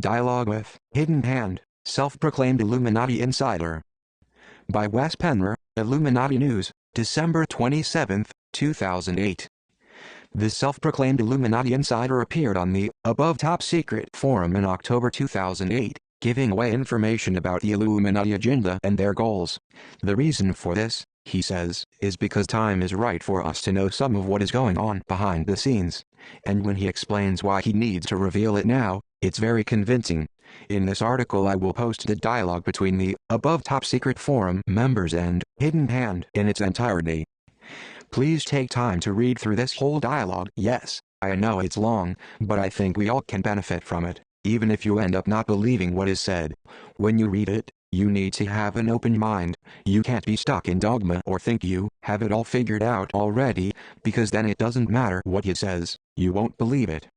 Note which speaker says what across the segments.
Speaker 1: Dialogue with Hidden Hand, Self-Proclaimed Illuminati Insider. By Wes Penner, Illuminati News, December 27, 2008. This self-proclaimed Illuminati insider appeared on the above top secret forum in October 2008, giving away information about the Illuminati agenda and their goals. The reason for this, he says, is because time is right for us to know some of what is going on behind the scenes. And when he explains why he needs to reveal it now, it's very convincing. In this article I will post the dialogue between the above top secret forum members and Hidden Hand in its entirety. Please take time to read through this whole dialogue. Yes, I know it's long, but I think we all can benefit from it, even if you end up not believing what is said. When you read it, you need to have an open mind. You can't be stuck in dogma or think you have it all figured out already, because then it doesn't matter what he says, you won't believe it.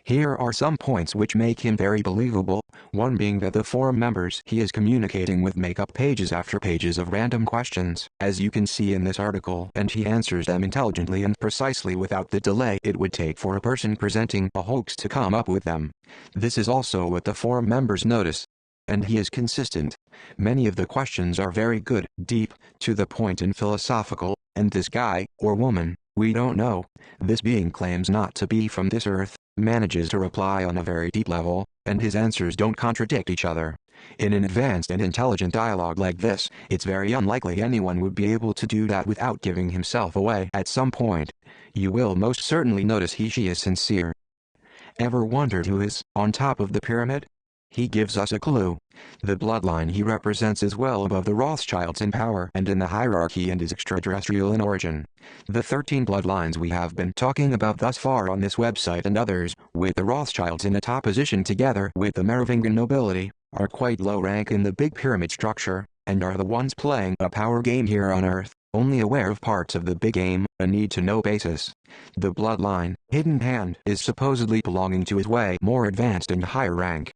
Speaker 1: Here are some points which make him very believable, one being that the forum members he is communicating with make up pages after pages of random questions, as you can see in this article, and he answers them intelligently and precisely without the delay it would take for a person presenting a hoax to come up with them. This is also what the forum members notice. And he is consistent. Many of the questions are very good, deep, to the point and philosophical, and this guy, or woman, we don't know, this being claims not to be from this earth, manages to reply on a very deep level, and his answers don't contradict each other. In an advanced and intelligent dialogue like this, it's very unlikely anyone would be able to do that without giving himself away at some point. You will most certainly notice she is sincere. Ever wondered who is on top of the pyramid? He gives us a clue. The bloodline he represents is well above the Rothschilds in power and in the hierarchy and is extraterrestrial in origin. The 13 bloodlines we have been talking about thus far on this website and others, with the Rothschilds in a top position together with the Merovingian nobility, are quite low rank in the big pyramid structure, and are the ones playing a power game here on Earth, only aware of parts of the big game, a need-to-know basis. The bloodline, Hidden Hand, is supposedly belonging to his way more advanced and higher rank.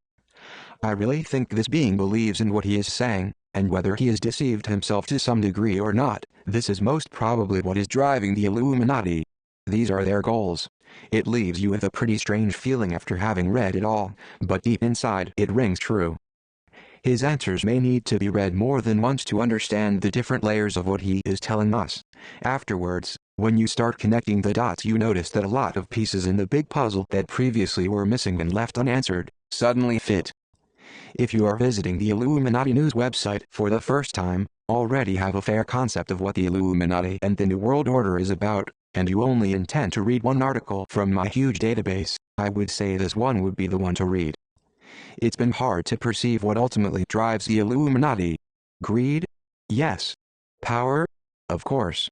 Speaker 1: I really think this being believes in what he is saying, and whether he has deceived himself to some degree or not, this is most probably what is driving the Illuminati. These are their goals. It leaves you with a pretty strange feeling after having read it all, but deep inside it rings true. His answers may need to be read more than once to understand the different layers of what he is telling us. Afterwards, when you start connecting the dots, you notice that a lot of pieces in the big puzzle that previously were missing and left unanswered, suddenly fit. If you are visiting the Illuminati News website for the first time, already have a fair concept of what the Illuminati and the New World Order is about, and you only intend to read one article from my huge database, I would say this one would be the one to read. It's been hard to perceive what ultimately drives the Illuminati. Greed? Yes. Power? Of course.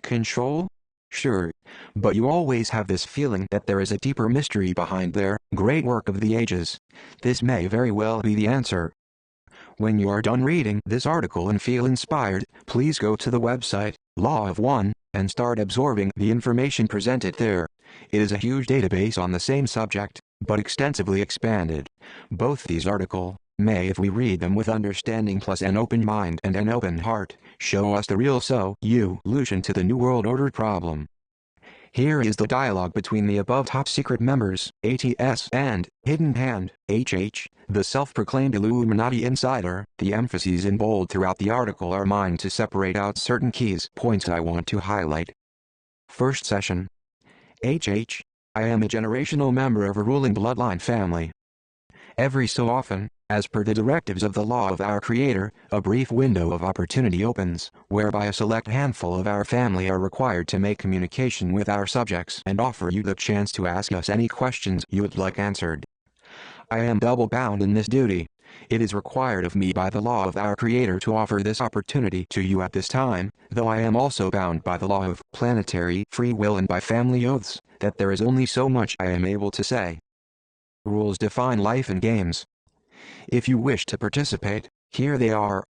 Speaker 1: Control? Sure, but you always have this feeling that there is a deeper mystery behind their great work of the ages. This may very well be the answer. When you are done reading this article and feel inspired, please go to the website, Law of One, and start absorbing the information presented there. It is a huge database on the same subject, but extensively expanded. Both these articles may, if we read them with understanding plus an open mind and an open heart, show us the real solution to the New World Order problem. Here is the dialogue between the above top secret members, ATS, and Hidden Hand, HH, the self-proclaimed Illuminati insider. The emphases in bold throughout the article are mine to separate out certain keys points I want to highlight. First session. HH, I am a generational member of a ruling bloodline family. Every so often, as per the directives of the law of our Creator, a brief window of opportunity opens, whereby a select handful of our family are required to make communication with our subjects and offer you the chance to ask us any questions you would like answered. I am double bound in this duty. It is required of me by the law of our Creator to offer this opportunity to you at this time, though I am also bound by the law of planetary free will and by family oaths, that there is only so much I am able to say. Rules define life and games. If you wish to participate, here they are.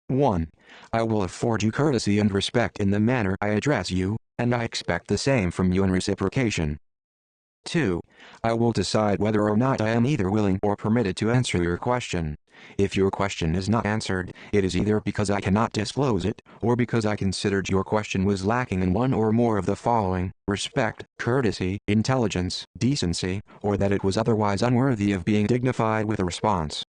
Speaker 1: 1. I will afford you courtesy and respect in the manner I address you, and I expect the same from you in reciprocation. 2. I will decide whether or not I am either willing or permitted to answer your question. If your question is not answered, it is either because I cannot disclose it, or because I considered your question was lacking in one or more of the following: respect, courtesy, intelligence, decency, or that it was otherwise unworthy of being dignified with a response.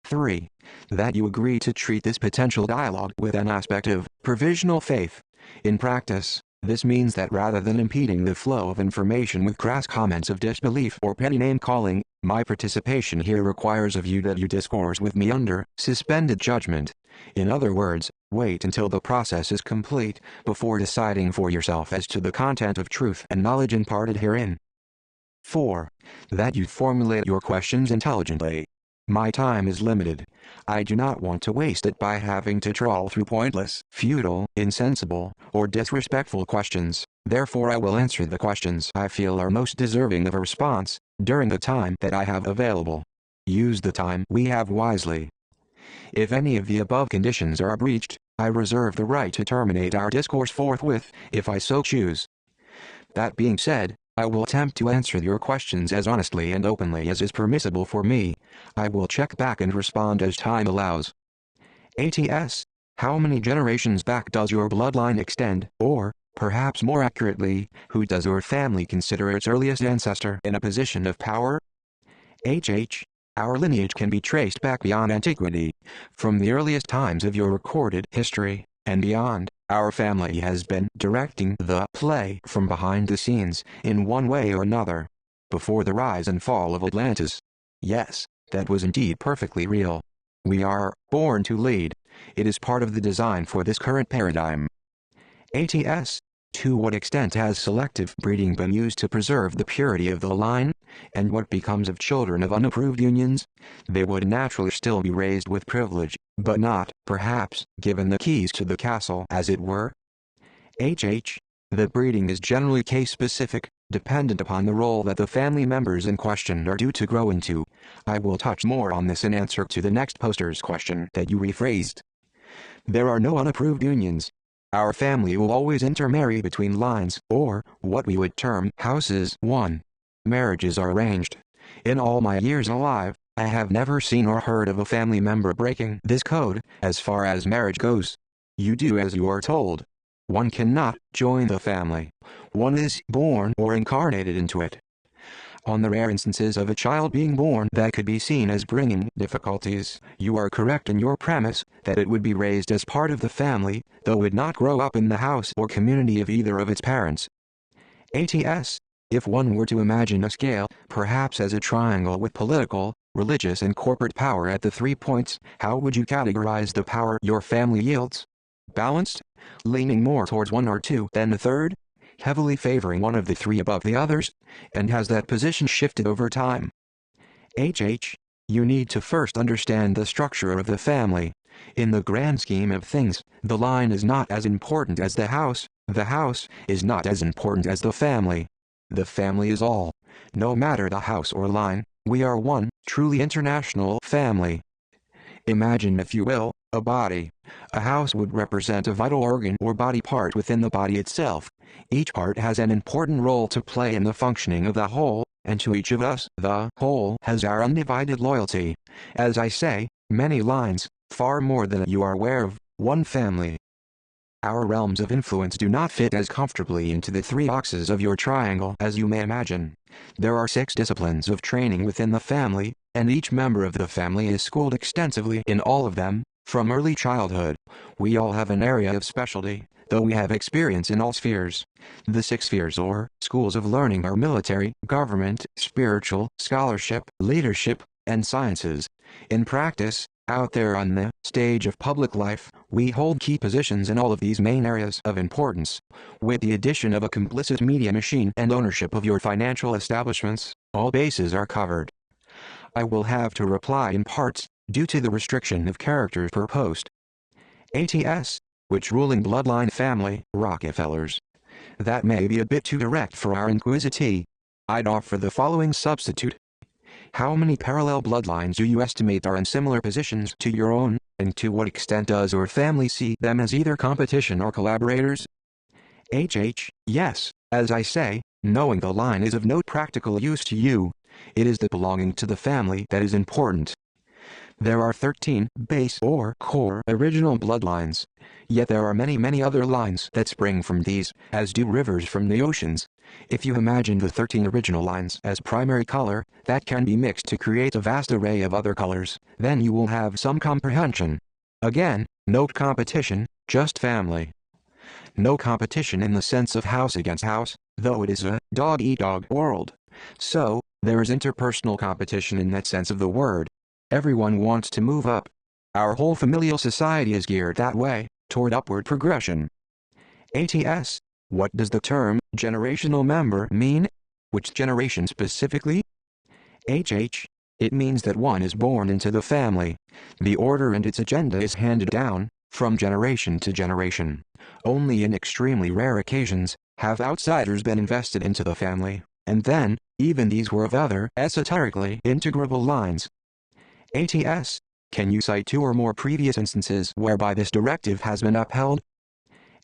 Speaker 1: 3. That you agree to treat this potential dialogue with an aspect of provisional faith. In practice, this means that rather than impeding the flow of information with crass comments of disbelief or petty name-calling, my participation here requires of you that you discourse with me under suspended judgment. In other words, wait until the process is complete before deciding for yourself as to the content of truth and knowledge imparted herein. 4. That you formulate your questions intelligently. My time is limited. I do not want to waste it by having to trawl through pointless, futile, insensible, or disrespectful questions. Therefore I will answer the questions I feel are most deserving of a response, during the time that I have available. Use the time we have wisely. If any of the above conditions are breached, I reserve the right to terminate our discourse forthwith, if I so choose. That being said, I will attempt to answer your questions as honestly and openly as is permissible for me. I will check back and respond as time allows. ATS. How many generations back does your bloodline extend, or, perhaps more accurately, who does your family consider its earliest ancestor in a position of power? HH. Our lineage can be traced back beyond antiquity, from the earliest times of your recorded history, and beyond. Our family has been directing the play from behind the scenes, in one way or another. Before the rise and fall of Atlantis. Yes, that was indeed perfectly real. We are born to lead. It is part of the design for this current paradigm. ATS. To what extent has selective breeding been used to preserve the purity of the line? And what becomes of children of unapproved unions? They would naturally still be raised with privilege, but not, perhaps, given the keys to the castle, as it were. HH. The breeding is generally case-specific, dependent upon the role that the family members in question are due to grow into. I will touch more on this in answer to the next poster's question that you rephrased. There are no unapproved unions. Our family will always intermarry between lines, or, what we would term, houses. 1. Marriages are arranged. In all my years alive, I have never seen or heard of a family member breaking this code, as far as marriage goes. You do as you are told. One cannot join the family. One is born or incarnated into it. On the rare instances of a child being born that could be seen as bringing difficulties, you are correct in your premise that it would be raised as part of the family, though would not grow up in the house or community of either of its parents. ATS. If one were to imagine a scale, perhaps as a triangle with political, religious and corporate power at the 3 points, how would you categorize the power your family yields? Balanced? Leaning more towards one or two than the third? Heavily favoring one of the three above the others? And has that position shifted over time? HH. You need to first understand the structure of the family. In the grand scheme of things, the line is not as important as the house is not as important as the family. The family is all. No matter the house or line, we are one, truly international family. Imagine, if you will, a body. A house would represent a vital organ or body part within the body itself. Each part has an important role to play in the functioning of the whole, and to each of us, the whole has our undivided loyalty. As I say, many lines, far more than you are aware of, one family. Our realms of influence do not fit as comfortably into the 3 boxes of your triangle as you may imagine. There are 6 disciplines of training within the family, and each member of the family is schooled extensively in all of them, from early childhood. We all have an area of specialty, though we have experience in all spheres. The 6 spheres or schools of learning are military, government, spiritual, scholarship, leadership, and sciences. In practice, out there on the stage of public life, we hold key positions in all of these main areas of importance. With the addition of a complicit media machine and ownership of your financial establishments, all bases are covered. I will have to reply in parts, due to the restriction of characters per post. ATS. Which ruling bloodline family? Rockefellers. That may be a bit too direct for our inquisity. I'd offer the following substitute. How many parallel bloodlines do you estimate are in similar positions to your own, and to what extent does your family see them as either competition or collaborators? HH. Yes, as I say, Knowing the line is of no practical use to you. It is the belonging to the family that is important. There are 13 base or core original bloodlines. Yet there are many other lines that spring from these, as do rivers from the oceans. If you imagine the 13 original lines as primary color, that can be mixed to create a vast array of other colors, then you will have some comprehension. Again, no competition, just family. No competition in the sense of house against house, though it is a dog-eat-dog world. So, there is interpersonal competition in that sense of the word. Everyone wants to move up. Our whole familial society is geared that way, toward upward progression. ATS. What does the term generational member mean? Which generation specifically? HH. It means that one is born into the family. The order and its agenda is handed down, from generation to generation. Only in extremely rare occasions, have outsiders been invested into the family, and then, even these were of other esoterically integrable lines. ATS. Can you cite 2 or more previous instances whereby this directive has been upheld?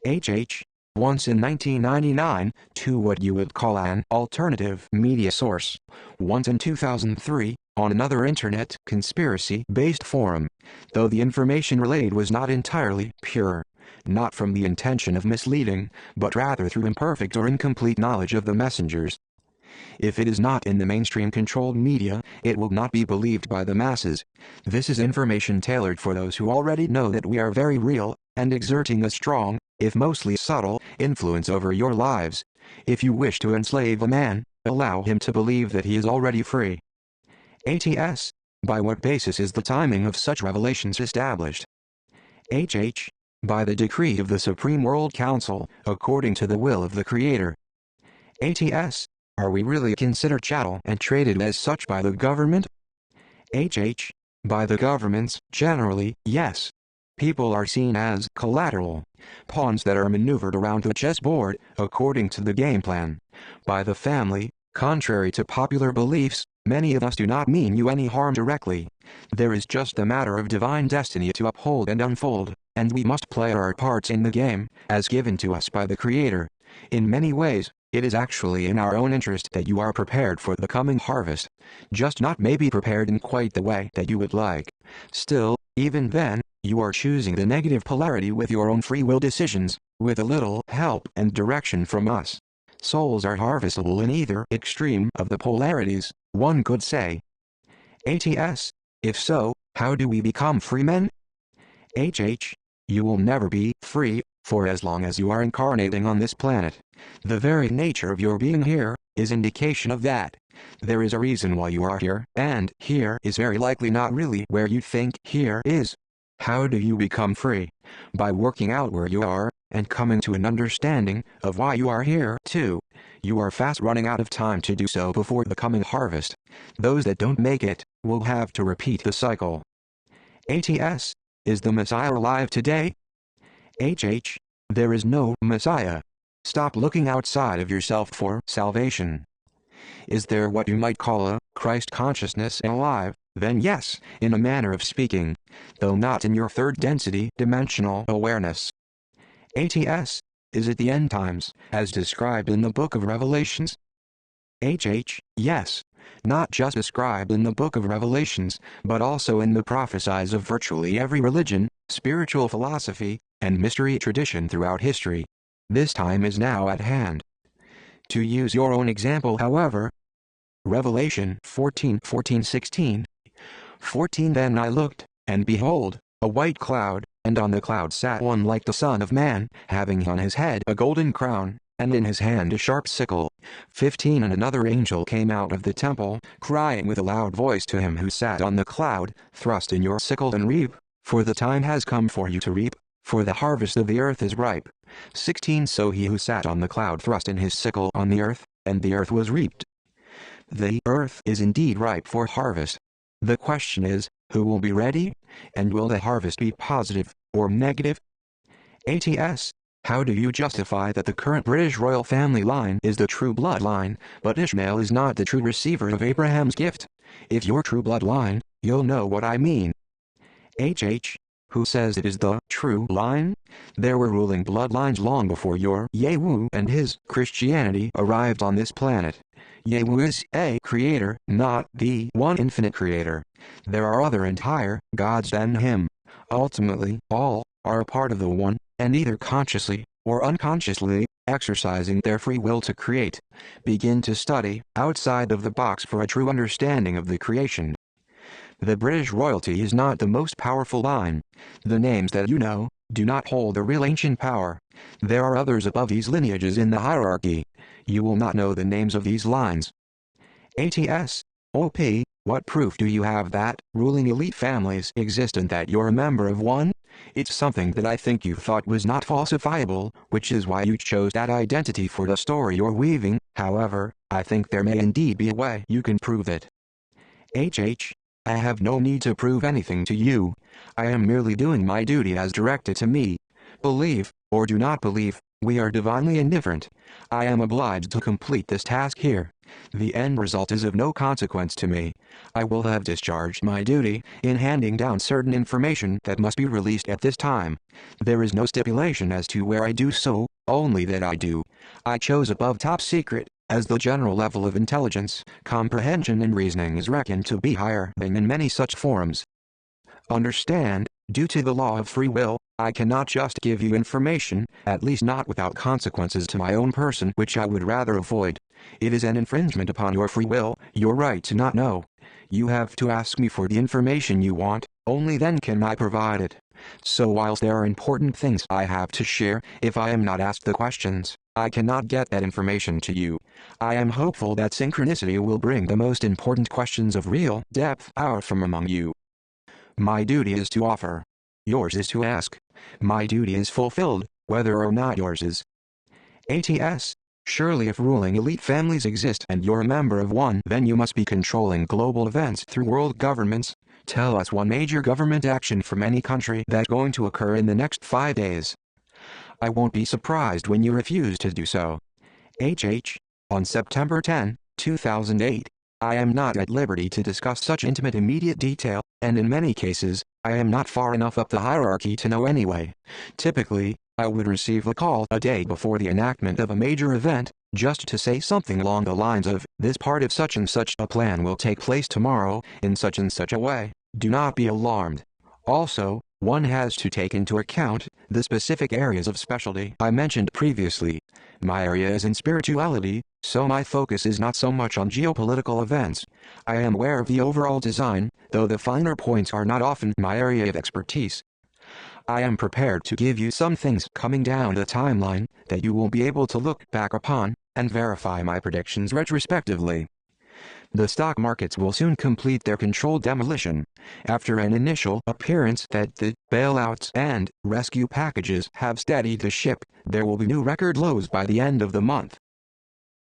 Speaker 1: HH. Once in 1999, to what you would call an alternative media source. Once in 2003, on another internet conspiracy-based forum, though the information relayed was not entirely pure. Not from the intention of misleading, but rather through imperfect or incomplete knowledge of the messengers. If it is not in the mainstream controlled media, it will not be believed by the masses. This is information tailored for those who already know that we are very real, and exerting a strong, if mostly subtle, influence over your lives. If you wish to enslave a man, allow him to believe that he is already free. ATS. By what basis is the timing of such revelations established? HH. By the decree of the Supreme World Council, according to the will of the Creator. ATS. Are we really considered chattel and traded as such by the government? HH. By the governments, generally, yes. People are seen as collateral, pawns that are maneuvered around the chessboard, according to the game plan. By the family, contrary to popular beliefs, many of us do not mean you any harm directly. There is just a matter of divine destiny to uphold and unfold, and we must play our parts in the game, as given to us by the Creator. In many ways, it is actually in our own interest that you are prepared for the coming harvest, just not maybe prepared in quite the way that you would like. Still, even then, you are choosing the negative polarity with your own free will decisions, with a little help and direction from us. Souls are harvestable in either extreme of the polarities, one could say. ATS. If so, how do we become free men? HH. You will never be free, for as long as you are incarnating on this planet. The very nature of your being here is indication of that. There is a reason why you are here, and here is very likely not really where you think here is. How do you become free? By working out where you are, and coming to an understanding of why you are here too. You are fast running out of time to do so before the coming harvest. Those that don't make it, will have to repeat the cycle. ATS. Is the Messiah alive today? HH. There is no Messiah. Stop looking outside of yourself for salvation. Is there what you might call a Christ consciousness alive? Then yes, in a manner of speaking, though not in your third density dimensional awareness. ATS. Is it the end times, as described in the Book of Revelations? HH. Yes. Not just described in the Book of Revelations, but also in the prophecies of virtually every religion, spiritual philosophy, and mystery tradition throughout history. This time is now at hand. To use your own example, however, Revelation 14:14-16. 14 Then I looked, and behold, a white cloud, and on the cloud sat one like the Son of Man, having on his head a golden crown, and in his hand a sharp sickle. 15 And another angel came out of the temple, crying with a loud voice to him who sat on the cloud, Thrust in your sickle and reap, for the time has come for you to reap, for the harvest of the earth is ripe. 16 So he who sat on the cloud thrust in his sickle on the earth, and the earth was reaped. The earth is indeed ripe for harvest. The question is, who will be ready? And will the harvest be positive, or negative? ATS. How do you justify that the current British royal family line is the true bloodline, but Ishmael is not the true receiver of Abraham's gift? If you're true bloodline, you'll know what I mean. HH. Who says it is the true line? There were ruling bloodlines long before your Yahweh and his Christianity arrived on this planet. Yahweh is a creator, not the one infinite creator. There are other and higher gods than him. Ultimately, all are a part of the one, and either consciously or unconsciously exercising their free will to create. Begin to study outside of the box for a true understanding of the creation. The British royalty is not the most powerful line. The names that you know do not hold a real ancient power. There are others above these lineages in the hierarchy. You will not know the names of these lines. ATS. OP, what proof do you have that ruling elite families exist and that you're a member of one? It's something that I think you thought was not falsifiable, which is why you chose that identity for the story you're weaving. However, I think there may indeed be a way you can prove it. HH. I have no need to prove anything to you. I am merely doing my duty as directed to me. Believe, or do not believe, we are divinely indifferent. I am obliged to complete this task here. The end result is of no consequence to me. I will have discharged my duty in handing down certain information that must be released at this time. There is no stipulation as to where I do so, only that I do. I chose above top secret, as the general level of intelligence, comprehension and reasoning is reckoned to be higher than in many such forums. Understand, due to the law of free will, I cannot just give you information, at least not without consequences to my own person, which I would rather avoid. It is an infringement upon your free will, your right to not know. You have to ask me for the information you want, only then can I provide it. So whilst there are important things I have to share, if I am not asked the questions, I cannot get that information to you. I am hopeful that synchronicity will bring the most important questions of real depth out from among you. My duty is to offer. Yours is to ask. My duty is fulfilled, whether or not yours is. ATS. Surely if ruling elite families exist and you're a member of one, then you must be controlling global events through world governments. Tell us one major government action from any country that's going to occur in the next 5 days. I won't be surprised when you refuse to do so. HH. On September 10, 2008, I am not at liberty to discuss such intimate immediate detail, and in many cases, I am not far enough up the hierarchy to know anyway. Typically, I would receive a call a day before the enactment of a major event, just to say something along the lines of, this part of such and such a plan will take place tomorrow, in such and such a way. Do not be alarmed. Also, one has to take into account the specific areas of specialty I mentioned previously. My area is in spirituality, so my focus is not so much on geopolitical events. I am aware of the overall design, though the finer points are not often my area of expertise. I am prepared to give you some things coming down the timeline that you will be able to look back upon and verify my predictions retrospectively. The stock markets will soon complete their controlled demolition. After an initial appearance that the bailouts and rescue packages have steadied the ship, there will be new record lows by the end of the month.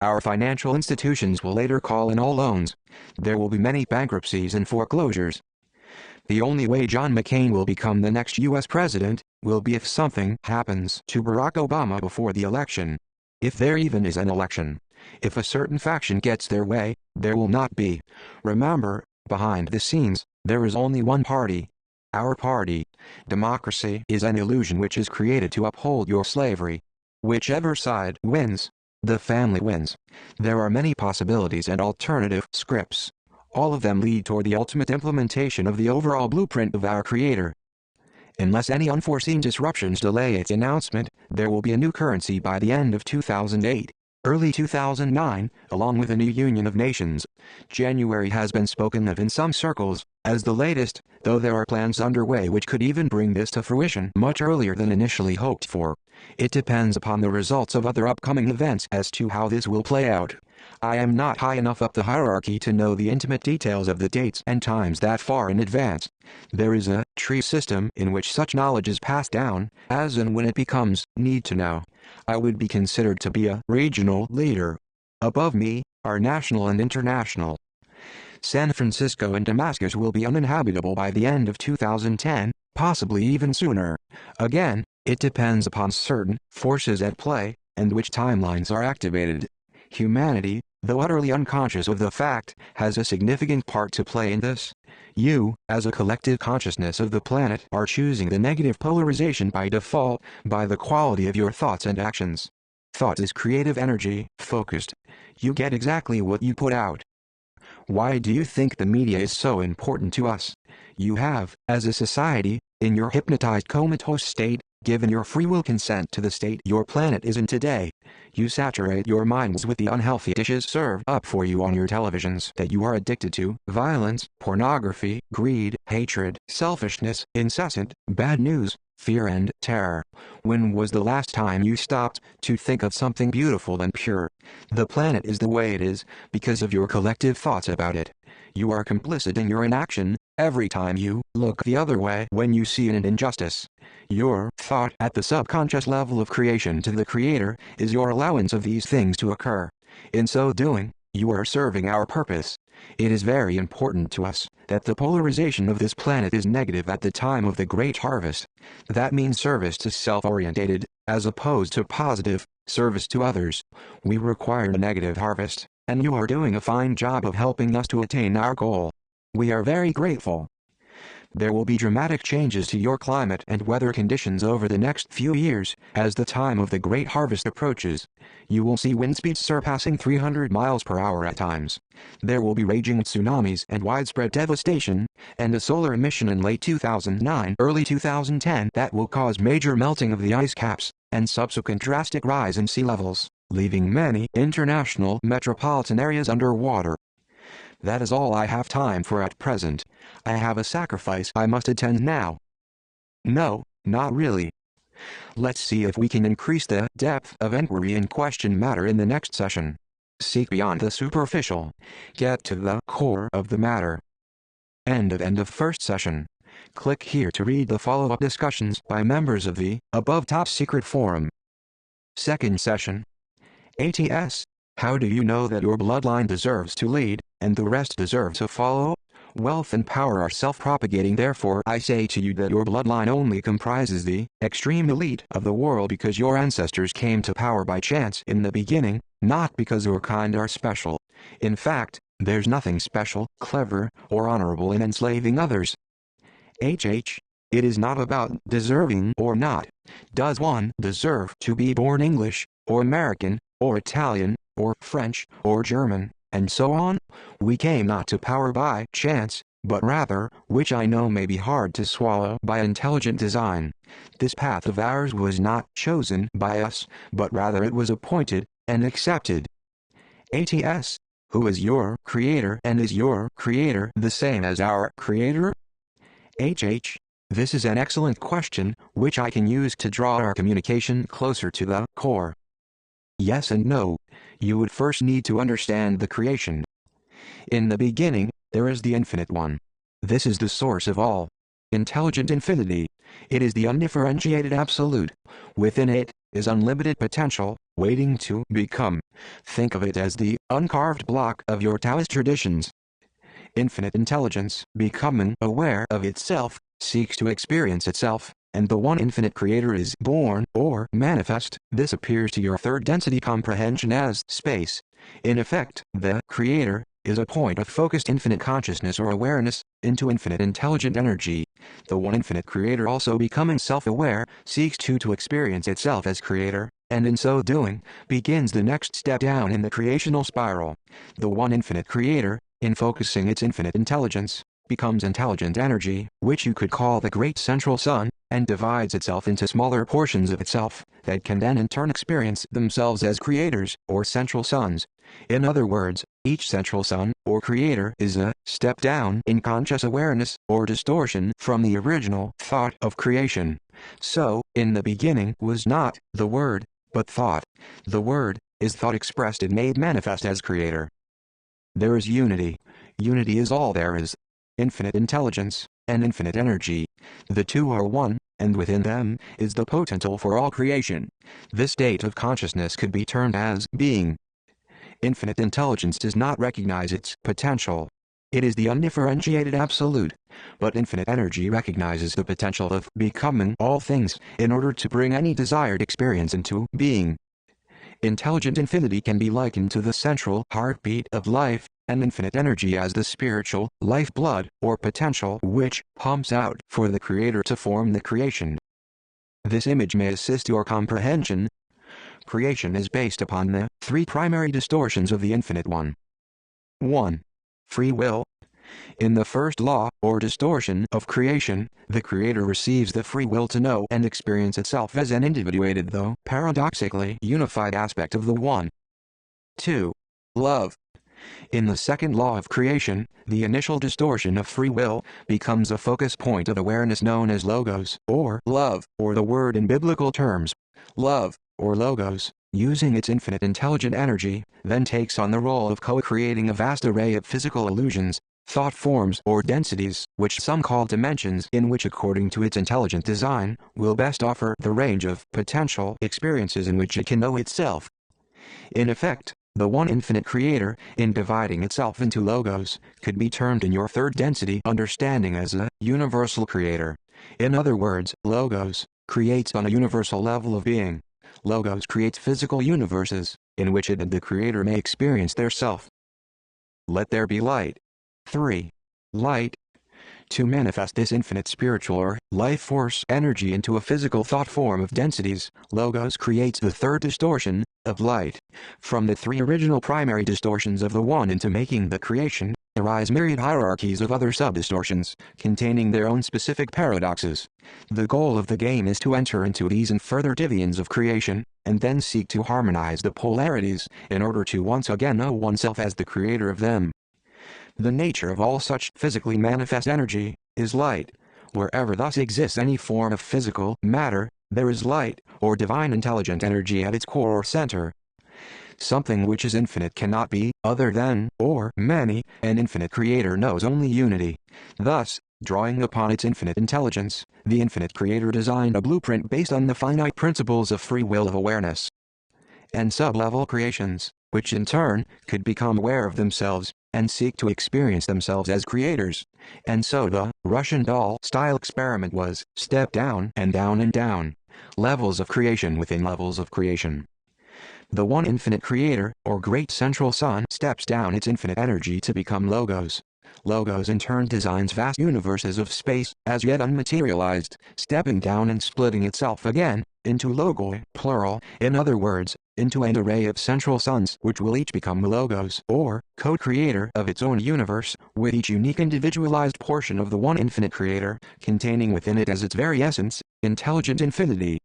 Speaker 1: Our financial institutions will later call in all loans. There will be many bankruptcies and foreclosures. The only way John McCain will become the next U.S. president will be if something happens to Barack Obama before the election. If there even is an election. If a certain faction gets their way, there will not be. Remember, behind the scenes, there is only one party. Our party. Democracy is an illusion which is created to uphold your slavery. Whichever side wins, the family wins. There are many possibilities and alternative scripts. All of them lead toward the ultimate implementation of the overall blueprint of our Creator. Unless any unforeseen disruptions delay its announcement, there will be a new currency by the end of 2008. Early 2009, along with a new Union of Nations. January has been spoken of in some circles as the latest, though there are plans underway which could even bring this to fruition much earlier than initially hoped for. It depends upon the results of other upcoming events as to how this will play out. I am not high enough up the hierarchy to know the intimate details of the dates and times that far in advance. There is a tree system in which such knowledge is passed down, as and when it becomes need to know. I would be considered to be a regional leader. Above me are national and international. San Francisco and Damascus will be uninhabitable by the end of 2010, possibly even sooner. Again, it depends upon certain forces at play, and which timelines are activated. Humanity, though utterly unconscious of the fact, has a significant part to play in this. You, as a collective consciousness of the planet, are choosing the negative polarization by default, by the quality of your thoughts and actions. Thought is creative energy, focused. You get exactly what you put out. Why do you think the media is so important to us? You have, as a society, in your hypnotized comatose state, given your free will consent to the state your planet is in today. You saturate your minds with the unhealthy dishes served up for you on your televisions that you are addicted to: violence, pornography, greed, hatred, selfishness, incessant, bad news, fear and terror. When was the last time you stopped to think of something beautiful and pure? The planet is the way it is because of your collective thoughts about it. You are complicit in your inaction every time you look the other way when you see an injustice. Your thought at the subconscious level of creation to the Creator is your allowance of these things to occur. In so doing, you are serving our purpose. It is very important to us that the polarization of this planet is negative at the time of the great harvest. That means service to self-orientated, as opposed to positive, service to others. We require a negative harvest, and you are doing a fine job of helping us to attain our goal. We are very grateful. There will be dramatic changes to your climate and weather conditions over the next few years, as the time of the great harvest approaches. You will see wind speeds surpassing 300 miles per hour at times. There will be raging tsunamis and widespread devastation, and a solar emission in late 2009, early 2010 that will cause major melting of the ice caps, and subsequent drastic rise in sea levels, leaving many international metropolitan areas underwater. That is all I have time for at present. I have a sacrifice I must attend now. No, not really. Let's see if we can increase the depth of inquiry in question matter in the next session. Seek beyond the superficial. Get to the core of the matter. End of first session. Click here to read the follow-up discussions by members of the above top secret forum. Second session. ATS. How do you know that your bloodline deserves to lead, and the rest deserve to follow? Wealth and power are self-propagating, therefore I say to you that your bloodline only comprises the extreme elite of the world because your ancestors came to power by chance in the beginning, not because your kind are special. In fact, there's nothing special, clever, or honorable in enslaving others. It is not about deserving or not. Does one deserve to be born English, or American, or Italian, or French, or German, and so on? We came not to power by chance, but rather, which I know may be hard to swallow, by intelligent design. This path of ours was not chosen by us, but rather it was appointed, and accepted. ATS. Who is your Creator, and is your Creator the same as our Creator? This is an excellent question, which I can use to draw our communication closer to the core. Yes and no. You would first need to understand the creation. In the beginning, there is the Infinite One. This is the source of all. Intelligent infinity. It is the undifferentiated absolute. Within it is unlimited potential, waiting to become. Think of it as the uncarved block of your Taoist traditions. Infinite intelligence, becoming aware of itself, seeks to experience itself, and the one infinite creator is born or manifest. This appears to your third density comprehension as space. In effect, the creator is a point of focused infinite consciousness or awareness into infinite intelligent energy. The one infinite creator, also becoming self-aware, seeks to experience itself as creator, and in so doing, begins the next step down in the creational spiral. The one infinite creator, in focusing its infinite intelligence, becomes intelligent energy, which you could call the great central sun, and divides itself into smaller portions of itself, that can then in turn experience themselves as creators, or central suns. In other words, each central sun, or creator, is a step down in conscious awareness, or distortion, from the original thought of creation. So, in the beginning was not the Word, but thought. The Word is thought expressed and made manifest as creator. There is unity. Unity is all there is. Infinite intelligence, and infinite energy. The two are one, and within them is the potential for all creation. This state of consciousness could be termed as being. Infinite intelligence does not recognize its potential. It is the undifferentiated absolute, but infinite energy recognizes the potential of becoming all things in order to bring any desired experience into being. Intelligent infinity can be likened to the central heartbeat of life, and infinite energy as the spiritual lifeblood or potential which pumps out for the Creator to form the creation. This image may assist your comprehension. Creation is based upon the three primary distortions of the Infinite One. 1. Free will. In the first law, or distortion, of creation, the Creator receives the free will to know and experience itself as an individuated though paradoxically unified aspect of the One. 2. Love. In the second law of creation, the initial distortion of free will becomes a focus point of awareness known as logos, or love, or the word in biblical terms, love, or logos, using its infinite intelligent energy, then takes on the role of co-creating a vast array of physical illusions, thought forms or densities, which some call dimensions, in which according to its intelligent design, will best offer the range of potential experiences in which it can know itself. In effect, the one infinite Creator, in dividing itself into logos, could be termed in your third density understanding as a universal Creator. In other words, logos creates on a universal level of being. Logos creates physical universes, in which it and the Creator may experience their self. Let there be light. 3. Light. To manifest this infinite spiritual or life force energy into a physical thought form of densities, logos creates the third distortion, of light. From the three original primary distortions of the One into making the creation, arise myriad hierarchies of other sub-distortions, containing their own specific paradoxes. The goal of the game is to enter into these and further divisions of creation, and then seek to harmonize the polarities, in order to once again know oneself as the Creator of them. The nature of all such physically manifest energy is light. Wherever thus exists any form of physical matter, there is light, or divine intelligent energy at its core or center. Something which is infinite cannot be other than, or many. An infinite Creator knows only unity. Thus, drawing upon its infinite intelligence, the infinite Creator designed a blueprint based on the finite principles of free will of awareness and sub-level creations, which in turn could become aware of themselves and seek to experience themselves as creators. And so the Russian doll-style experiment was step down and down and down, levels of creation within levels of creation. The one infinite Creator, or great central sun, steps down its infinite energy to become logos. Logos in turn designs vast universes of space, as yet unmaterialized, stepping down and splitting itself again, into logoi, plural, in other words, into an array of central suns which will each become logos, or co-creator of its own universe, with each unique individualized portion of the one infinite Creator, containing within it as its very essence, intelligent infinity.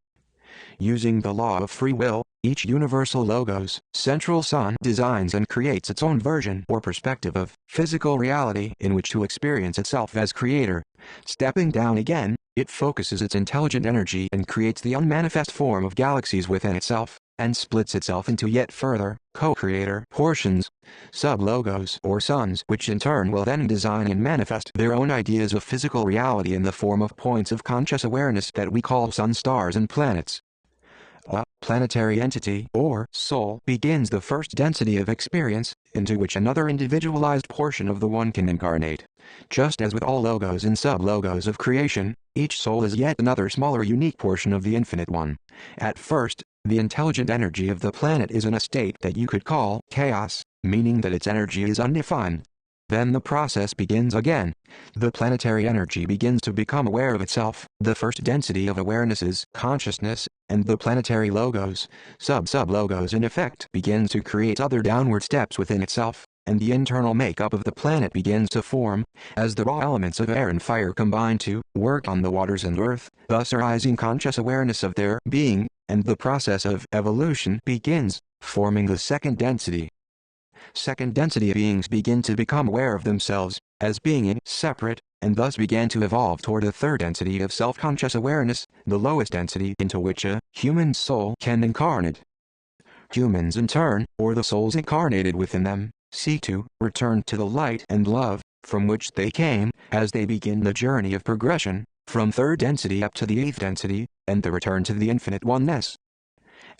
Speaker 1: Using the law of free will, each universal logos, central sun, designs and creates its own version or perspective of physical reality in which to experience itself as Creator. Stepping down again, it focuses its intelligent energy and creates the unmanifest form of galaxies within itself, and splits itself into yet further, co-creator portions, sub-logos or suns, which in turn will then design and manifest their own ideas of physical reality in the form of points of conscious awareness that we call sun, stars and planets. A planetary entity, or soul, begins the first density of experience, into which another individualized portion of the One can incarnate. Just as with all logos and sub-logos of creation, each soul is yet another smaller unique portion of the Infinite One. At first, the intelligent energy of the planet is in a state that you could call chaos, meaning that its energy is undefined. Then the process begins again. The planetary energy begins to become aware of itself. The first density of awareness is consciousness, and the planetary logos, sub-logos in effect, begins to create other downward steps within itself, and the internal makeup of the planet begins to form, as the raw elements of air and fire combine to work on the waters and earth, thus arising conscious awareness of their being, and the process of evolution begins, forming the second density. Second density beings begin to become aware of themselves, as being separate, and thus began to evolve toward a third density of self-conscious awareness, the lowest density into which a human soul can incarnate. Humans in turn, or the souls incarnated within them, seek to return to the light and love, from which they came, as they begin the journey of progression, from third density up to the eighth density, and the return to the infinite oneness.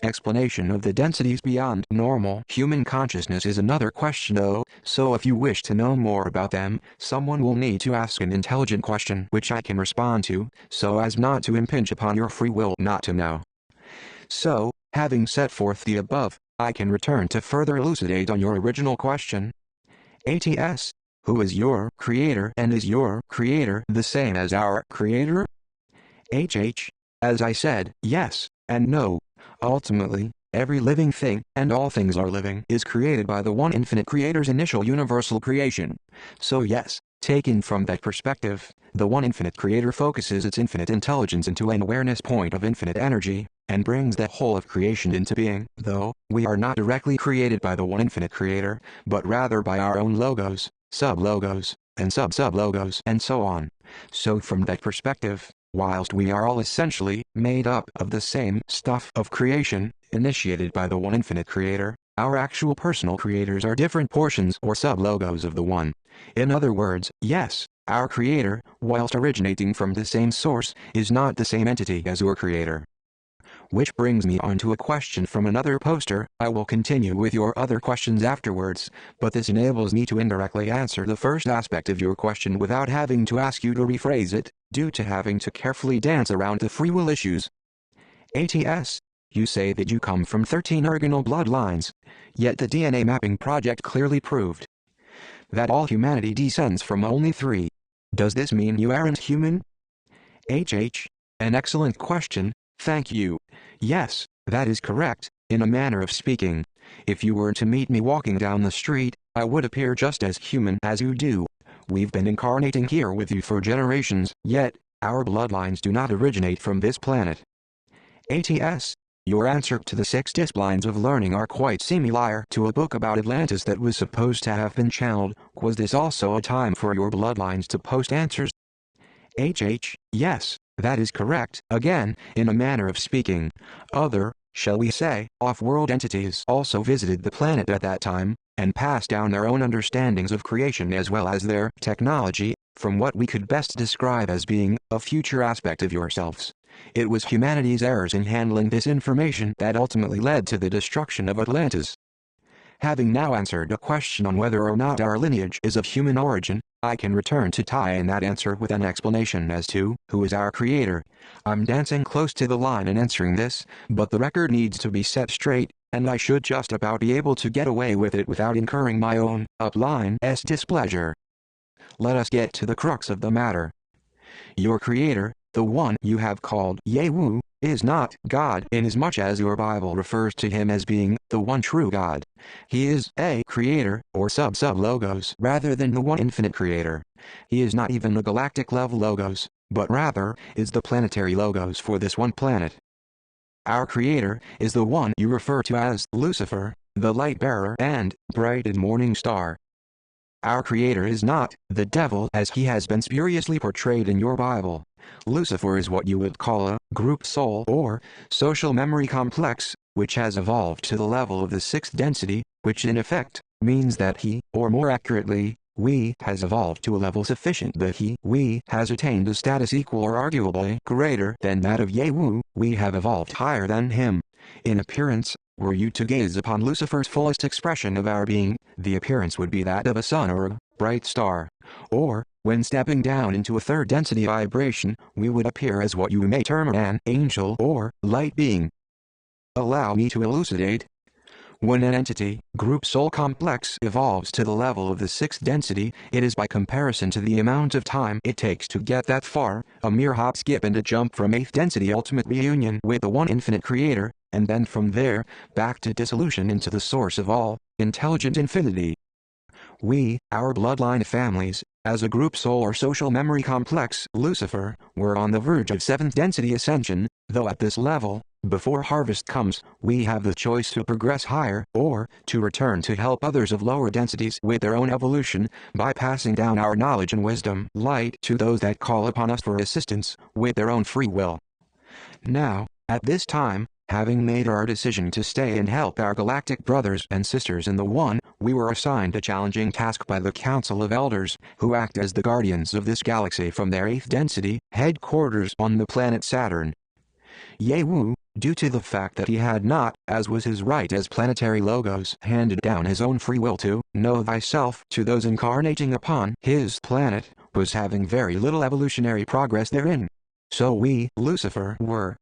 Speaker 1: Explanation of the densities beyond normal human consciousness is another question though, so if you wish to know more about them, someone will need to ask an intelligent question which I can respond to, so as not to impinge upon your free will not to know. So, having set forth the above, I can return to further elucidate on your original question. ATS, who is your creator, and is your creator the same as our creator? HH, as I said, yes, and no. Ultimately, every living thing, and all things are living, is created by the one infinite creator's initial universal creation. So yes, taken from that perspective, the one infinite creator focuses its infinite intelligence into an awareness point of infinite energy, and brings the whole of creation into being, though we are not directly created by the one infinite creator, but rather by our own logos, sub-logos, and sub-sub-logos, and so on. So from that perspective, whilst we are all essentially made up of the same stuff of creation, initiated by the one infinite creator, our actual personal creators are different portions or sub-logos of the one. In other words, yes, our creator, whilst originating from the same source, is not the same entity as your creator. Which brings me on to a question from another poster. I will continue with your other questions afterwards, but this enables me to indirectly answer the first aspect of your question without having to ask you to rephrase it, due to having to carefully dance around the free will issues. ATS, you say that you come from 13 organal bloodlines, yet the DNA mapping project clearly proved that all humanity descends from only 3. Does this mean you aren't human? HH, an excellent question, thank you. Yes, that is correct, in a manner of speaking. If you were to meet me walking down the street, I would appear just as human as you do. We've been incarnating here with you for generations, yet, our bloodlines do not originate from this planet. ATS, your answer to the 6 disciplines of learning are quite similar to a book about Atlantis that was supposed to have been channeled. Was this also a time for your bloodlines to post answers? HH, yes, that is correct. Again, in a manner of speaking, other, shall we say, off-world entities also visited the planet at that time, and passed down their own understandings of creation as well as their technology, from what we could best describe as being a future aspect of yourselves. It was humanity's errors in handling this information that ultimately led to the destruction of Atlantis. Having now answered a question on whether or not our lineage is of human origin, I can return to tie in that answer with an explanation as to who is our creator. I'm dancing close to the line in answering this, but the record needs to be set straight, and I should just about be able to get away with it without incurring my own upline's displeasure. Let us get to the crux of the matter. Your creator, the one you have called Yahweh, is not God inasmuch as your Bible refers to him as being the one true God. He is a creator, or sub-logos, rather than the one infinite creator. He is not even the galactic level logos, but rather is the planetary logos for this one planet. Our creator is the one you refer to as Lucifer, the light bearer and bright morning star. Our creator is not the devil as he has been spuriously portrayed in your Bible. Lucifer is what you would call a group soul or social memory complex, which has evolved to the level of the 6th density, which in effect means that he, or more accurately, we, has evolved to a level sufficient that we, has attained a status equal or arguably greater than that of Yahweh. We have evolved higher than him. In appearance, were you to gaze upon Lucifer's fullest expression of our being, the appearance would be that of a sun or a bright star. Or, when stepping down into a 3rd density vibration, we would appear as what you may term an angel or light being. Allow me to elucidate. When an entity, group soul complex evolves to the level of the 6th density, it is by comparison to the amount of time it takes to get that far, a mere hop skip and a jump from 8th density ultimate reunion with the one infinite creator, and then from there, back to dissolution into the source of all, intelligent infinity. We, our bloodline families, as a group soul or social memory complex, Lucifer, were on the verge of 7th density ascension, though at this level, before harvest comes, we have the choice to progress higher, or to return to help others of lower densities with their own evolution, by passing down our knowledge and wisdom, light to those that call upon us for assistance, with their own free will. Now, at this time, having made our decision to stay and help our galactic brothers and sisters in the One, we were assigned a challenging task by the Council of Elders, who act as the guardians of this galaxy from their 8th density headquarters on the planet Saturn. Yahweh, due to the fact that he had not, as was his right as planetary logos, handed down his own free will to know thyself to those incarnating upon his planet, was having very little evolutionary progress therein. So we, Lucifer, were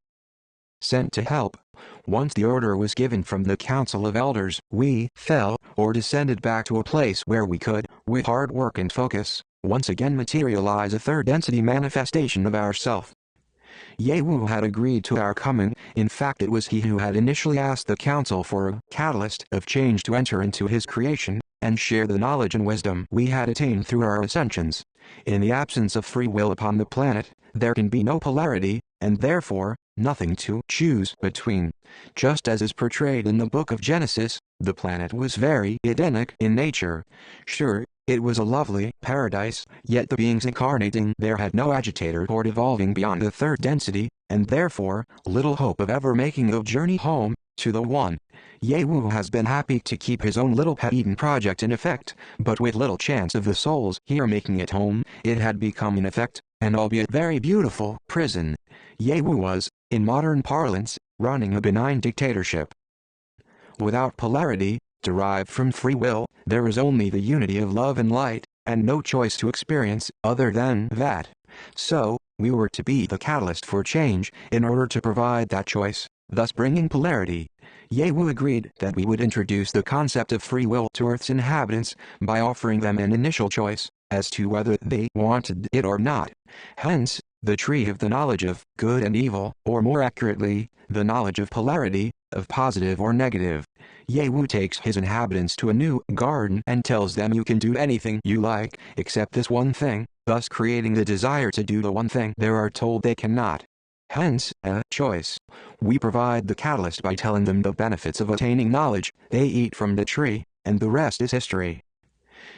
Speaker 1: sent to help. Once the order was given from the Council of Elders, we fell, or descended back to a place where we could, with hard work and focus, once again materialize a third density manifestation of ourself. Yahweh had agreed to our coming. In fact, it was he who had initially asked the council for a catalyst of change to enter into his creation, and share the knowledge and wisdom we had attained through our ascensions. In the absence of free will upon the planet, there can be no polarity, and therefore, nothing to choose between. Just as is portrayed in the book of Genesis, the planet was very Edenic in nature. Sure, it was a lovely paradise, yet the beings incarnating there had no agitator toward evolving beyond the third density, and therefore, little hope of ever making the journey home to the One. Yahweh has been happy to keep his own little pet Eden project in effect, but with little chance of the souls here making it home. It had become in effect, an albeit very beautiful, prison. Yahweh was, in modern parlance, running a benign dictatorship. Without polarity, derived from free will, there is only the unity of love and light, and no choice to experience other than that. So, we were to be the catalyst for change, in order to provide that choice, thus bringing polarity. Yahweh agreed that we would introduce the concept of free will to Earth's inhabitants, by offering them an initial choice, as to whether they wanted it or not. Hence, the tree of the knowledge of good and evil, or more accurately, the knowledge of polarity, of positive or negative. Yahweh takes his inhabitants to a new garden and tells them you can do anything you like, except this one thing, thus creating the desire to do the one thing they are told they cannot. Hence, a choice. We provide the catalyst by telling them the benefits of attaining knowledge. They eat from the tree, and the rest is history.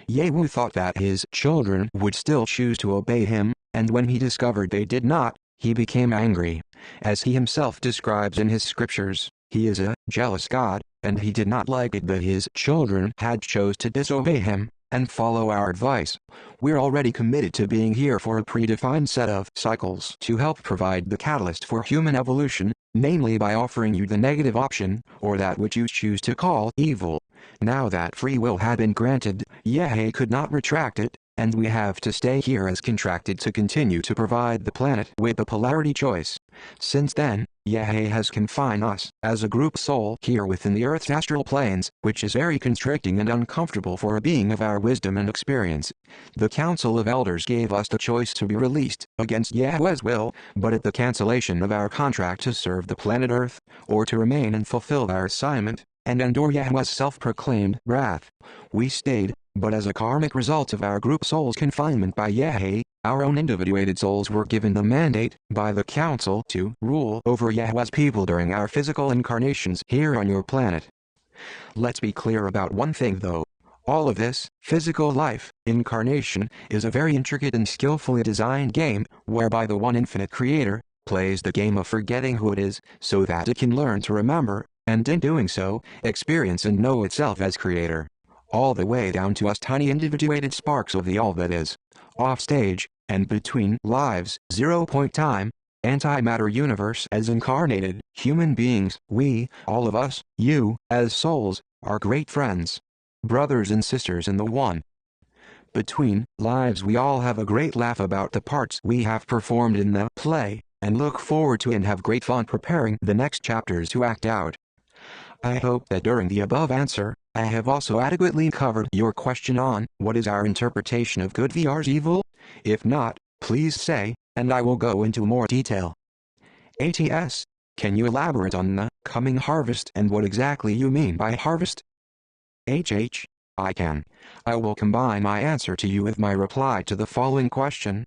Speaker 1: Yahweh thought that his children would still choose to obey him, and when he discovered they did not, he became angry. As he himself describes in his scriptures, he is a jealous God, and he did not like it that his children had chose to disobey him, and follow our advice. We're already committed to being here for a predefined set of cycles to help provide the catalyst for human evolution, namely by offering you the negative option, or that which you choose to call evil. Now that free will had been granted, Yahweh could not retract it, and we have to stay here as contracted to continue to provide the planet with the polarity choice. Since then, Yahweh has confined us, as a group soul, here within the Earth's astral planes, which is very constricting and uncomfortable for a being of our wisdom and experience. The Council of Elders gave us the choice to be released, against Yahweh's will, but at the cancellation of our contract to serve the planet Earth, or to remain and fulfill our assignment, and endure Yahweh's self-proclaimed wrath. We stayed, but as a karmic result of our group soul's confinement by Yahweh, our own individuated souls were given the mandate by the council to rule over Yahweh's people during our physical incarnations here on your planet. Let's be clear about one thing though. All of this, physical life, incarnation, is a very intricate and skillfully designed game, whereby the one infinite creator plays the game of forgetting who it is, so that it can learn to remember, and in doing so, experience and know itself as creator. All the way down to us tiny individuated sparks of the all that is. Off stage, and between lives, 0-point time, antimatter universe as incarnated, human beings, we, all of us, you, as souls, are great friends. Brothers and sisters in the One. Between lives we all have a great laugh about the parts we have performed in the play, and look forward to and have great fun preparing the next chapters to act out. I hope that during the above answer, I have also adequately covered your question on what is our interpretation of good vs evil. If not, please say, and I will go into more detail. ATS, can you elaborate on the coming harvest and what exactly you mean by harvest? HH, I can. I will combine my answer to you with my reply to the following question.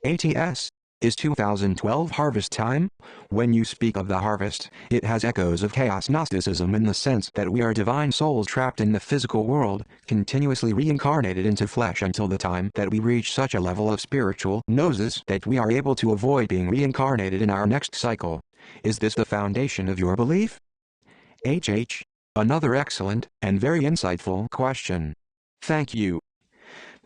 Speaker 1: ATS, is 2012 harvest time? When you speak of the harvest, it has echoes of chaos Gnosticism in the sense that we are divine souls trapped in the physical world, continuously reincarnated into flesh until the time that we reach such a level of spiritual gnosis that we are able to avoid being reincarnated in our next cycle. Is this the foundation of your belief? HH, another excellent and very insightful question. Thank you.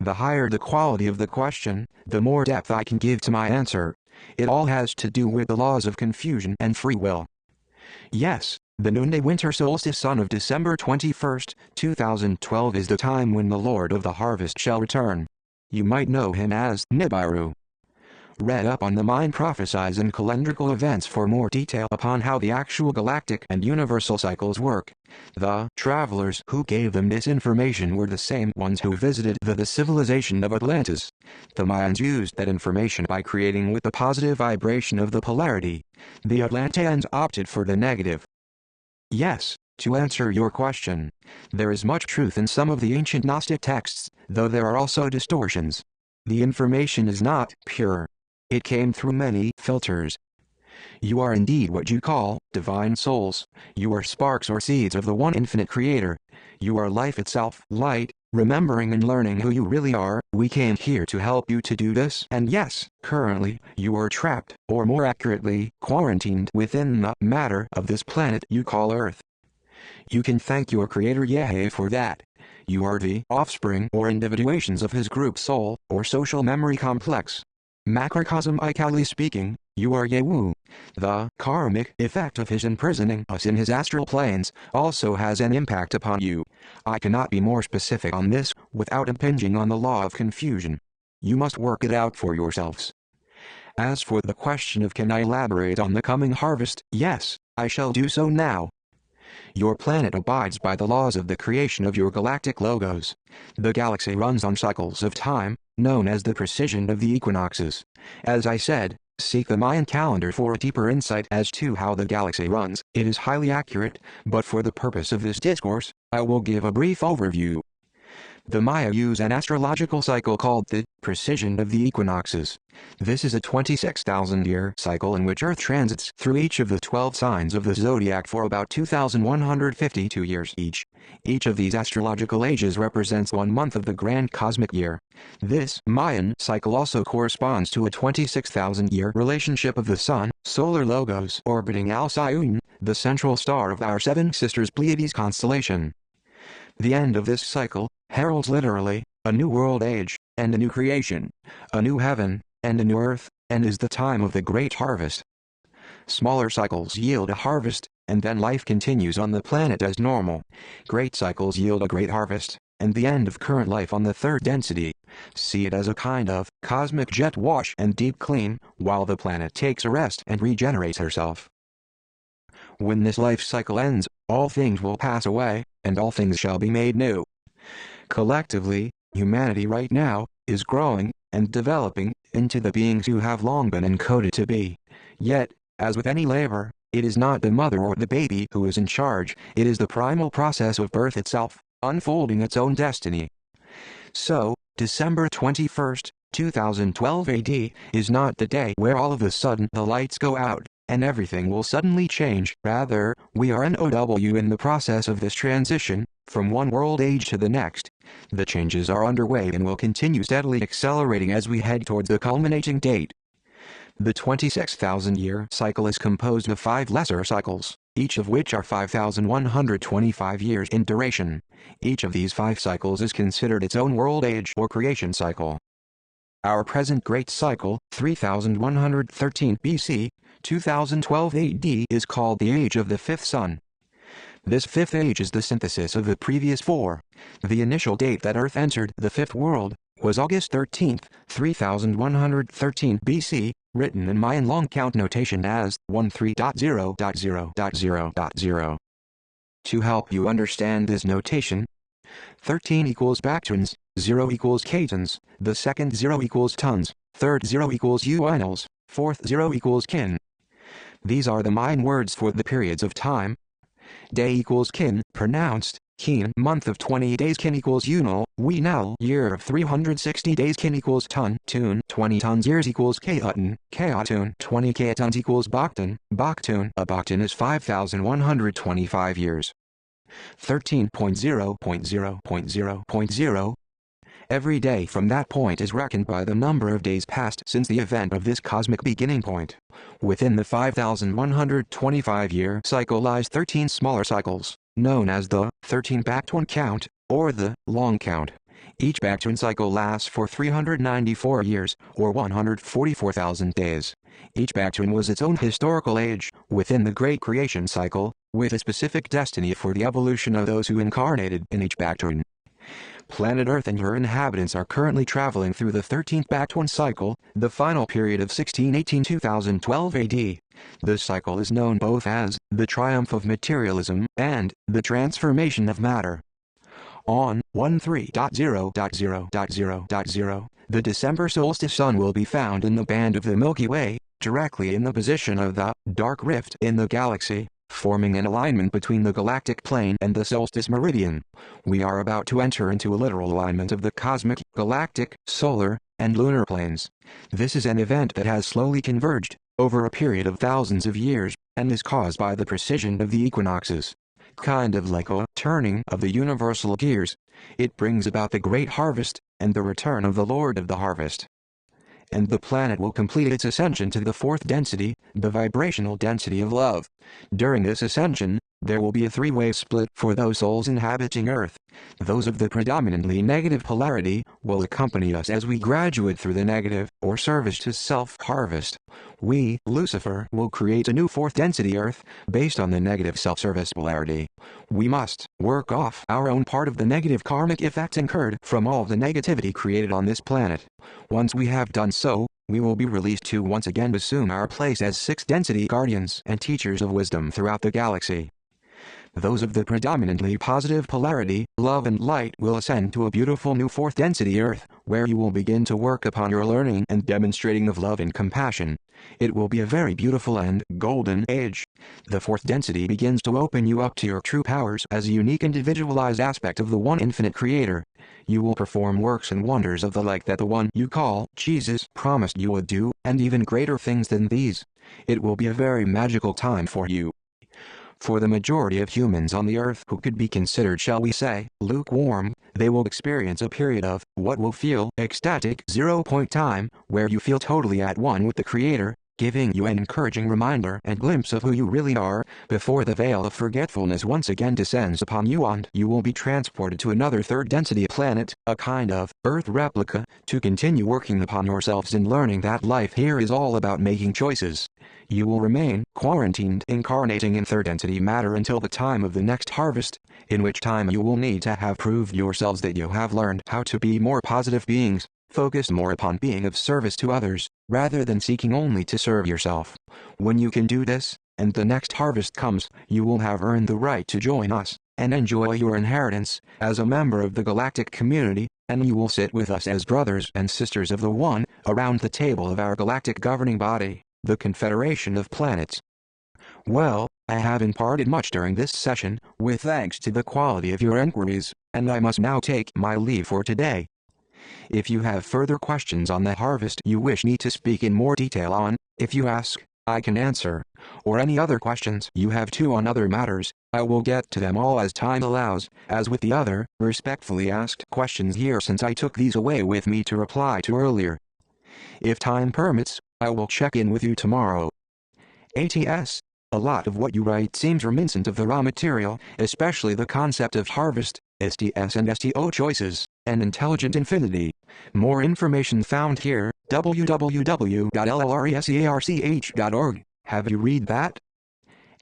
Speaker 1: The higher the quality of the question, the more depth I can give to my answer. It all has to do with the laws of confusion and free will. Yes, the noonday winter solstice sun of December 21st, 2012 is the time when the Lord of the harvest shall return. You might know him as Nibiru. read up on the Mayan prophecies and calendrical events for more detail upon how the actual galactic and universal cycles work. The travelers who gave them this information were the same ones who visited the civilization of Atlantis. The Mayans used that information by creating with the positive vibration of the polarity. The Atlanteans opted for the negative. Yes, to answer your question, there is much truth in some of the ancient Gnostic texts, though there are also distortions. The information is not pure. It came through many filters. You are indeed what you call divine souls. You are sparks or seeds of the one infinite creator. You are life itself, light, remembering and learning who you really are. We came here to help you to do this, and yes, currently, you are trapped, or more accurately, quarantined within the matter of this planet you call Earth. You can thank your creator Yahweh for that. You are the offspring or individuations of his group soul, or social memory complex. Macrocosmically speaking, you are Yahweh. The karmic effect of his imprisoning us in his astral planes also has an impact upon you. I cannot be more specific on this without impinging on the law of confusion. You must work it out for yourselves. As for the question of can I elaborate on the coming harvest, yes, I shall do so now. Your planet abides by the laws of the creation of your galactic logos. The galaxy runs on cycles of time, known as the precision of the equinoxes. As I said, seek the Mayan calendar for a deeper insight as to how the galaxy runs. It is highly accurate, but for the purpose of this discourse, I will give a brief overview. The Maya use an astrological cycle called the precision of the equinoxes. This is a 26,000-year cycle in which Earth transits through each of the 12 signs of the zodiac for about 2,152 years each. Each of these astrological ages represents 1 month of the grand cosmic year. This Mayan cycle also corresponds to a 26,000-year relationship of the Sun, solar logos orbiting Alcyone, the central star of our Seven Sisters Pleiades constellation. The end of this cycle heralds literally a new world age, and a new creation, a new heaven, and a new earth, and is the time of the great harvest. Smaller cycles yield a harvest, and then life continues on the planet as normal. Great cycles yield a great harvest, and the end of current life on the third density. See it as a kind of cosmic jet wash and deep clean, while the planet takes a rest and regenerates herself. When this life cycle ends, all things will pass away, and all things shall be made new. Collectively, humanity right now is growing and developing into the beings who have long been encoded to be. Yet, as with any labor, it is not the mother or the baby who is in charge, it is the primal process of birth itself, unfolding its own destiny. So, December 21st, 2012 AD, is not the day where all of a sudden the lights go out, and everything will suddenly change. Rather, we are NOW in the process of this transition, from one world age to the next. The changes are underway and will continue steadily accelerating as we head towards the culminating date. The 26,000-year cycle is composed of 5 lesser cycles, each of which are 5,125 years in duration. Each of these 5 cycles is considered its own world age or creation cycle. Our present great cycle, 3113 BC, 2012 AD, is called the age of the 5th sun. This 5th age is the synthesis of the previous 4. The initial date that Earth entered the 5th world was August 13, 3113 BC, written in Mayan long count notation as 13.0.0.0.0. To help you understand this notation, 13 equals bactrons, 0 equals catons, the second 0 equals tons, third 0 equals uinals, fourth 0 equals kin. These are the Mayan words for the periods of time. Day equals kin, pronounced kin. Month of 20 days, kin equals unal, winal. Year of 360 days, kin equals ton, tun. 20 tons years equals kaotun, kaotun. 20 kaotons equals baktun, baktun. A baktun is 5,125 years. 13.0.0.0.0. Every day from that point is reckoned by the number of days passed since the event of this cosmic beginning point. Within the 5,125-year cycle lies 13 smaller cycles, known as the 13 Bactron count, or the long count. Each Bactron cycle lasts for 394 years, or 144,000 days. Each Bactron was its own historical age, within the Great Creation cycle, with a specific destiny for the evolution of those who incarnated in each Bactron. Planet Earth and her inhabitants are currently traveling through the 13th Bactwan cycle, the final period of 1618-2012 AD. The cycle is known both as the triumph of materialism and the transformation of matter. On 13.0.0.0.0, the December solstice sun will be found in the band of the Milky Way, directly in the position of the dark rift in the galaxy, forming an alignment between the galactic plane and the solstice meridian. We are about to enter into a literal alignment of the cosmic, galactic, solar, and lunar planes. This is an event that has slowly converged, over a period of thousands of years, and is caused by the precision of the equinoxes. Kind of like a turning of the universal gears, it brings about the great harvest, and the return of the Lord of the harvest. And the planet will complete its ascension to the fourth density, the vibrational density of love. During this ascension, there will be a three-way split for those souls inhabiting Earth. Those of the predominantly negative polarity will accompany us as we graduate through the negative, or service to self-harvest. We, Lucifer, will create a new fourth density Earth, based on the negative self-service polarity. We must work off our own part of the negative karmic effect incurred from all the negativity created on this planet. Once we have done so, we will be released to once again assume our place as sixth density guardians and teachers of wisdom throughout the galaxy. Those of the predominantly positive polarity, love and light, will ascend to a beautiful new fourth density Earth, where you will begin to work upon your learning and demonstrating of love and compassion. It will be a very beautiful and golden age. The fourth density begins to open you up to your true powers as a unique individualized aspect of the one infinite creator. You will perform works and wonders of the like that the one you call Jesus promised you would do, and even greater things than these. It will be a very magical time for you. For the majority of humans on the earth who could be considered, shall we say, lukewarm, they will experience a period of what will feel ecstatic 0-point time, where you feel totally at one with the Creator, giving you an encouraging reminder and glimpse of who you really are, before the veil of forgetfulness once again descends upon you and you will be transported to another third density planet, a kind of Earth replica, to continue working upon yourselves and learning that life here is all about making choices. You will remain quarantined, incarnating in third density matter until the time of the next harvest, in which time you will need to have proved yourselves that you have learned how to be more positive beings, focused more upon being of service to others, rather than seeking only to serve yourself. When you can do this, and the next harvest comes, you will have earned the right to join us, and enjoy your inheritance, as a member of the galactic community, and you will sit with us as brothers and sisters of the One, around the table of our galactic governing body, the Confederation of Planets. Well, I have imparted much during this session, with thanks to the quality of your inquiries, and I must now take my leave for today. If you have further questions on the harvest you wish me to speak in more detail on, if you ask, I can answer, or any other questions you have too on other matters, I will get to them all as time allows, as with the other, respectfully asked questions here, since I took these away with me to reply to earlier. If time permits, I will check in with you tomorrow. ATS. A lot of what you write seems reminiscent of the raw material, especially the concept of harvest, STS and STO choices, and intelligent infinity. More information found here, www.llresearch.org. Have you read that?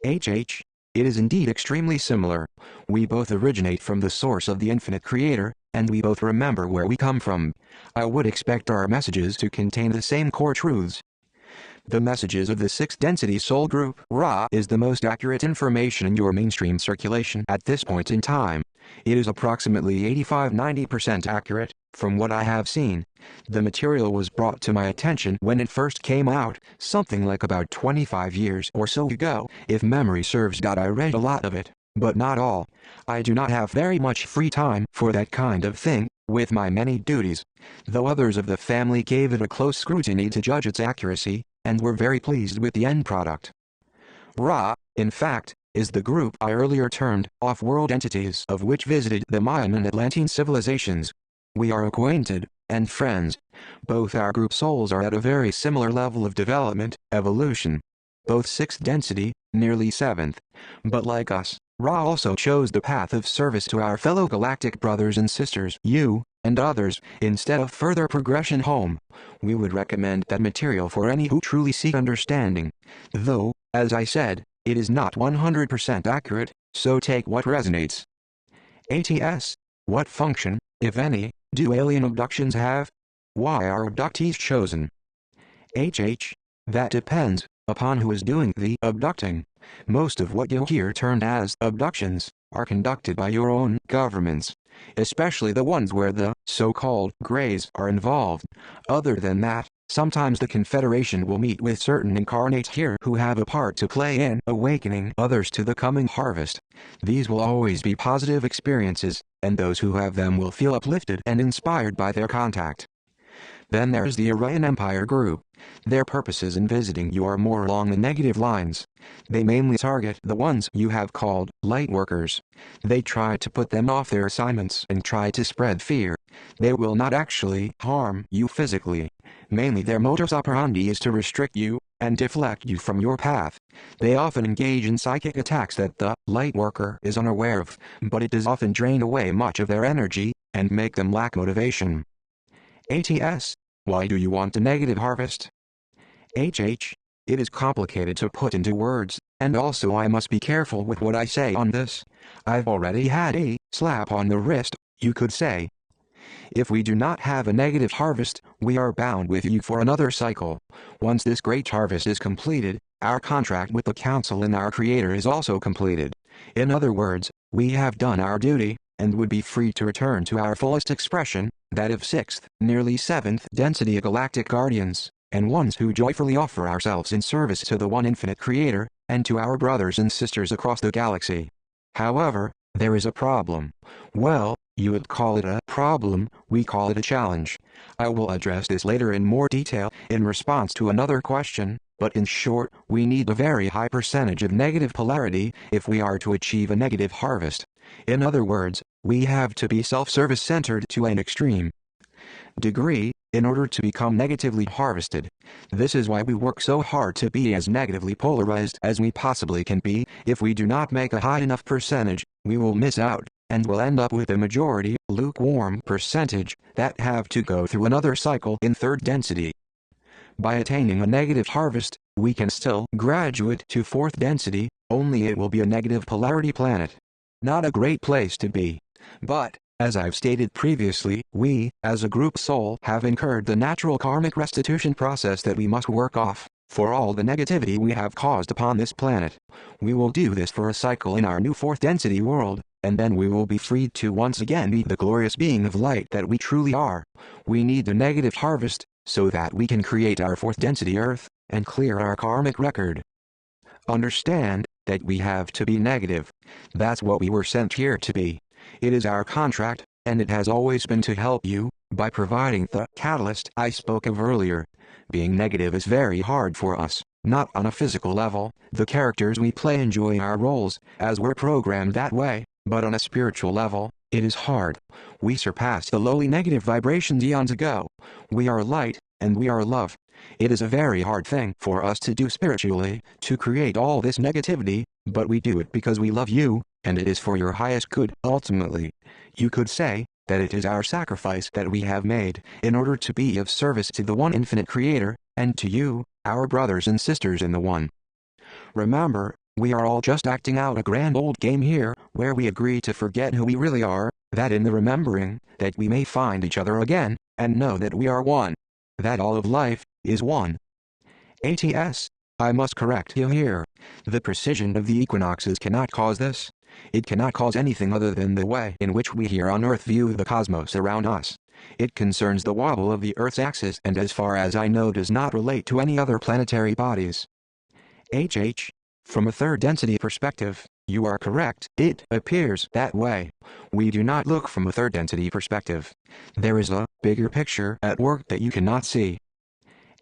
Speaker 1: HH. It is indeed extremely similar. We both originate from the source of the infinite creator, and we both remember where we come from. I would expect our messages to contain the same core truths. The messages of the sixth density soul group, Ra, is the most accurate information in your mainstream circulation at this point in time. It is approximately 85–90% accurate, from what I have seen. The material was brought to my attention when it first came out, something like about 25 years or so ago, if memory serves. I read a lot of it, but not all. I do not have very much free time for that kind of thing, with my many duties, though others of the family gave it a close scrutiny to judge its accuracy, and were very pleased with the end product. Ra, in fact, is the group I earlier termed off-world entities, of which visited the Mayan and Atlantean civilizations. We are acquainted, and friends. Both our group souls are at a very similar level of development, evolution. Both sixth density, nearly seventh. But like us, Ra also chose the path of service to our fellow galactic brothers and sisters, you, and others, instead of further progression home. We would recommend that material for any who truly seek understanding. Though, as I said, it is not 100% accurate, so take what resonates. ATS. What function, If any, do alien abductions have? Why are abductees chosen? HH. That depends upon who is doing the abducting. Most of what you'll hear termed as abductions are conducted by your own governments, especially the ones where the so-called Greys are involved. Other than that, sometimes the Confederation will meet with certain incarnates here who have a part to play in awakening others to the coming harvest. These will always be positive experiences, and those who have them will feel uplifted and inspired by their contact. Then there's the Orion Empire group. Their purposes in visiting you are more along the negative lines. They mainly target the ones you have called light workers. They try to put them off their assignments and try to spread fear. They will not actually harm you physically. Mainly their modus operandi is to restrict you and deflect you from your path. They often engage in psychic attacks that the light worker is unaware of, but it does often drain away much of their energy and make them lack motivation. ATS. Why do you want a negative harvest? HH. It is complicated to put into words, and also I must be careful with what I say on this. I've already had a slap on the wrist, you could say. If we do not have a negative harvest, we are bound with you for another cycle. Once this great harvest is completed, our contract with the Council and our Creator is also completed. In other words, we have done our duty, and would be free to return to our fullest expression, that of 6th, nearly 7th density galactic guardians, and ones who joyfully offer ourselves in service to the one infinite Creator, and to our brothers and sisters across the galaxy. However, there is a problem. Well, you would call it a problem, we call it a challenge. I will address this later in more detail in response to another question, but in short, we need a very high percentage of negative polarity if we are to achieve a negative harvest. In other words, we have to be self-service centered to an extreme degree in order to become negatively harvested. This is why we work so hard to be as negatively polarized as we possibly can be. If we do not make a high enough percentage, we will miss out, and will end up with a majority, lukewarm percentage, that have to go through another cycle in 3rd density. By attaining a negative harvest, we can still graduate to 4th density, only it will be a negative polarity planet. Not a great place to be. But, as I've stated previously, we, as a group soul, have incurred the natural karmic restitution process that we must work off, for all the negativity we have caused upon this planet. We will do this for a cycle in our new 4th density world, and then we will be freed to once again be the glorious being of light that we truly are. We need the negative harvest, so that we can create our 4th density Earth, and clear our karmic record. Understand that we have to be negative. That's what we were sent here to be. It is our contract, and it has always been to help you, by providing the catalyst I spoke of earlier. Being negative is very hard for us, not on a physical level. The characters we play enjoy our roles, as we're programmed that way, but on a spiritual level, it is hard. We surpassed the lowly negative vibrations eons ago. We are light, and we are love. It is a very hard thing for us to do spiritually, to create all this negativity, but we do it because we love you, and it is for your highest good, ultimately. You could say that it is our sacrifice that we have made, in order to be of service to the one infinite Creator, and to you, our brothers and sisters in the One. Remember, we are all just acting out a grand old game here, where we agree to forget who we really are, that in the remembering, that we may find each other again, and know that we are one. That all of life is one. ATS. I must correct you here. The precision of the equinoxes cannot cause this. It cannot cause anything other than the way in which we here on Earth view the cosmos around us. It concerns the wobble of the Earth's axis and as far as I know does not relate to any other planetary bodies. HH. From a 3rd density perspective, you are correct. It appears that way. We do not look from a 3rd density perspective. There is a bigger picture at work that you cannot see.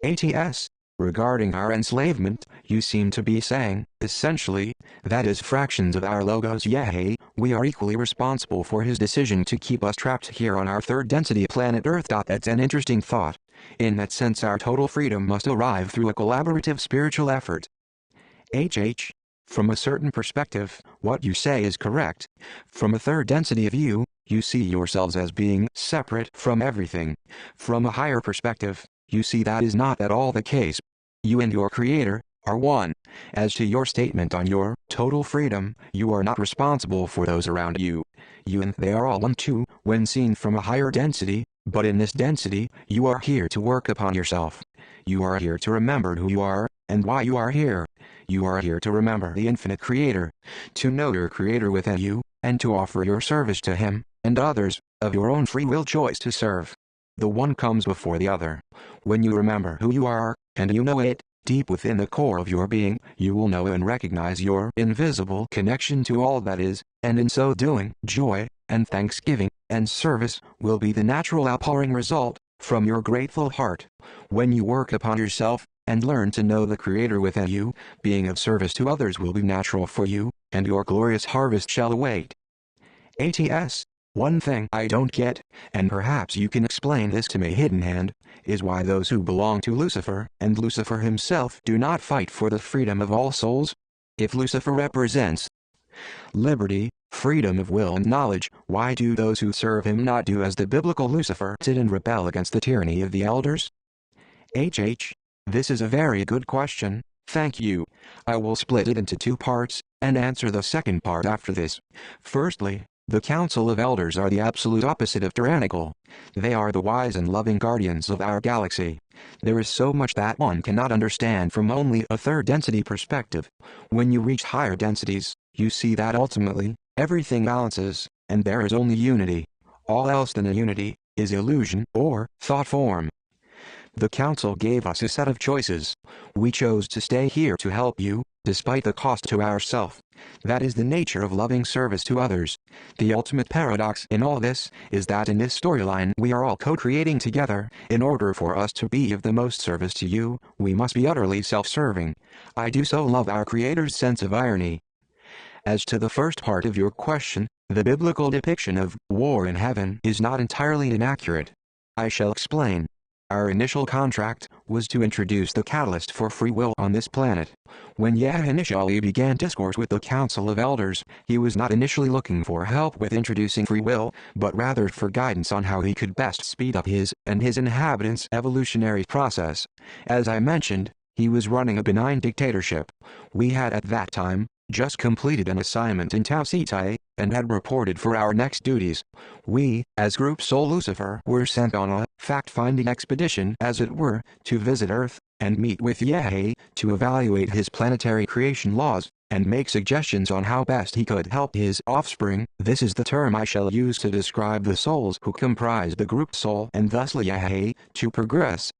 Speaker 1: ATS. Regarding our enslavement, you seem to be saying, essentially, that as fractions of our logos Yahweh, we are equally responsible for his decision to keep us trapped here on our 3rd density planet Earth. That's an interesting thought. In that sense our total freedom must arrive through a collaborative spiritual effort. HH. From a certain perspective, what you say is correct. From a 3rd density view, you see yourselves as being separate from everything. From a higher perspective, you see that is not at all the case. You and your Creator, are one. As to your statement on your total freedom, you are not responsible for those around you. You and they are all one too, when seen from a higher density, but in this density, you are here to work upon yourself. You are here to remember who you are, and why you are here. You are here to remember the infinite Creator, to know your Creator within you, and to offer your service to Him, and others, of your own free will choice to serve. The one comes before the other. When you remember who you are, and you know it, deep within the core of your being, you will know and recognize your invisible connection to all that is, and in so doing, joy, and thanksgiving, and service, will be the natural outpouring result, from your grateful heart. When you work upon yourself, and learn to know the Creator within you, being of service to others will be natural for you, and your glorious harvest shall await. ATS. One thing I don't get, and perhaps you can explain this to me, Hidden Hand, is why those who belong to Lucifer, and Lucifer himself, do not fight for the freedom of all souls? If Lucifer represents liberty, freedom of will and knowledge, why do those who serve him not do as the biblical Lucifer did and rebel against the tyranny of the elders? HH. This is a very good question, thank you. I will split it into two parts, and answer the second part after this. Firstly, the Council of Elders are the absolute opposite of tyrannical. They are the wise and loving guardians of our galaxy. There is so much that one cannot understand from only a third density perspective. When you reach higher densities, you see that ultimately, everything balances, and there is only unity. All else than a unity, is illusion, or thought form. The Council gave us a set of choices. We chose to stay here to help you, despite the cost to ourself. That is the nature of loving service to others. The ultimate paradox in all this, is that in this storyline we are all co-creating together. In order for us to be of the most service to you, we must be utterly self-serving. I do so love our Creator's sense of irony. As to the first part of your question, the biblical depiction of war in heaven is not entirely inaccurate. I shall explain. Our initial contract was to introduce the catalyst for free will on this planet. When Yah initially began discourse with the Council of Elders, he was not initially looking for help with introducing free will, but rather for guidance on how he could best speed up his and his inhabitants' evolutionary process. As I mentioned, he was running a benign dictatorship. We had at that time just completed an assignment in Tau Cetus, and had reported for our next duties. We, as Group Soul Lucifer, were sent on a fact-finding expedition, as it were, to visit Earth, and meet with Yahweh, to evaluate his planetary creation laws, and make suggestions on how best he could help his offspring. This is the term I shall use to describe the souls who comprise the Group Soul, and thusly Yahweh, to progress.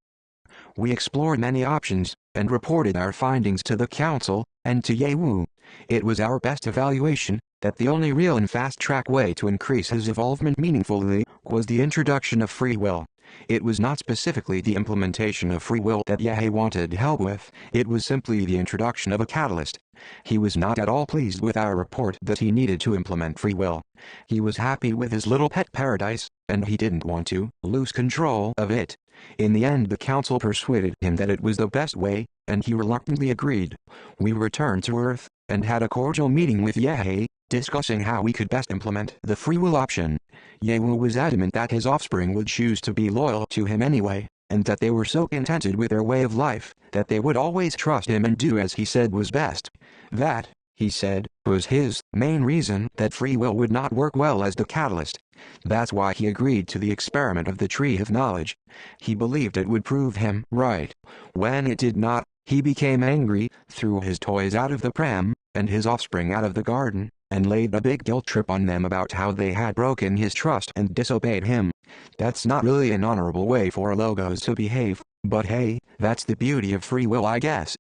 Speaker 1: We explored many options, and reported our findings to the Council, and to Yahweh. It was our best evaluation, that the only real and fast-track way to increase his evolvement meaningfully, was the introduction of free will. It was not specifically the implementation of free will that Yahweh wanted help with, it was simply the introduction of a catalyst. He was not at all pleased with our report that he needed to implement free will. He was happy with his little pet paradise, and he didn't want to lose control of it. In the end the Council persuaded him that it was the best way, and he reluctantly agreed. We returned to Earth, and had a cordial meeting with Yahweh, discussing how we could best implement the free will option. Yahweh was adamant that his offspring would choose to be loyal to him anyway, and that they were so contented with their way of life, that they would always trust him and do as he said was best. That, he said, was his main reason that free will would not work well as the catalyst. That's why he agreed to the experiment of the Tree of Knowledge. He believed it would prove him right. When it did not, he became angry, threw his toys out of the pram, and his offspring out of the garden, and laid a big guilt trip on them about how they had broken his trust and disobeyed him. That's not really an honorable way for logos to behave, but hey, that's the beauty of free will, I guess.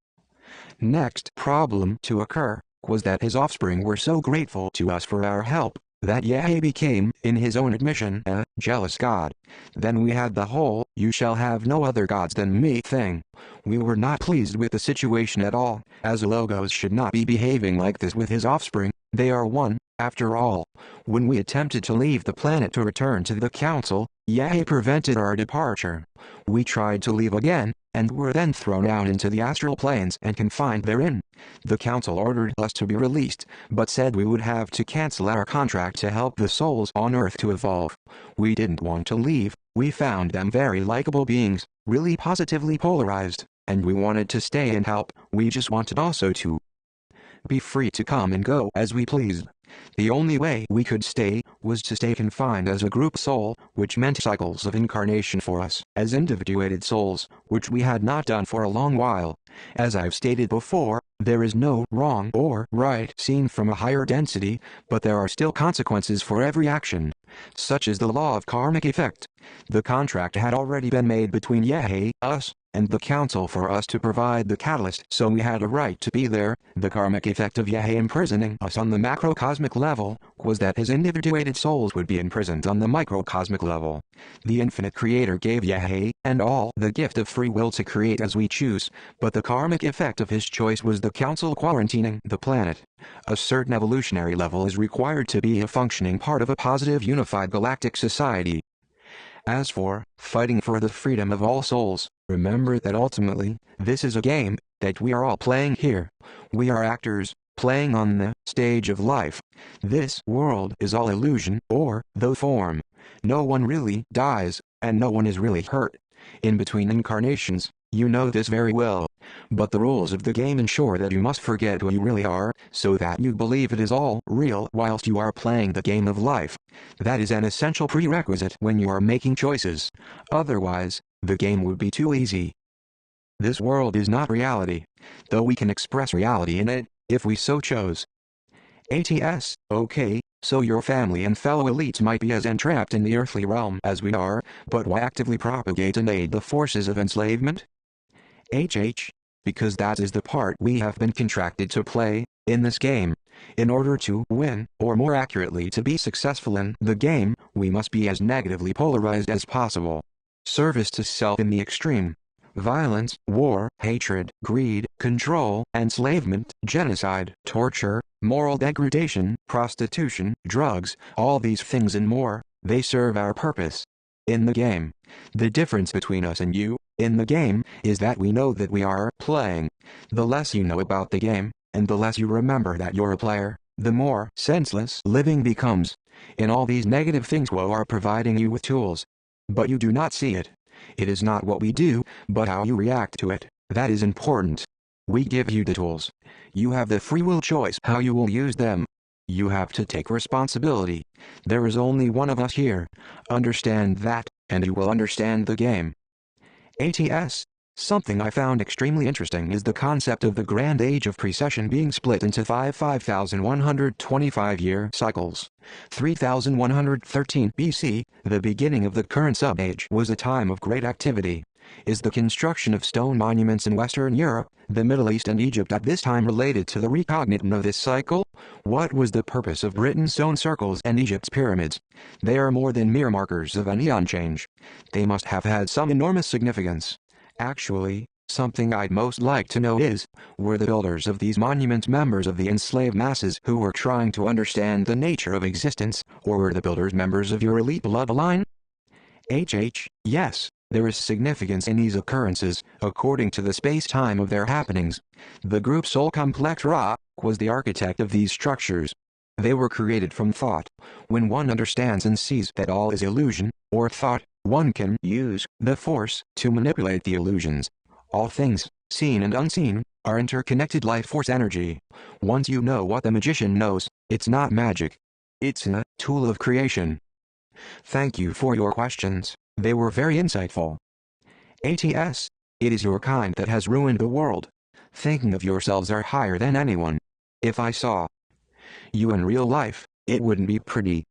Speaker 1: Next problem to occur was that his offspring were so grateful to us for our help, that Yahweh became, in his own admission, a jealous God. Then we had the whole "you shall have no other gods than me" thing. We were not pleased with the situation at all, as logos should not be behaving like this with his offspring. They are one, after all. When we attempted to leave the planet to return to the Council, Yahweh prevented our departure. We tried to leave again, and were then thrown out into the astral planes and confined therein. The Council ordered us to be released, but said we would have to cancel our contract to help the souls on Earth to evolve. We didn't want to leave. We found them very likable beings, really positively polarized, and we wanted to stay and help. We just wanted also to be free to come and go as we pleased. The only way we could stay was to stay confined as a group soul, which meant cycles of incarnation for us as individuated souls, which we had not done for a long while. As I've stated before, there is no wrong or right seen from a higher density, but there are still consequences for every action, such as the law of karmic effect. The contract had already been made between Yahweh, us, and the council for us to provide the catalyst, so we had a right to be there. The karmic effect of Yahweh imprisoning us on the macrocosmic level was that his individuated souls would be imprisoned on the microcosmic level. The infinite creator gave Yahweh and all the gift of free will to create as we choose, but the karmic effect of his choice was the council quarantining the planet. A certain evolutionary level is required to be a functioning part of a positive unified galactic society. As for fighting for the freedom of all souls, remember that ultimately, this is a game that we are all playing here. We are actors, playing on the stage of life. This world is all illusion, or the form. No one really dies, and no one is really hurt. In between incarnations, you know this very well. But the rules of the game ensure that you must forget who you really are, so that you believe it is all real whilst you are playing the game of life. That is an essential prerequisite when you are making choices. Otherwise, the game would be too easy. This world is not reality, though we can express reality in it, if we so chose. ATS, okay, so your family and fellow elites might be as entrapped in the earthly realm as we are, but why actively propagate and aid the forces of enslavement? HH, because that is the part we have been contracted to play in this game. In order to win, or more accurately to be successful in the game, we must be as negatively polarized as possible. Service to self in the extreme. Violence, war, hatred, greed, control, enslavement, genocide, torture, moral degradation, prostitution, drugs, all these things and more, they serve our purpose in the game. The difference between us and you, in the game, is that we know that we are playing. The less you know about the game, and the less you remember that you're a player, the more senseless living becomes. In all these negative things, we are providing you with tools. But you do not see it. It is not what we do, but how you react to it, that is important. We give you the tools. You have the free will choice how you will use them. You have to take responsibility. There is only one of us here. Understand that, and you will understand the game. ATS. Something I found extremely interesting is the concept of the grand age of precession being split into 5,125-year cycles. 3113 BC, the beginning of the current sub-age, was a time of great activity. Is the construction of stone monuments in Western Europe, the Middle East and Egypt at this time related to the recognition of this cycle? What was the purpose of Britain's stone circles and Egypt's pyramids? They are more than mere markers of an eon change. They must have had some enormous significance. Actually, something I'd most like to know is, were the builders of these monuments members of the enslaved masses who were trying to understand the nature of existence, or were the builders members of your elite bloodline? HH, yes, there is significance in these occurrences, according to the space-time of their happenings. The group Soul Complex Ra was the architect of these structures. They were created from thought. When one understands and sees that all is illusion, or thought, one can use the force to manipulate the illusions. All things, seen and unseen, are interconnected life force energy. Once you know what the magician knows, it's not magic. It's a tool of creation. Thank you for your questions. They were very insightful. ATS, it is your kind that has ruined the world. Thinking of yourselves are higher than anyone. If I saw you in real life, it wouldn't be pretty.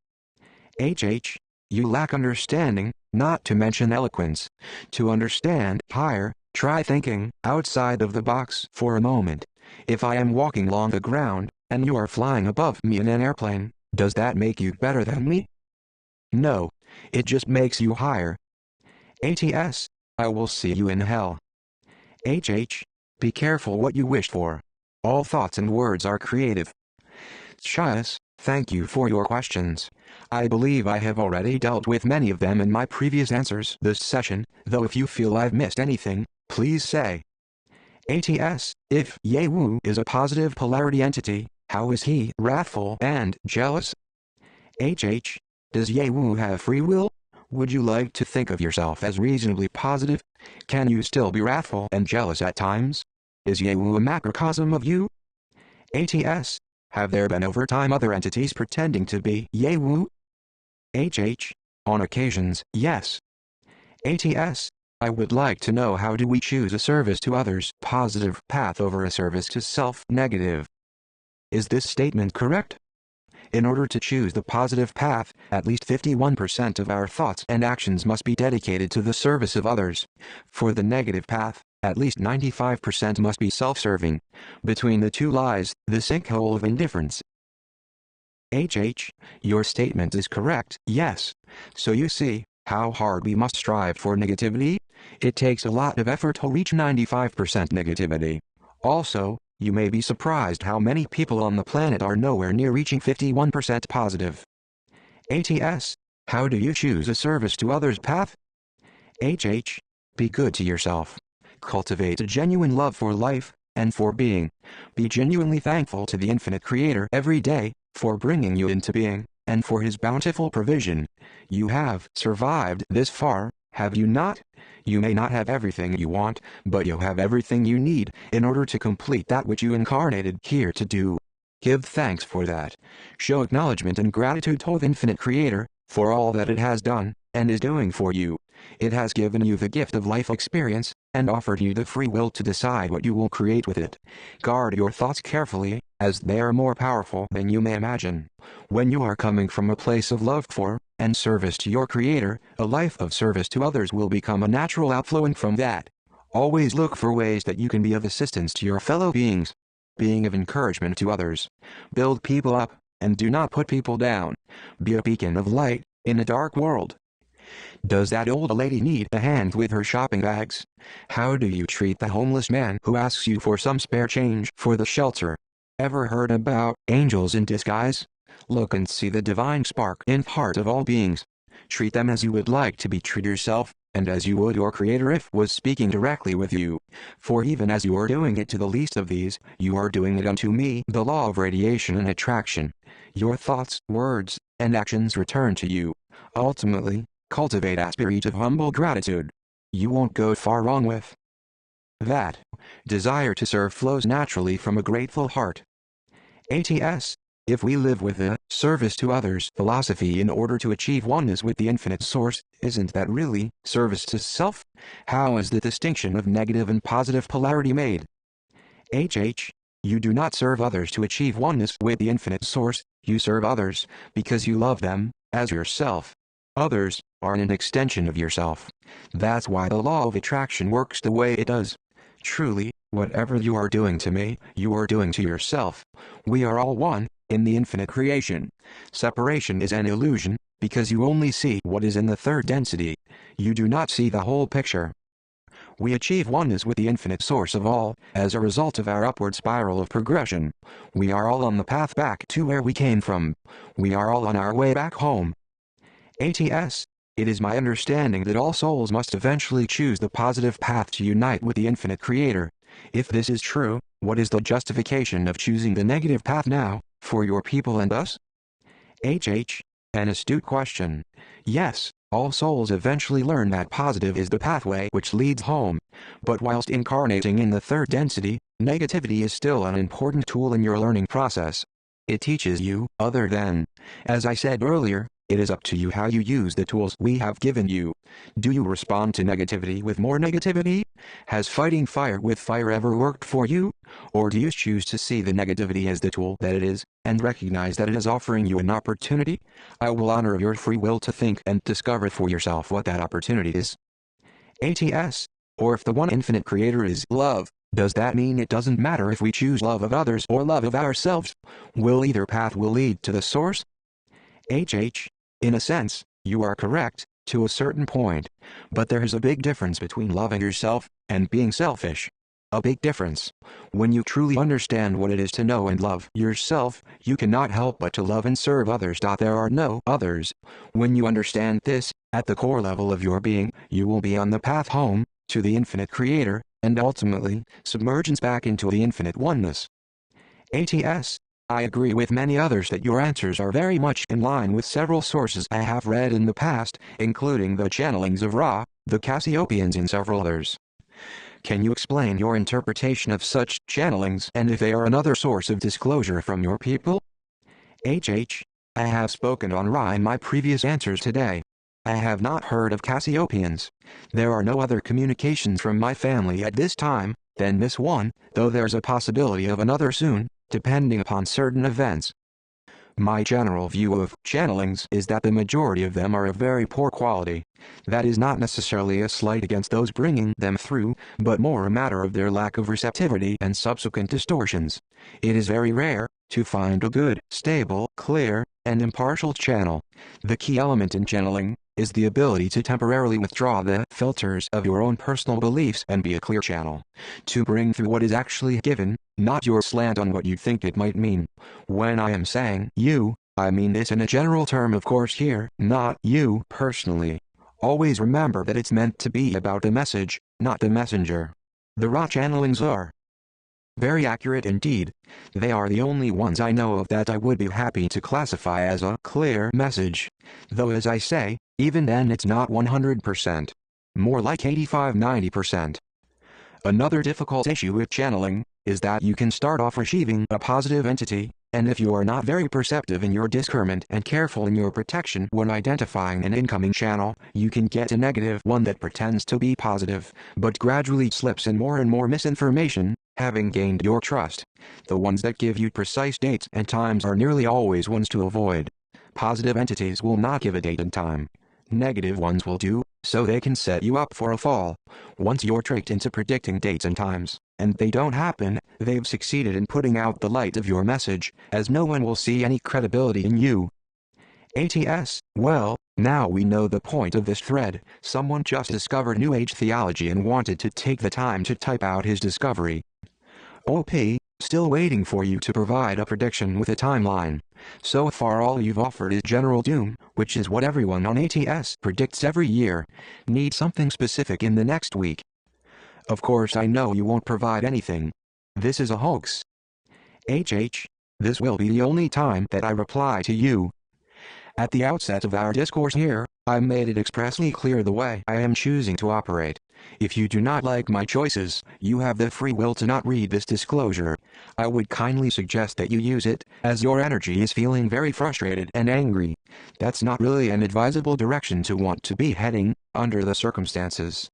Speaker 1: HH, you lack understanding, not to mention eloquence. To understand higher, try thinking outside of the box for a moment. If I am walking along the ground, and you are flying above me in an airplane, does that make you better than me? No, it just makes you higher. ATS, I will see you in hell. HH, be careful what you wish for. All thoughts and words are creative. Shias, thank you for your questions. I believe I have already dealt with many of them in my previous answers this session, though if you feel I've missed anything, please say. ATS, if Yahweh is a positive polarity entity, how is he wrathful and jealous? HH, does Yahweh have free will? Would you like to think of yourself as reasonably positive? Can you still be wrathful and jealous at times? Is Yahweh a macrocosm of you? ATS. Have there been over time other entities pretending to be Yahweh? HH. On occasions, yes. ATS. I would like to know, how do we choose a service to others positive path over a service to self negative? Is this statement correct? In order to choose the positive path, at least 51% of our thoughts and actions must be dedicated to the service of others. For the negative path, at least 95% must be self-serving. Between the two lies the sinkhole of indifference. HH, your statement is correct, yes. So you see how hard we must strive for negativity? It takes a lot of effort to reach 95% negativity. Also, you may be surprised how many people on the planet are nowhere near reaching 51% positive. ATS, how do you choose a service to others path? HH, be good to yourself. Cultivate a genuine love for life and for being. Be genuinely thankful to the infinite creator every day for bringing you into being and for his bountiful provision. You have survived this far, have you not? You may not have everything you want, but you have everything you need in order to complete that which you incarnated here to do. Give thanks for that. Show acknowledgement and gratitude to the infinite creator for all that it has done and is doing for you. It has given you the gift of life experience and offered you the free will to decide what you will create with it. Guard your thoughts carefully, as they are more powerful than you may imagine. When you are coming from a place of love for and service to your Creator, a life of service to others will become a natural outflowing from that. Always look for ways that you can be of assistance to your fellow beings, being of encouragement to others. Build people up, and do not put people down. Be a beacon of light in a dark world. Does that old lady need a hand with her shopping bags? How do you treat the homeless man who asks you for some spare change for the shelter? Ever heard about angels in disguise? Look and see the divine spark in the heart of all beings. Treat them as you would like to be treated yourself, and as you would your Creator if was speaking directly with you. For even as you are doing it to the least of these, you are doing it unto me. The law of radiation and attraction. Your thoughts, words, and actions return to you. Ultimately, cultivate a spirit of humble gratitude. You won't go far wrong with that. Desire to serve flows naturally from a grateful heart. ATS. If we live with a service to others philosophy in order to achieve oneness with the infinite source, isn't that really service to self? How is the distinction of negative and positive polarity made? HH. You do not serve others to achieve oneness with the infinite source, you serve others because you love them as yourself. Others are an extension of yourself. That's why the law of attraction works the way it does. Truly, whatever you are doing to me, you are doing to yourself. We are all one in the infinite creation. Separation is an illusion, because you only see what is in the third density. You do not see the whole picture. We achieve oneness with the infinite source of all, as a result of our upward spiral of progression. We are all on the path back to where we came from. We are all on our way back home. ATS. It is my understanding that all souls must eventually choose the positive path to unite with the infinite creator. If this is true, what is the justification of choosing the negative path now, for your people and us? HH. An astute question. Yes, all souls eventually learn that positive is the pathway which leads home. But whilst incarnating in the third density, negativity is still an important tool in your learning process. It teaches you, other than. As I said earlier, it is up to you how you use the tools we have given you. Do you respond to negativity with more negativity? Has fighting fire with fire ever worked for you? Or do you choose to see the negativity as the tool that it is, and recognize that it is offering you an opportunity? I will honor your free will to think and discover for yourself what that opportunity is. ATS. Or if the one infinite creator is love, does that mean it doesn't matter if we choose love of others or love of ourselves? Will either path will lead to the source? HH. In a sense, you are correct, to a certain point. But there is a big difference between loving yourself and being selfish. A big difference. When you truly understand what it is to know and love yourself, you cannot help but to love and serve others. There are no others. When you understand this, at the core level of your being, you will be on the path home, to the infinite creator, and ultimately, submergence back into the infinite oneness. ATS. I agree with many others that your answers are very much in line with several sources I have read in the past, including the channelings of Ra, the Cassiopeans and several others. Can you explain your interpretation of such channelings and if they are another source of disclosure from your people? HH. I have spoken on Ra in my previous answers today. I have not heard of Cassiopeans. There are no other communications from my family at this time than this one, though there's a possibility of another soon, depending upon certain events. My general view of channelings is that the majority of them are of very poor quality. That is not necessarily a slight against those bringing them through, but more a matter of their lack of receptivity and subsequent distortions. It is very rare to find a good, stable, clear, and impartial channel. The key element in channeling is the ability to temporarily withdraw the filters of your own personal beliefs and be a clear channel. To bring through what is actually given, not your slant on what you think it might mean. When I am saying you, I mean this in a general term of course here, not you personally. Always remember that it's meant to be about the message, not the messenger. The Ra channelings are very accurate indeed. They are the only ones I know of that I would be happy to classify as a clear message. Though as I say, even then it's not 100%. More like 85–90%. Another difficult issue with channeling is that you can start off receiving a positive entity, and if you are not very perceptive in your discernment and careful in your protection when identifying an incoming channel, you can get a negative one that pretends to be positive, but gradually slips in more and more misinformation, having gained your trust. The ones that give you precise dates and times are nearly always ones to avoid. Positive entities will not give a date and time. Negative ones will do, so they can set you up for a fall. Once you're tricked into predicting dates and times, and they don't happen, they've succeeded in putting out the light of your message, as no one will see any credibility in you. ATS, well, now we know the point of this thread. Someone just discovered New Age theology and wanted to take the time to type out his discovery. OP, still waiting for you to provide a prediction with a timeline. So far all you've offered is general doom, which is what everyone on ATS predicts every year. Need something specific in the next week. Of course I know you won't provide anything. This is a hoax. HH, this will be the only time that I reply to you. At the outset of our discourse here, I made it expressly clear the way I am choosing to operate. If you do not like my choices, you have the free will to not read this disclosure. I would kindly suggest that you use it, as your energy is feeling very frustrated and angry. That's not really an advisable direction to want to be heading, under the circumstances.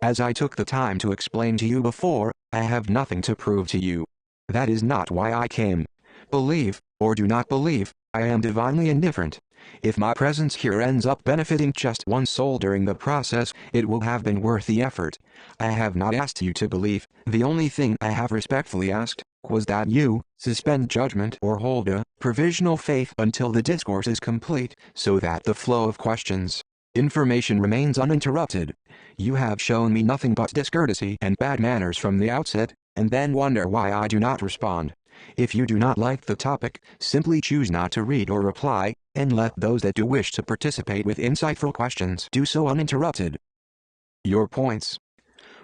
Speaker 1: As I took the time to explain to you before, I have nothing to prove to you. That is not why I came. Believe, or do not believe, I am divinely indifferent. If my presence here ends up benefiting just one soul during the process, it will have been worth the effort. I have not asked you to believe. The only thing I have respectfully asked was that you suspend judgment or hold a provisional faith until the discourse is complete, so that the flow of questions, information remains uninterrupted. You have shown me nothing but discourtesy and bad manners from the outset, and then wonder why I do not respond. If you do not like the topic, simply choose not to read or reply, and let those that do wish to participate with insightful questions do so uninterrupted. Your points.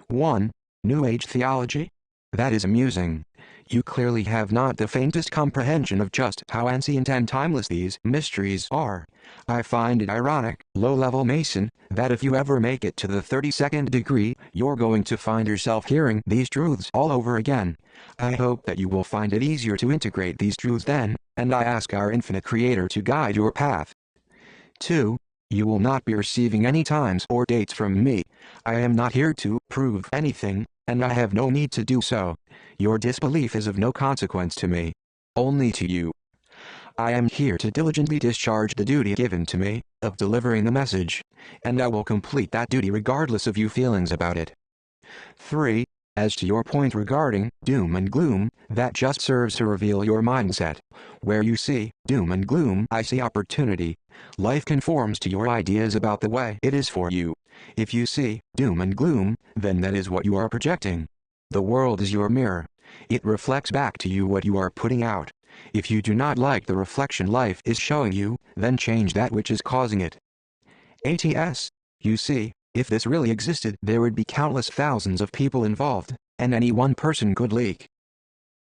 Speaker 1: 1. New Age theology? That is amusing. You clearly have not the faintest comprehension of just how ancient and timeless these mysteries are. I find it ironic, low-level Mason, that if you ever make it to the 32nd degree, you're going to find yourself hearing these truths all over again. I hope that you will find it easier to integrate these truths then, and I ask our infinite Creator to guide your path. 2. You will not be receiving any times or dates from me. I am not here to prove anything, and I have no need to do so. Your disbelief is of no consequence to me. Only to you. I am here to diligently discharge the duty given to me, of delivering the message, and I will complete that duty regardless of your feelings about it. 3. As to your point regarding doom and gloom, that just serves to reveal your mindset. Where you see doom and gloom, I see opportunity. Life conforms to your ideas about the way it is for you. If you see doom and gloom, then that is what you are projecting. The world is your mirror. It reflects back to you what you are putting out. If you do not like the reflection life is showing you, then change that which is causing it. ATS, you see, if this really existed, there would be countless thousands of people involved, and any one person could leak.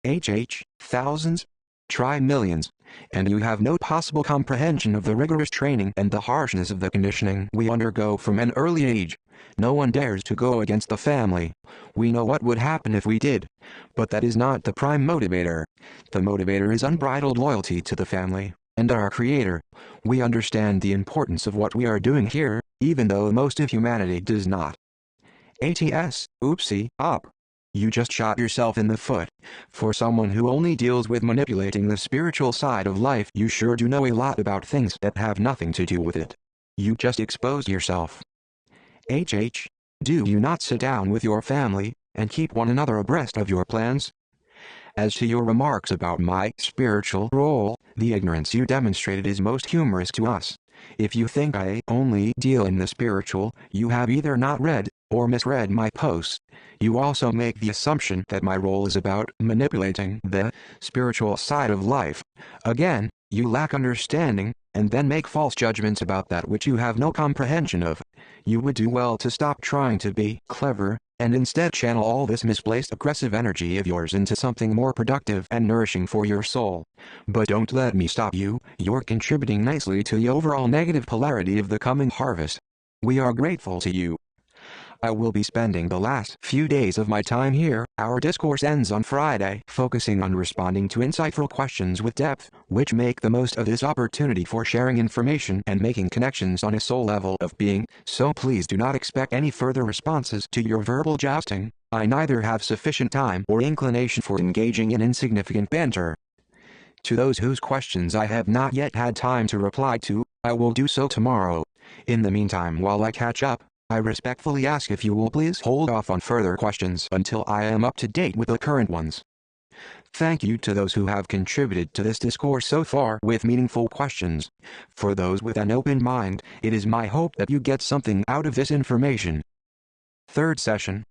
Speaker 1: HH, thousands? try millions, and you have no possible comprehension of the rigorous training and the harshness of the conditioning we undergo from an early age. No one dares to go against the family. We know what would happen if we did, but that is not the prime motivator. The motivator is unbridled loyalty to the family and our Creator. We understand the importance of what we are doing here, even though most of humanity does not. ATS, oopsie, up. You just shot yourself in the foot. For someone who only deals with manipulating the spiritual side of life, you sure do know a lot about things that have nothing to do with it. You just exposed yourself. HH, do you not sit down with your family and keep one another abreast of your plans? As to your remarks about my spiritual role, the ignorance you demonstrated is most humorous to us. If you think I only deal in the spiritual, you have either not read or misread my posts. You also make the assumption that my role is about manipulating the spiritual side of life. Again, you lack understanding, and then make false judgments about that which you have no comprehension of. You would do well to stop trying to be clever, and instead channel all this misplaced aggressive energy of yours into something more productive and nourishing for your soul. But don't let me stop you. You're contributing nicely to the overall negative polarity of the coming harvest. We are grateful to you. I will be spending the last few days of my time here. Our discourse ends on Friday, focusing on responding to insightful questions with depth, which make the most of this opportunity for sharing information and making connections on a soul level of being. So please do not expect any further responses to your verbal jousting. I neither have sufficient time or inclination for engaging in insignificant banter. To those whose questions I have not yet had time to reply to, I will do so tomorrow. In the meantime, while I catch up, I respectfully ask if you will please hold off on further questions until I am up to date with the current ones. Thank you to those who have contributed to this discourse so far with meaningful questions. For those with an open mind, it is my hope that you get something out of this information. Third session.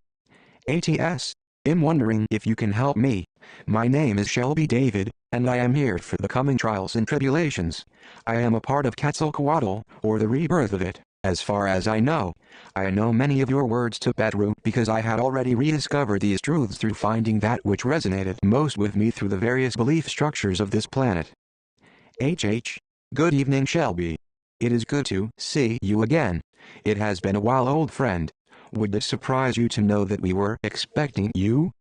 Speaker 1: ATS, I'm wondering if you can help me. My name is Shelby David, and I am here for the coming trials and tribulations. I am a part of Quetzalcoatl, or the rebirth of it. As far as I know many of your words took that route because I had already rediscovered these truths through finding that which resonated most with me through the various belief structures of this planet. HH, good evening Shelby. It is good to see you again. It has been a while, old friend. Would it surprise you to know that we were expecting you?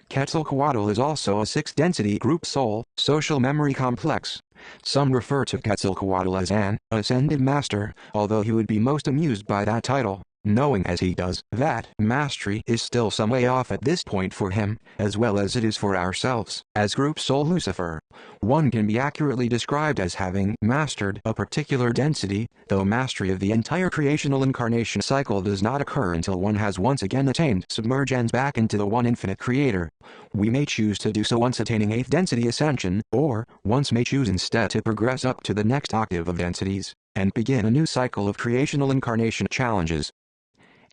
Speaker 1: Quetzalcoatl is also a sixth-density group soul, social memory complex. Some refer to Quetzalcoatl as an ascended master, although he would be most amused by that title, knowing as he does that mastery is still some way off at this point for him, as well as it is for ourselves. As group soul Lucifer, one can be accurately described as having mastered a particular density, though mastery of the entire creational incarnation cycle does not occur until one has once again attained submergence back into the one infinite creator. We may choose to do so once attaining 8th density ascension, or once may choose instead to progress up to the next octave of densities, and begin a new cycle of creational incarnation challenges.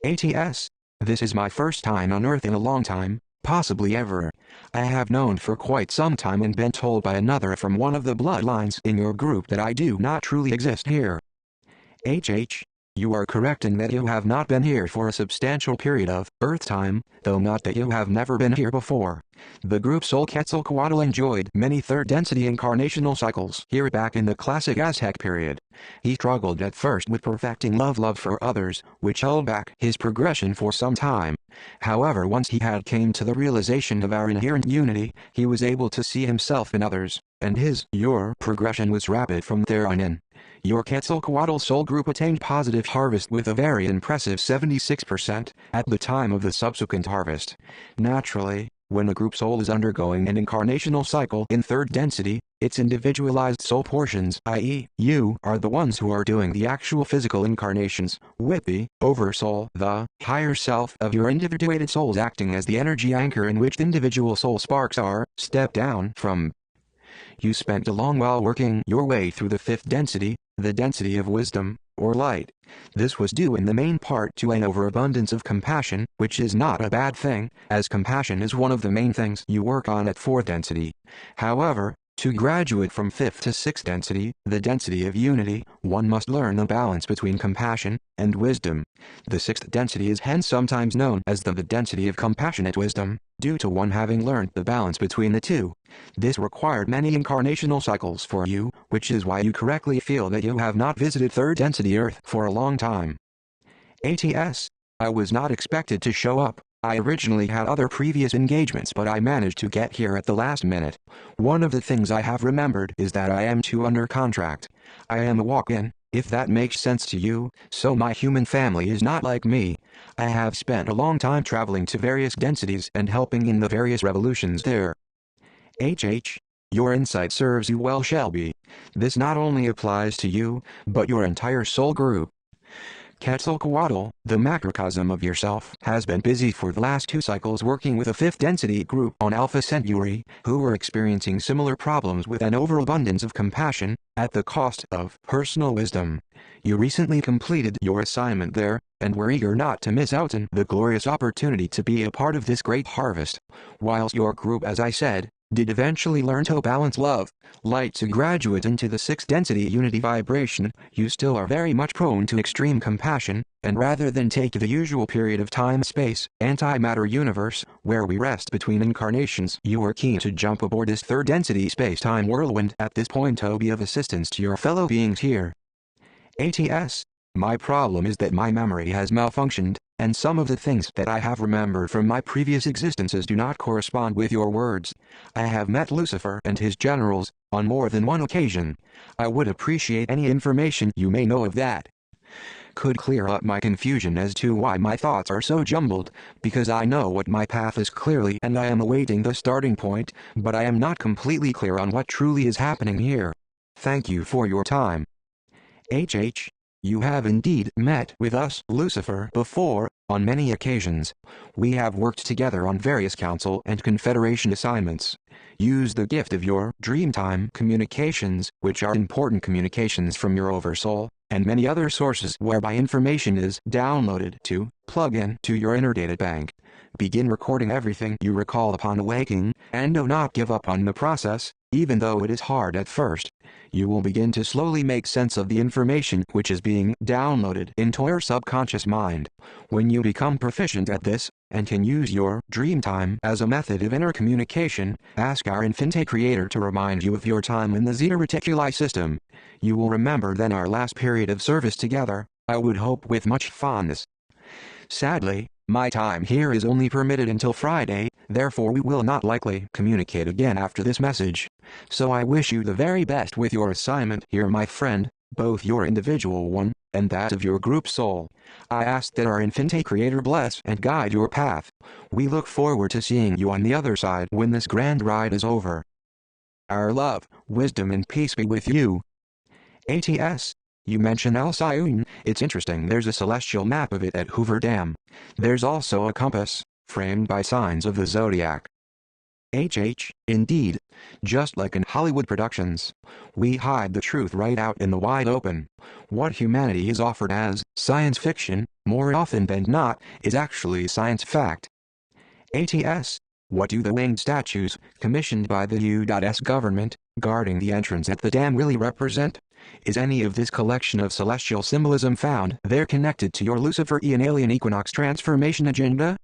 Speaker 1: ATS, this is my first time on Earth in a long time, possibly ever. I have known for quite some time and been told by another from one of the bloodlines in your group that I do not truly exist here. HH, you are correct in that you have not been here for a substantial period of Earth time, though not that you have never been here before. The group soul Quetzalcoatl enjoyed many third-density incarnational cycles here back in the classic Aztec period. He struggled at first with perfecting love for others, which held back his progression for some time. However, once he had came to the realization of our inherent unity, he was able to see himself in others, and your progression was rapid from there on in. Your Quetzalcoatl soul group attained positive harvest with a very impressive 76% at the time of the subsequent harvest. Naturally, when a group soul is undergoing an incarnational cycle in third density, its individualized soul portions, i.e., you, are the ones who are doing the actual physical incarnations, with the oversoul, the higher self of your individuated souls acting as the energy anchor in which individual soul sparks are stepped down from. You spent a long while working your way through the 5th density, the density of wisdom, or light. This was due in the main part to an overabundance of compassion, which is not a bad thing, as compassion is one of the main things you work on at 4th density. However, To graduate from 5th to 6th density, the density of unity, one must learn the balance between compassion and wisdom. The 6th density is hence sometimes known as the density of compassionate wisdom, due to one having learned the balance between the two. This required many incarnational cycles for you, which is why you correctly feel that you have not visited 3rd density Earth for a long time. ATS. I was not expected to show up. I originally had other previous engagements, but I managed to get here at the last minute. One of the things I have remembered is that I am under contract. I am a walk-in, if that makes sense to you, so my human family is not like me. I have spent a long time traveling to various densities and helping in the various revolutions there. HH. Your insight serves you well, Shelby. This not only applies to you, but your entire soul group. Quetzalcoatl, the macrocosm of yourself, has been busy for the last 2 cycles working with a 5th density group on Alpha Centauri, who were experiencing similar problems with an overabundance of compassion, at the cost of personal wisdom. You recently completed your assignment there, and were eager not to miss out on the glorious opportunity to be a part of this great harvest. Whilst your group, as I said, did eventually learn to balance love, light to graduate into the 6th density unity vibration, you still are very much prone to extreme compassion, and rather than take the usual period of time-space, antimatter universe, where we rest between incarnations, you are keen to jump aboard this 3rd density space-time whirlwind at this point to be of assistance to your fellow beings here. ATS. My problem is that my memory has malfunctioned, and some of the things that I have remembered from my previous existences do not correspond with your words. I have met Lucifer and his generals, on more than one occasion. I would appreciate any information you may know of that. Could clear up my confusion as to why my thoughts are so jumbled, because I know what my path is clearly and I am awaiting the starting point, but I am not completely clear on what truly is happening here. Thank you for your time. HH. You have indeed met with us, Lucifer, before, on many occasions. We have worked together on various council and confederation assignments. Use the gift of your Dreamtime communications, which are important communications from your oversoul, and many other sources whereby information is downloaded to plug in to your inner data bank. Begin recording everything you recall upon awaking, and do not give up on the process, even though it is hard at first. You will begin to slowly make sense of the information which is being downloaded into your subconscious mind. When you become proficient at this, and can use your Dreamtime as a method of inner communication, ask our Infinite Creator to remind you of your time in the Zeta Reticuli system. You will remember then our last period of service together, I would hope with much fondness. Sadly, my time here is only permitted until Friday, therefore we will not likely communicate again after this message. So I wish you the very best with your assignment here, my friend, both your individual one, and that of your group soul. I ask that our Infinite Creator bless and guide your path. We look forward to seeing you on the other side when this grand ride is over. Our love, wisdom and peace be with you. ATS. You mention Alcyone, it's interesting, there's a celestial map of it at Hoover Dam. There's also a compass, framed by signs of the zodiac. HH, indeed. Just like in Hollywood productions. We hide the truth right out in the wide open. What humanity is offered as science fiction, more often than not, is actually science fact. ATS. What do the winged statues, commissioned by the U.S. government, guarding the entrance at the dam really represent? Is any of this collection of celestial symbolism found there connected to your Luciferian alien equinox transformation agenda?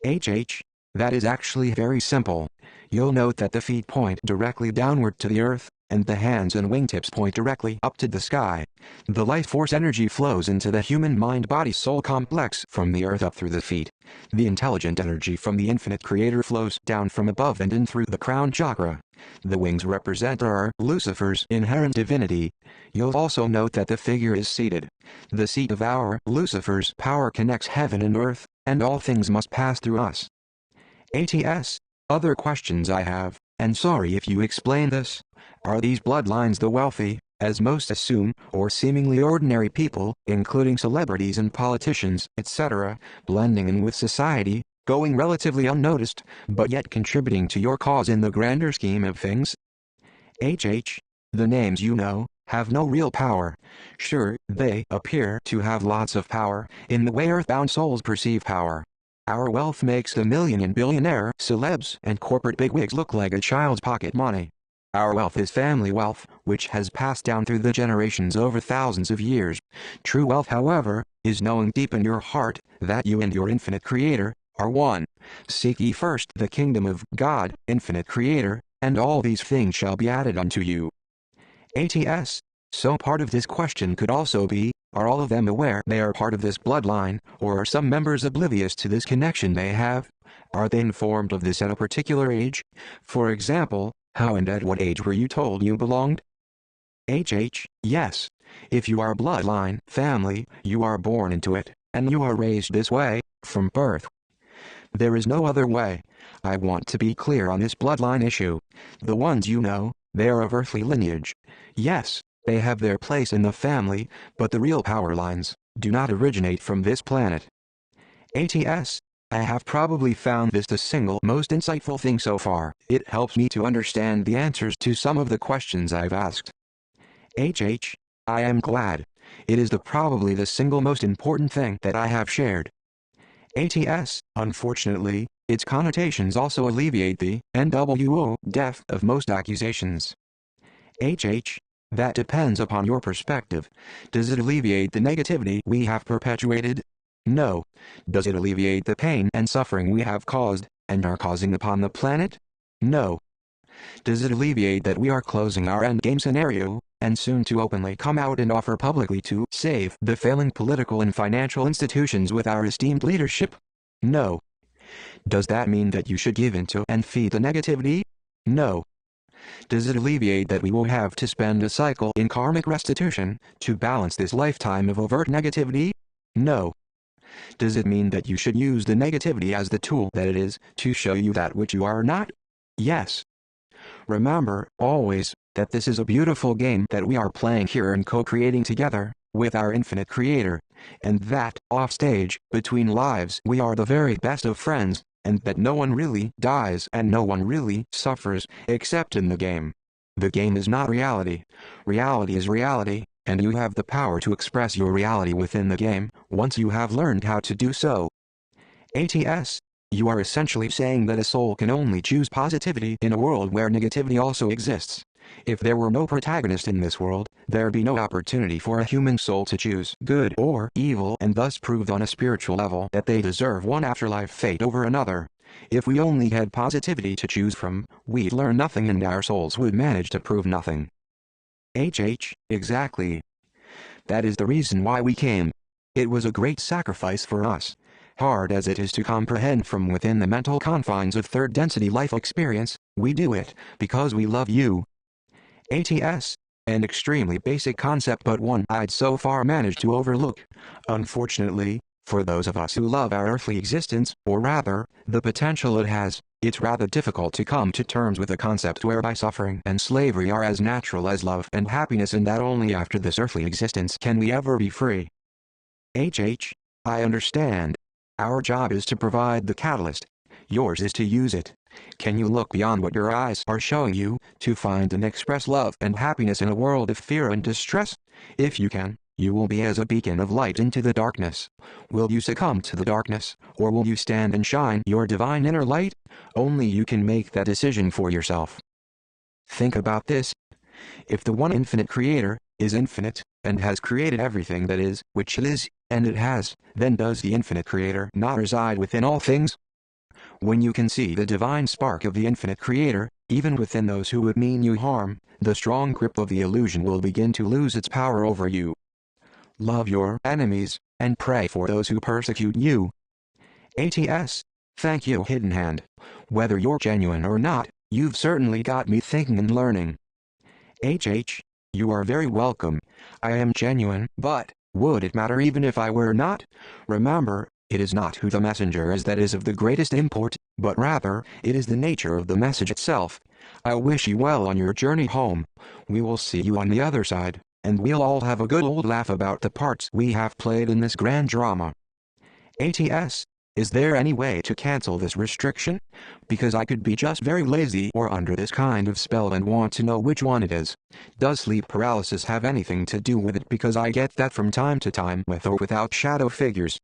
Speaker 1: HH. That is actually very simple. You'll note that the feet point directly downward to the earth, and the hands and wingtips point directly up to the sky. The life force energy flows into the human mind-body-soul complex from the earth up through the feet. The intelligent energy from the infinite creator flows down from above and in through the crown chakra. The wings represent our Lucifer's inherent divinity. You'll also note that the figure is seated. The seat of our Lucifer's power connects heaven and earth, and all things must pass through us. ATS. Other questions I have, and sorry if you explain this. Are these bloodlines the wealthy, as most assume, or seemingly ordinary people, including celebrities and politicians, etc., blending in with society, going relatively unnoticed, but yet contributing to your cause in the grander scheme of things? HH. The names you know have no real power. Sure, they appear to have lots of power, in the way earthbound souls perceive power. Our wealth makes the million and billionaire celebs and corporate bigwigs look like a child's pocket money. Our wealth is family wealth, which has passed down through the generations over thousands of years. True wealth, however, is knowing deep in your heart that you and your infinite Creator are one. Seek ye first the kingdom of God, infinite Creator, and all these things shall be added unto you. ATS. So part of this question could also be, are all of them aware they are part of this bloodline, or are some members oblivious to this connection they have? Are they informed of this at a particular age? For example, how and at what age were you told you belonged? HH. Yes. If you are bloodline, family, you are born into it, and you are raised this way, from birth. There is no other way. I want to be clear on this bloodline issue. The ones you know, they are of earthly lineage. Yes, they have their place in the family, but the real power lines do not originate from this planet. ATS. I have probably found this the single most insightful thing so far. It helps me to understand the answers to some of the questions I've asked. HH. I am glad. It is probably the single most important thing that I have shared. ATS. Unfortunately, its connotations also alleviate the NWO depth of most accusations. HH. That depends upon your perspective. Does it alleviate the negativity we have perpetuated? No. Does it alleviate the pain and suffering we have caused, and are causing upon the planet? No. Does it alleviate that we are closing our endgame scenario, and soon to openly come out and offer publicly to save the failing political and financial institutions with our esteemed leadership? No. Does that mean that you should give into and feed the negativity? No. Does it alleviate that we will have to spend a cycle in karmic restitution to balance this lifetime of overt negativity? No. Does it mean that you should use the negativity as the tool that it is to show you that which you are not? Yes. Remember, always, that this is a beautiful game that we are playing here and co-creating together, with our infinite Creator, and that, offstage, between lives we are the very best of friends, and that no one really dies and no one really suffers, except in the game. The game is not reality. Reality is reality, and you have the power to express your reality within the game, once you have learned how to do so. ATS. You are essentially saying that a soul can only choose positivity in a world where negativity also exists. If there were no protagonist in this world, there'd be no opportunity for a human soul to choose good or evil and thus prove on a spiritual level that they deserve one afterlife fate over another. If we only had positivity to choose from, we'd learn nothing and our souls would manage to prove nothing. HH. Exactly. That is the reason why we came. It was a great sacrifice for us. Hard as it is to comprehend from within the mental confines of third density life experience, we do it because we love you. ATS. An extremely basic concept, but one I'd so far managed to overlook. Unfortunately, for those of us who love our earthly existence, or rather, the potential it has, it's rather difficult to come to terms with a concept whereby suffering and slavery are as natural as love and happiness, and that only after this earthly existence can we ever be free. HH. I understand. Our job is to provide the catalyst. Yours is to use it. Can you look beyond what your eyes are showing you, to find and express love and happiness in a world of fear and distress? If you can, you will be as a beacon of light into the darkness. Will you succumb to the darkness, or will you stand and shine your divine inner light? Only you can make that decision for yourself. Think about this. If the one infinite Creator is infinite, and has created everything that is, which it is, and it has, then does the infinite Creator not reside within all things? When you can see the divine spark of the infinite Creator, even within those who would mean you harm, the strong grip of the illusion will begin to lose its power over you. Love your enemies, and pray for those who persecute you. ATS. Thank you, Hidden Hand. Whether you're genuine or not, you've certainly got me thinking and learning. HH. You are very welcome. I am genuine, but would it matter even if I were not? Remember, it is not who the messenger is that is of the greatest import, but rather, it is the nature of the message itself. I wish you well on your journey home. We will see you on the other side, and we'll all have a good old laugh about the parts we have played in this grand drama. ATS. Is there any way to cancel this restriction? Because I could be just very lazy or under this kind of spell and want to know which one it is. Does sleep paralysis have anything to do with it? Because I get that from time to time with or without shadow figures.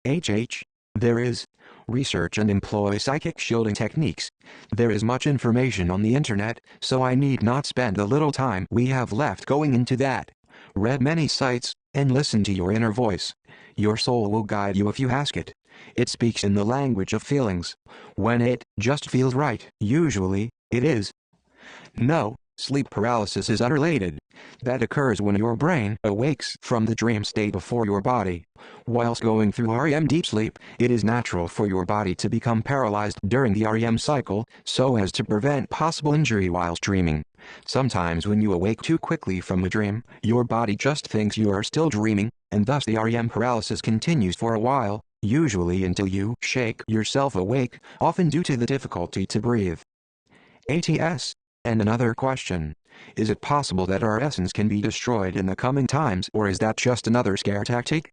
Speaker 1: HH. There is. research and employ psychic shielding techniques. There is much information on the internet, so I need not spend the little time we have left going into that. Read many sites, and listen to your inner voice. Your soul will guide you if you ask it. It speaks in the language of feelings. When it just feels right, usually, it is. No, sleep paralysis is unrelated. That occurs when your brain awakes from the dream state before your body. Whilst going through REM deep sleep, it is natural for your body to become paralyzed during the REM cycle, so as to prevent possible injury whilst dreaming. Sometimes when you awake too quickly from a dream, your body just thinks you are still dreaming, and thus the REM paralysis continues for a while, usually until you shake yourself awake, often due to the difficulty to breathe. ATS. And another question. Is it possible that our essence can be destroyed in the coming times, or is that just another scare tactic?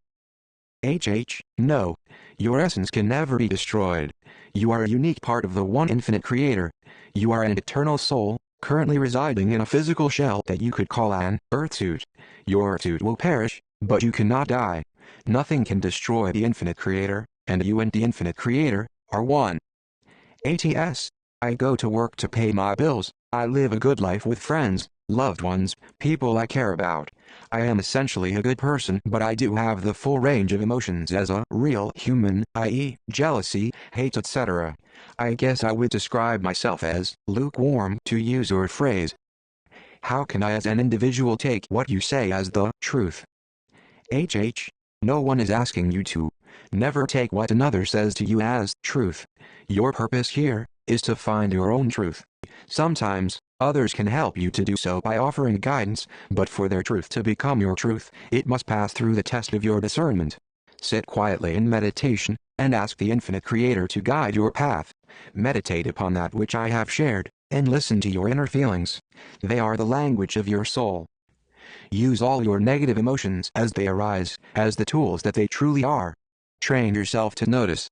Speaker 1: HH. No. Your essence can never be destroyed. You are a unique part of the one infinite creator. You are an eternal soul, currently residing in a physical shell that you could call an earth suit. Your suit will perish, but you cannot die. Nothing can destroy the infinite creator, and you and the infinite creator are one. ATS. I go to work to pay my bills. I live a good life with friends, loved ones, people I care about. I am essentially a good person, but I do have the full range of emotions as a real human, i.e., jealousy, hate, etc. I guess I would describe myself as lukewarm, to use your phrase. How can I as an individual take what you say as the truth? HH. No one is asking you to. Never take what another says to you as truth. Your purpose here is to find your own truth. Sometimes, others can help you to do so by offering guidance, but for their truth to become your truth, it must pass through the test of your discernment. Sit quietly in meditation, and ask the infinite creator to guide your path. Meditate upon that which I have shared, and listen to your inner feelings. They are the language of your soul. Use all your negative emotions as they arise, as the tools that they truly are. Train yourself to notice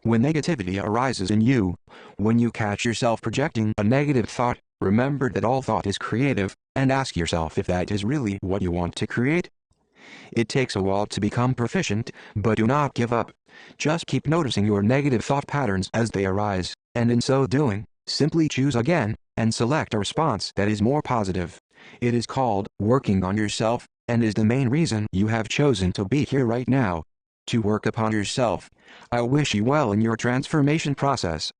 Speaker 1: when negativity arises in you. When you catch yourself projecting a negative thought, remember that all thought is creative, and ask yourself if that is really what you want to create. It takes a while to become proficient, but do not give up. Just keep noticing your negative thought patterns as they arise, and in so doing, simply choose again, and select a response that is more positive. It is called working on yourself, and is the main reason you have chosen to be here right now. To work upon yourself. I wish you well in your transformation process.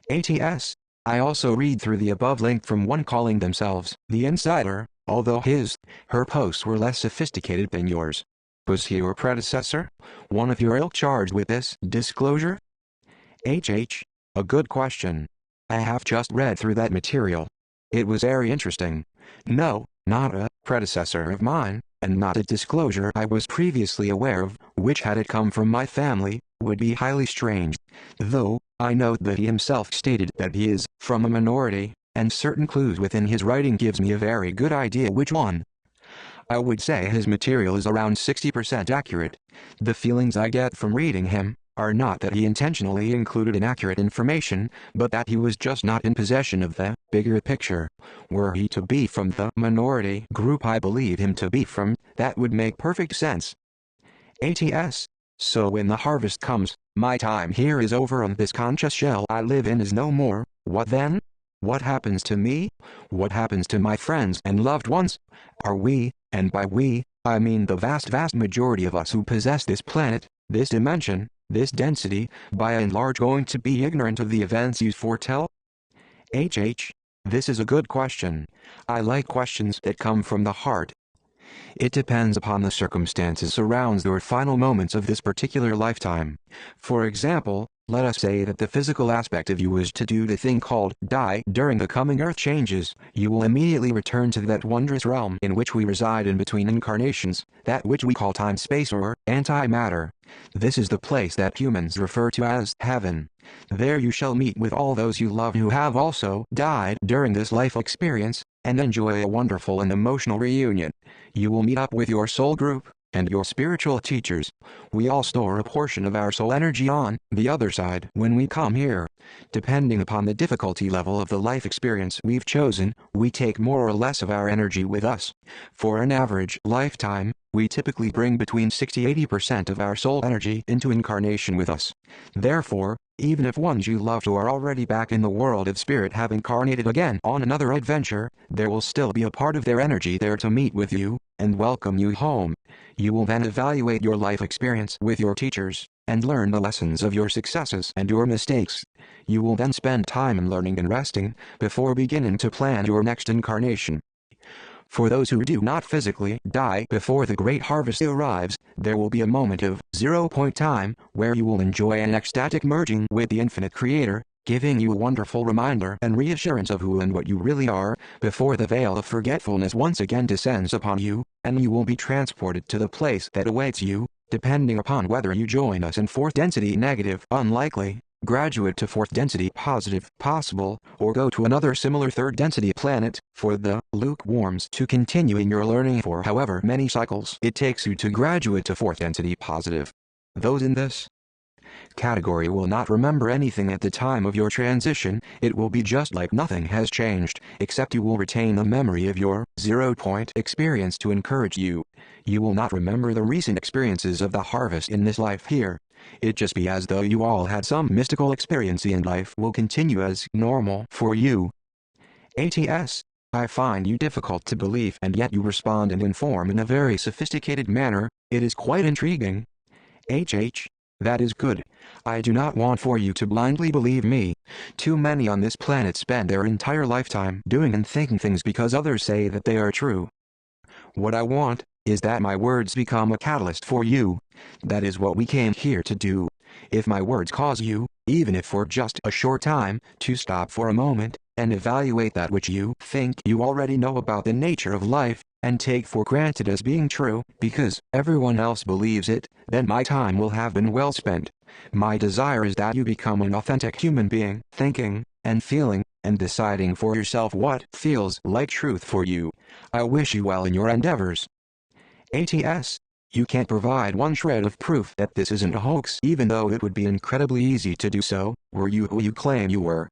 Speaker 1: ATS. I also read through the above link from one calling themselves The Insider, although her posts were less sophisticated than yours. Was he your predecessor? One of your ilk charged with this disclosure? HH. A good question. I have just read through that material. It was very interesting. No, not a predecessor of mine, and not a disclosure I was previously aware of, which had it come from my family, would be highly strange. Though, I note that he himself stated that he is from a minority, and certain clues within his writing gives me a very good idea which one. I would say his material is around 60% accurate. The feelings I get from reading him are not that he intentionally included inaccurate information, but that he was just not in possession of the bigger picture. Were he to be from the minority group I believe him to be from, that would make perfect sense. ATS. So when the harvest comes, my time here is over and this conscious shell I live in is no more. What then? What happens to me? What happens to my friends and loved ones? Are we, and by we, I mean the vast majority of us who possess this planet, this dimension, this density, by and large going to be ignorant of the events you foretell? HH. This is a good question. I like questions that come from the heart. It depends upon the circumstances surrounds your final moments of this particular lifetime. For example, let us say that the physical aspect of you is to do the thing called die during the coming earth changes. You will immediately return to that wondrous realm in which we reside in between incarnations, that which we call time-space or antimatter. This is the place that humans refer to as heaven. There you shall meet with all those you love who have also died during this life experience, and enjoy a wonderful and emotional reunion. You will meet up with your soul group, and your spiritual teachers. We all store a portion of our soul energy on the other side when we come here. Depending upon the difficulty level of the life experience we've chosen, we take more or less of our energy with us. For an average lifetime, We typically bring between 60–80% of our soul energy into incarnation with us. Therefore, even if ones you loved who are already back in the world of spirit have incarnated again on another adventure, there will still be a part of their energy there to meet with you and welcome you home. You will then evaluate your life experience with your teachers and learn the lessons of your successes and your mistakes. You will then spend time in learning and resting before beginning to plan your next incarnation. For those who do not physically die before the great harvest arrives, there will be a moment of zero-point time where you will enjoy an ecstatic merging with the infinite creator, giving you a wonderful reminder and reassurance of who and what you really are, before the veil of forgetfulness once again descends upon you, and you will be transported to the place that awaits you, depending upon whether you join us in fourth density negative unlikely, graduate to fourth density positive possible, or go to another similar third density planet for the lukewarms to continue in your learning for however many cycles it takes you to graduate to fourth density positive. Those in this category will not remember anything at the time of your transition. It will be just like nothing has changed, except you will retain the memory of your 0-point experience to encourage you. You will not remember the recent experiences of the harvest in this life here. It just be as though you all had some mystical experience and life will continue as normal for you. ATS, I find you difficult to believe and yet you respond and inform in a very sophisticated manner. It is quite intriguing. HH, that is good. I do not want for you to blindly believe me. Too many on this planet spend their entire lifetime doing and thinking things because others say that they are true. What I want is that my words become a catalyst for you. That is what we came here to do. If my words cause you, even if for just a short time, to stop for a moment, and evaluate that which you think you already know about the nature of life, and take for granted as being true, because everyone else believes it, then my time will have been well spent. My desire is that you become an authentic human being, thinking, and feeling, and deciding for yourself what feels like truth for you. I wish you well in your endeavors. ATS, you can't provide one shred of proof that this isn't a hoax, even though it would be incredibly easy to do so, were you who you claim you were.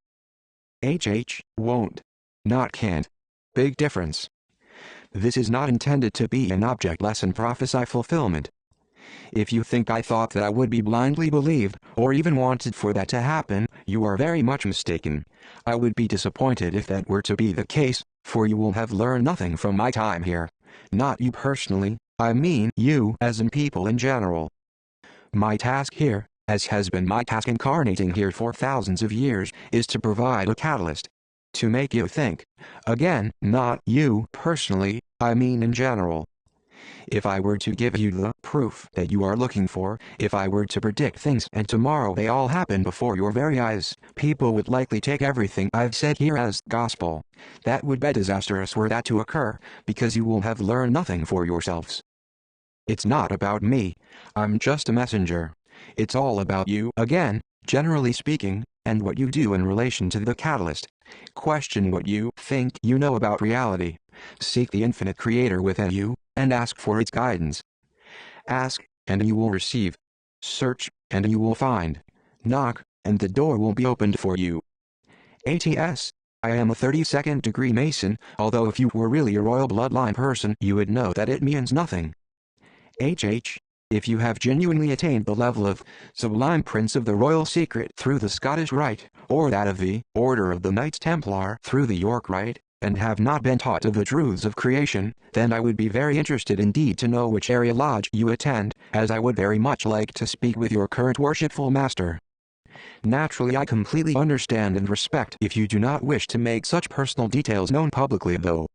Speaker 1: HH, won't. Not can't. Big difference. This is not intended to be an object lesson prophesy fulfillment. If you think I thought that I would be blindly believed, or even wanted for that to happen, you are very much mistaken. I would be disappointed if that were to be the case, for you will have learned nothing from my time here. Not you personally, I mean you as in people in general. My task here, as has been my task incarnating here for thousands of years, is to provide a catalyst. To make you think. Again, not you personally, I mean in general. If I were to give you the proof that you are looking for, if I were to predict things and tomorrow they all happen before your very eyes, people would likely take everything I've said here as gospel. That would be disastrous were that to occur, because you will have learned nothing for yourselves. It's not about me. I'm just a messenger. It's all about you again, generally speaking, and what you do in relation to the catalyst. Question what you think you know about reality. Seek the infinite creator within you, and ask for its guidance. Ask, and you will receive. Search, and you will find. Knock, and the door will be opened for you. ATS, I am a 32nd degree Mason, although if you were really a royal bloodline person you would know that it means nothing. HH, if you have genuinely attained the level of Sublime Prince of the Royal Secret through the Scottish Rite, or that of the Order of the Knights Templar through the York Rite, and have not been taught of the truths of creation, then I would be very interested indeed to know which area lodge you attend, as I would very much like to speak with your current worshipful master. Naturally I completely understand and respect if you do not wish to make such personal details known publicly though.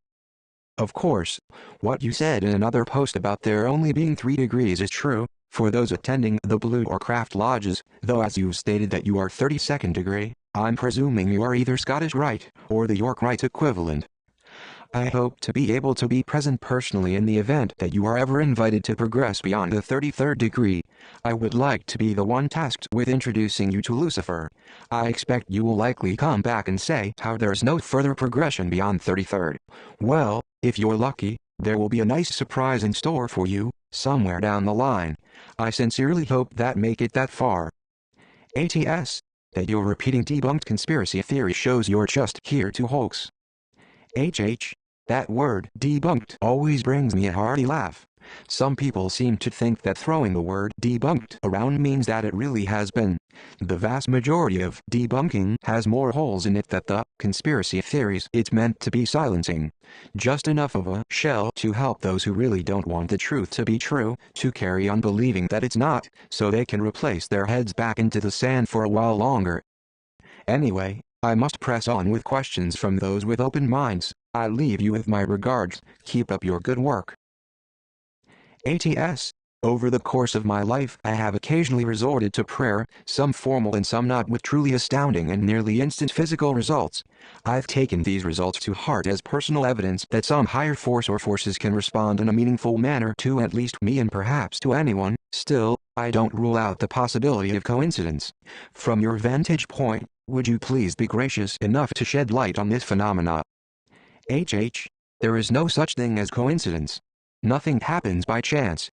Speaker 1: Of course, what you said in another post about there only being 3 degrees is true, for those attending the Blue or Craft Lodges, though as you stated that you are 32nd degree, I'm presuming you are either Scottish Rite, or the York Rite equivalent. I hope to be able to be present personally in the event that you are ever invited to progress beyond the 33rd degree. I would like to be the one tasked with introducing you to Lucifer. I expect you will likely come back and say how there's no further progression beyond 33rd. Well, if you're lucky, there will be a nice surprise in store for you, somewhere down the line. I sincerely hope that make it that far. ATS, that you're repeating debunked conspiracy theory shows you're just here to hoax. HH, that word debunked always brings me a hearty laugh. Some people seem to think that throwing the word debunked around means that it really has been. The vast majority of debunking has more holes in it than the conspiracy theories it's meant to be silencing. Just enough of a shell to help those who really don't want the truth to be true to carry on believing that it's not, so they can replace their heads back into the sand for a while longer. Anyway, I must press on with questions from those with open minds. I leave you with my regards. Keep up your good work. ATS. Over the course of my life I have occasionally resorted to prayer, some formal and some not, with truly astounding and nearly instant physical results. I've taken these results to heart as personal evidence that some higher force or forces can respond in a meaningful manner to at least me and perhaps to anyone. Still, I don't rule out the possibility of coincidence. From your vantage point, would you please be gracious enough to shed light on this phenomena? HH. There is no such thing as coincidence. Nothing happens by chance.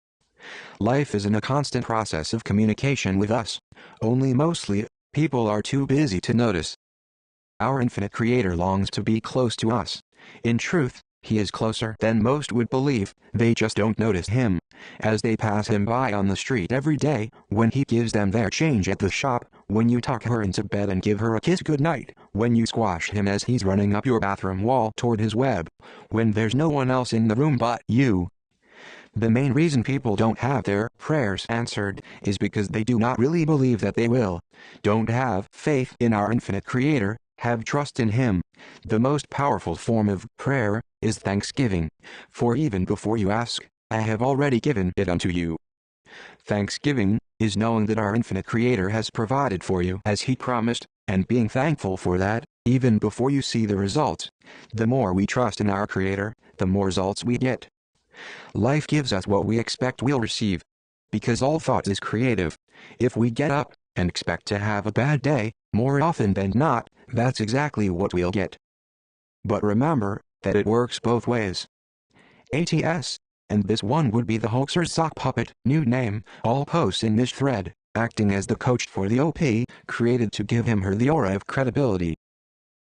Speaker 1: Life is in a constant process of communication with us, only mostly, people are too busy to notice. Our infinite Creator longs to be close to us. In truth, He is closer than most would believe, they just don't notice Him. As they pass Him by on the street every day, when He gives them their change at the shop, when you tuck her into bed and give her a kiss goodnight, when you squash Him as He's running up your bathroom wall toward His web, when there's no one else in the room but you. The main reason people don't have their prayers answered is because they do not really believe that they will. Don't have faith in our infinite Creator, have trust in Him. The most powerful form of prayer is thanksgiving. For even before you ask, I have already given it unto you. Thanksgiving is knowing that our infinite Creator has provided for you as He promised, and being thankful for that, even before you see the results. The more we trust in our Creator, the more results we get. Life gives us what we expect we'll receive. Because all thought is creative. If we get up and expect to have a bad day, more often than not, that's exactly what we'll get. But remember that it works both ways. ATS. And this one would be the hoaxer's sock puppet, new name, all posts in this thread, acting as the coach for the OP, created to give him her the aura of credibility.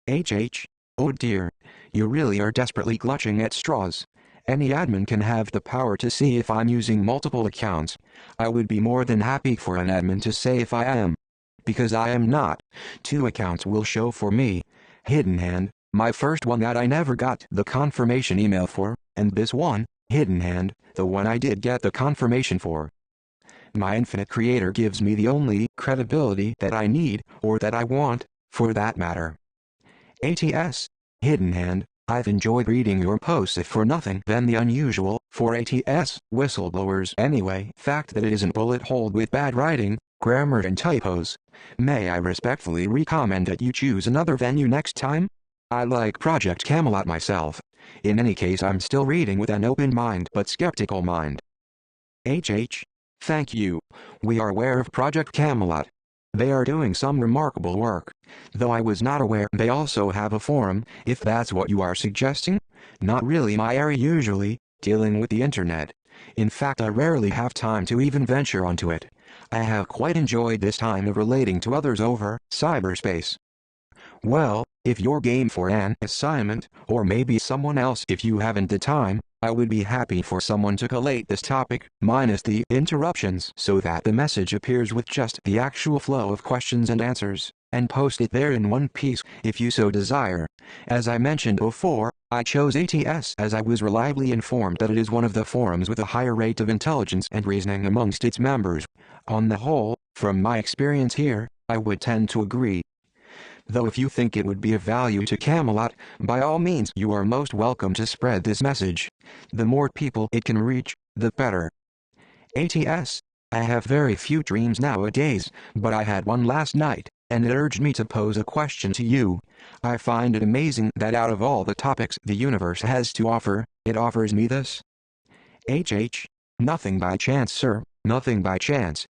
Speaker 1: HH. Oh dear. You really are desperately clutching at straws. Any admin can have the power to see if I'm using multiple accounts. I would be more than happy for an admin to say if I am. Because I am not. 2 accounts will show for me. Hidden Hand, my first one that I never got the confirmation email for, and this one, Hidden Hand, the one I did get the confirmation for. My infinite Creator gives me the only credibility that I need, or that I want, for that matter. ATS. Hidden Hand. I've enjoyed reading your posts if for nothing than the unusual, for ATS, whistleblowers anyway, fact that it isn't bullet-holed with bad writing, grammar and typos. May I respectfully recommend that you choose another venue next time? I like Project Camelot myself. In any case, I'm still reading with an open mind but skeptical mind. HH. Thank you. We are aware of Project Camelot. They are doing some remarkable work. Though I was not aware they also have a forum, if that's what you are suggesting. Not really my area usually, dealing with the internet. In fact, I rarely have time to even venture onto it. I have quite enjoyed this time of relating to others over cyberspace. Well, if you're game for an assignment, or maybe someone else if you haven't the time, I would be happy for someone to collate this topic, minus the interruptions, so that the message appears with just the actual flow of questions and answers, and post it there in one piece, if you so desire. As I mentioned before, I chose ATS as I was reliably informed that it is one of the forums with a higher rate of intelligence and reasoning amongst its members. On the whole, from my experience here, I would tend to agree. Though if you think it would be of value to Camelot, by all means you are most welcome to spread this message. The more people it can reach, the better. ATS. I have very few dreams nowadays, but I had one last night, and it urged me to pose a question to you. I find it amazing that out of all the topics the universe has to offer, it offers me this. HH. Nothing by chance, sir, nothing by chance.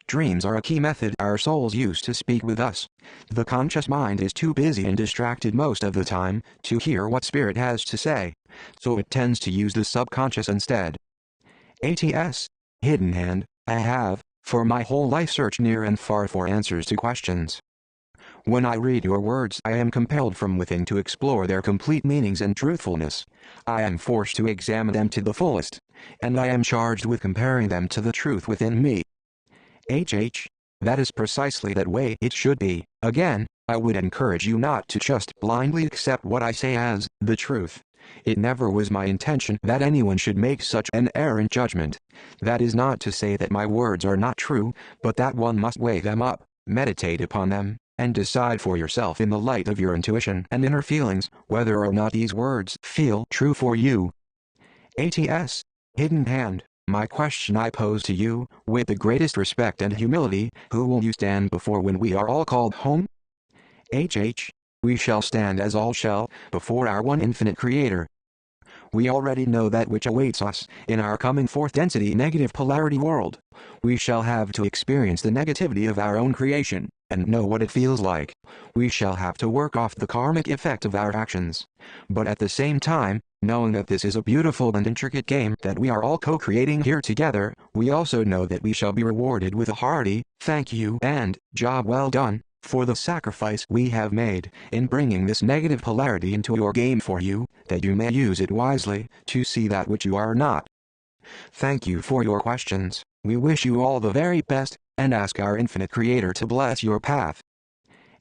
Speaker 1: Dreams are a key method our souls use to speak with us. The conscious mind is too busy and distracted most of the time to hear what spirit has to say, so it tends to use the subconscious instead. ATS. Hidden Hand. I have, for my whole life, searched near and far for answers to questions. When I read your words, I am compelled from within to explore their complete meanings and truthfulness. I am forced to examine them to the fullest. and I am charged with comparing them to the truth within me. That is precisely that way it should be. Again, I would encourage you not to just blindly accept what I say as the truth. It never was my intention that anyone should make such an errant judgment. That is not to say that my words are not true, but that one must weigh them up, meditate upon them, and decide for yourself in the light of your intuition and inner feelings whether or not these words feel true for you. ATS. Hidden Hand. My question I pose to you, with the greatest respect and humility, who will you stand before when we are all called home? We shall stand as all shall, before our one infinite Creator. We already know that which awaits us, in our coming forth density negative polarity world. We shall have to experience the negativity of our own creation, and know what it feels like. We shall have to work off the karmic effect of our actions. But at the same time, knowing that this is a beautiful and intricate game that we are all co-creating here together, we also know that we shall be rewarded with a hearty, thank you and, job well done, for the sacrifice we have made in bringing this negative polarity into your game for you, that you may use it wisely, to see that which you are not. Thank you for your questions. We wish you all the very best, and ask our infinite Creator to bless your path.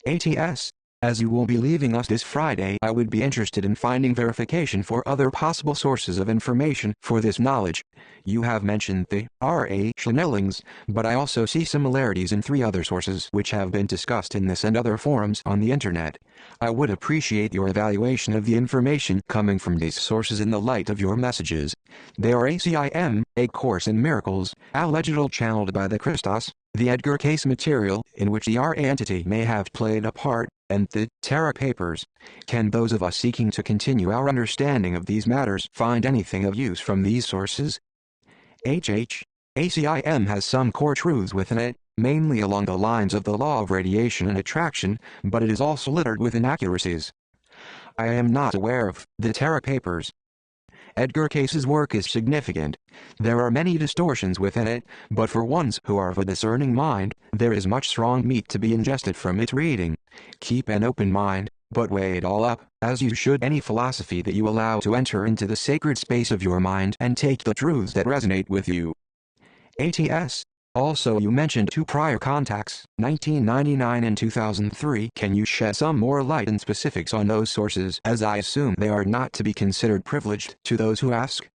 Speaker 1: ATS. As you will be leaving us this Friday, I would be interested in finding verification for other possible sources of information for this knowledge. You have mentioned the R.A. Schnellings, but I also see similarities in 3 other sources which have been discussed in this and other forums on the internet. I would appreciate your evaluation of the information coming from these sources in the light of your messages. They are ACIM, A Course in Miracles, allegedly channeled by the Christos, the Edgar Case material in which the R.A. entity may have played a part, and the Terra Papers. Can those of us seeking to continue our understanding of these matters find anything of use from these sources? ACIM has some core truths within it, mainly along the lines of the law of radiation and attraction, but it is also littered with inaccuracies. I am not aware of the Terra Papers. Edgar Case's work is significant. There are many distortions within it, but for ones who are of a discerning mind, there is much strong meat to be ingested from its reading. Keep an open mind, but weigh it all up, as you should any philosophy that you allow to enter into the sacred space of your mind and take the truths that resonate with you. ATS. Also, you mentioned 2 prior contacts, 1999 and 2003. Can you shed some more light and specifics on those sources, as I assume they are not to be considered privileged to those who ask?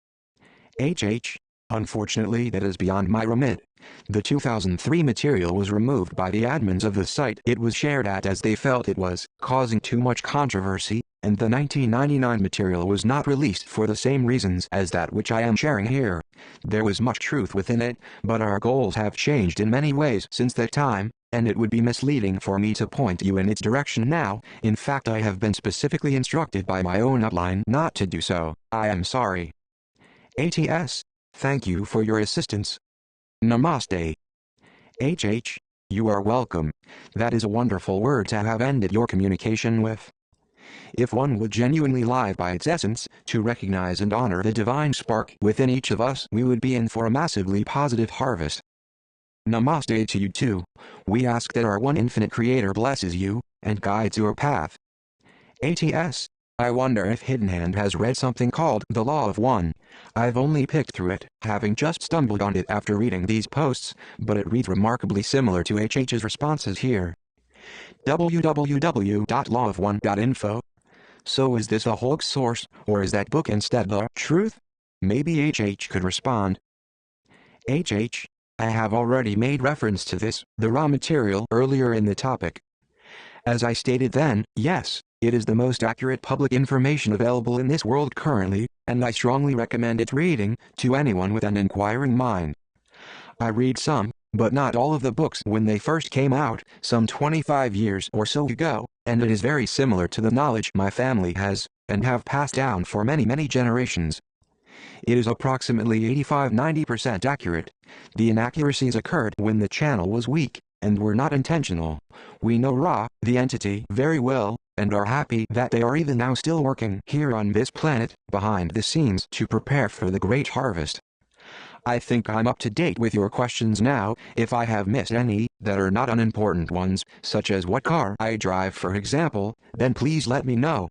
Speaker 1: Unfortunately, that is beyond my remit. The 2003 material was removed by the admins of the site it was shared at, as they felt it was causing too much controversy, and the 1999 material was not released for the same reasons as that which I am sharing here. There was much truth within it, but our goals have changed in many ways since that time, and it would be misleading for me to point you in its direction now. In fact, I have been specifically instructed by my own upline not to do so. I am sorry. ATS. Thank you for your assistance. Namaste. You are welcome. That is a wonderful word to have ended your communication with. If one would genuinely live by its essence, to recognize and honor the divine spark within each of us, we would be in for a massively positive harvest. Namaste to you too. We ask that our one infinite Creator blesses you, and guides your path. ATS. I wonder if Hidden Hand has read something called The Law of One. I've only picked through it, having just stumbled on it after reading these posts, but it reads remarkably similar to HH's responses here. www.lawofone.info. So is this a hoax source, or is that book instead the truth? Maybe HH could respond. HH. I have already made reference to this, the raw material, earlier in the topic. As I stated then, yes, it is the most accurate public information available in this world currently, and I strongly recommend its reading to anyone with an inquiring mind. I read some, but not all of the books when they first came out, some 25 years or so ago, and it is very similar to the knowledge my family has, and have passed down for many generations. It is approximately 85–90% accurate. The inaccuracies occurred when the channel was weak, and were not intentional. We know Ra, the entity, very well, and are happy that they are even now still working here on this planet, behind the scenes, to prepare for the great harvest. I think I'm up to date with your questions now. If I have missed any that are not unimportant ones, such as what car I drive for example, then please let me know.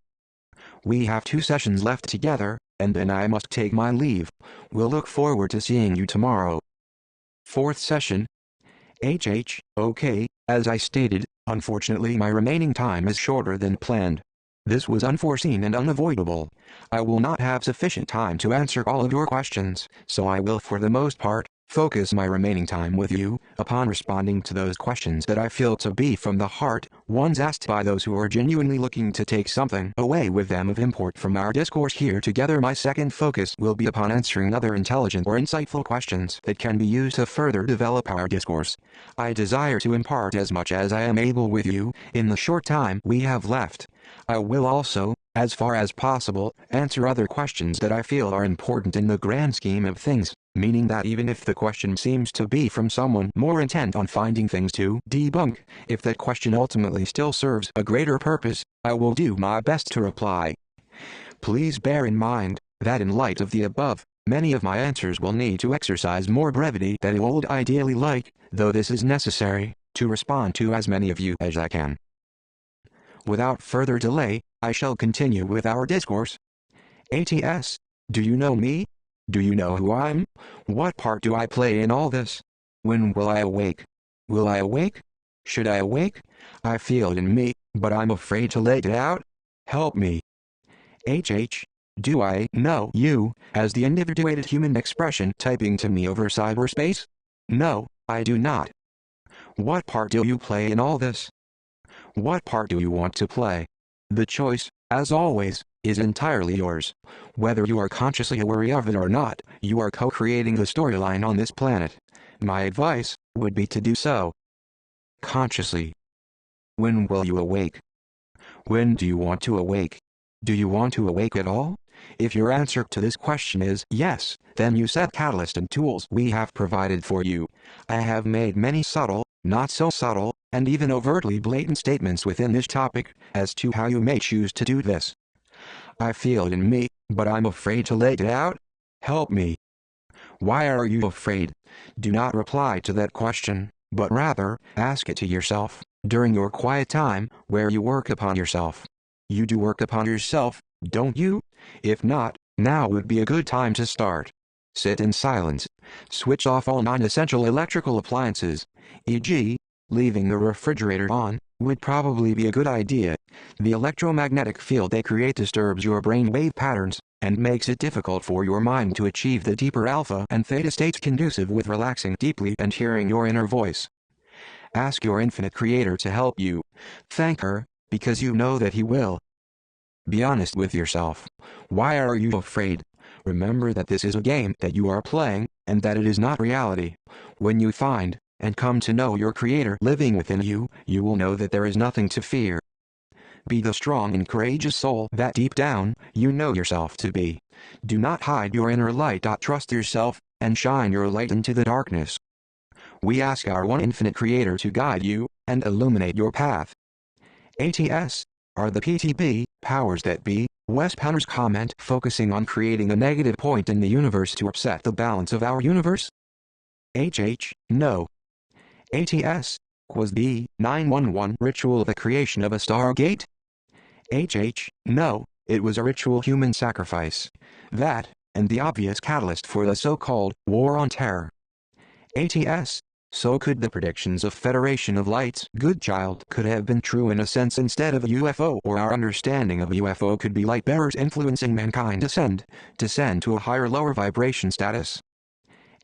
Speaker 1: We have 2 sessions left together, and then I must take my leave. We'll look forward to seeing you tomorrow. Fourth session. HH, okay, as I stated, unfortunately my remaining time is shorter than planned. This was unforeseen and unavoidable. I will not have sufficient time to answer all of your questions, so I will for the most part, focus my remaining time with you, upon responding to those questions that I feel to be from the heart, ones asked by those who are genuinely looking to take something away with them of import from our discourse here together. My second focus will be upon answering other intelligent or insightful questions that can be used to further develop our discourse. I desire to impart as much as I am able with you, in the short time we have left. I will also, as far as possible, answer other questions that I feel are important in the grand scheme of things, meaning that even if the question seems to be from someone more intent on finding things to debunk, if that question ultimately still serves a greater purpose, I will do my best to reply. Please bear in mind that in light of the above, many of my answers will need to exercise more brevity than I would ideally like, though this is necessary, to respond to as many of you as I can. Without further delay, I shall continue with our discourse. ATS, do you know me? Do you know who I'm? What part do I play in all this? When will I awake? Will I awake? Should I awake? I feel it in me, but I'm afraid to let it out. Help me. HH, do I know you, as the individuated human expression typing to me over cyberspace? No, I do not. What part do you play in all this? What part do you want to play? The choice, as always, is entirely yours. Whether you are consciously aware of it or not, you are co-creating the storyline on this planet. My advice would be to do so consciously. When will you awake? When do you want to awake? Do you want to awake at all? If your answer to this question is yes, then use that catalyst and tools we have provided for you. I have made many subtle, not so subtle, and even overtly blatant statements within this topic, as to how you may choose to do this. I feel it in me, but I'm afraid to let it out. Help me. Why are you afraid? Do not reply to that question, but rather, ask it to yourself, during your quiet time, where you work upon yourself. You do work upon yourself, don't you? If not, now would be a good time to start. Sit in silence. Switch off all non-essential electrical appliances, e.g., leaving the refrigerator on, would probably be a good idea. The electromagnetic field they create disturbs your brainwave patterns, and makes it difficult for your mind to achieve the deeper alpha and theta states conducive with relaxing deeply and hearing your inner voice. Ask your infinite creator to help you. Thank her, because you know that he will. Be honest with yourself. Why are you afraid? Remember that this is a game that you are playing, and that it is not reality. When you find and come to know your creator living within you, you will know that there is nothing to fear. Be the strong and courageous soul that deep down, you know yourself to be. Do not hide your inner light. Trust yourself, and shine your light into the darkness. We ask our one infinite creator to guide you, and illuminate your path. ATS, are the PTB, powers that be, Wes Penner's comment focusing on creating a negative point in the universe to upset the balance of our universe? HH, no. ATS, was the 911 ritual the creation of a Stargate? HH, no, it was a ritual human sacrifice. That, and the obvious catalyst for the so-called War on Terror. ATS, so could the predictions of Federation of Light's Good Child could have been true in a sense instead of a UFO, or our understanding of a UFO could be light bearers influencing mankind descend to a higher lower vibration status.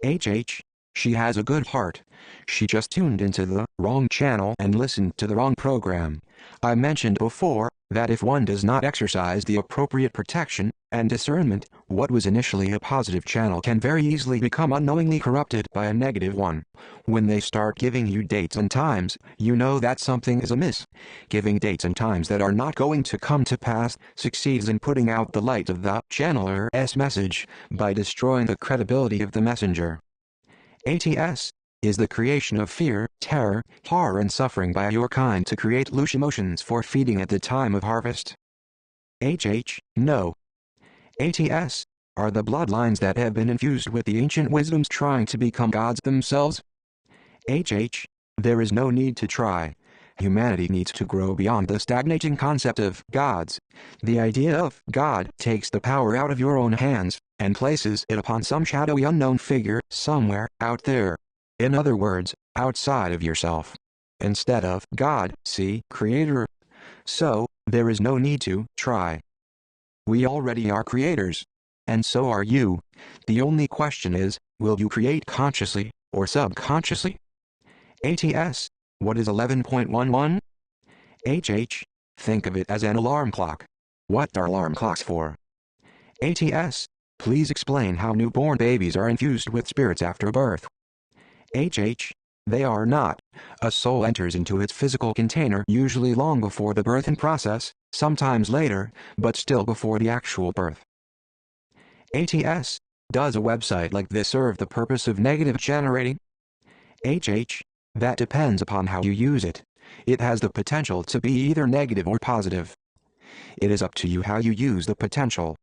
Speaker 1: HH, she has a good heart. She just tuned into the wrong channel and listened to the wrong program. I mentioned before that if one does not exercise the appropriate protection and discernment, what was initially a positive channel can very easily become unknowingly corrupted by a negative one. When they start giving you dates and times, you know that something is amiss. Giving dates and times that are not going to come to pass succeeds in putting out the light of the channeler's message by destroying the credibility of the messenger. ATS is the creation of fear, terror, horror and suffering by your kind to create loose emotions for feeding at the time of harvest. HH, no. ATS, are the bloodlines that have been infused with the ancient wisdoms trying to become gods themselves? HH, there is no need to try. Humanity needs to grow beyond the stagnating concept of gods. The idea of God takes the power out of your own hands and places it upon some shadowy unknown figure somewhere out there. In other words, outside of yourself. Instead of God, see, Creator. So, there is no need to try. We already are creators. And so are you. The only question is, will you create consciously or subconsciously? ATS. What is 11.11? HH. Think of it as an alarm clock. What are alarm clocks for? ATS. Please explain how newborn babies are infused with spirits after birth. HH. They are not. A soul enters into its physical container usually long before the birthing process, sometimes later, but still before the actual birth. ATS. Does a website like this serve the purpose of negative generating? HH. That depends upon how you use it. It has the potential to be either negative or positive. It is up to you how you use the potential.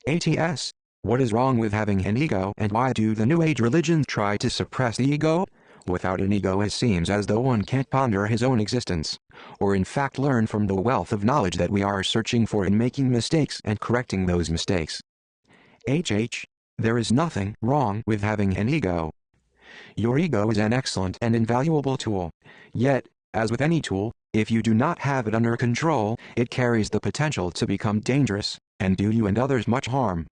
Speaker 1: ATS. What is wrong with having an ego, and why do the New Age religions try to suppress the ego? Without an ego, it seems as though one can't ponder his own existence, or in fact learn from the wealth of knowledge that we are searching for in making mistakes and correcting those mistakes. HH. There is nothing wrong with having an ego. Your ego is an excellent and invaluable tool. Yet, as with any tool, if you do not have it under control, it carries the potential to become dangerous, and do you and others much harm.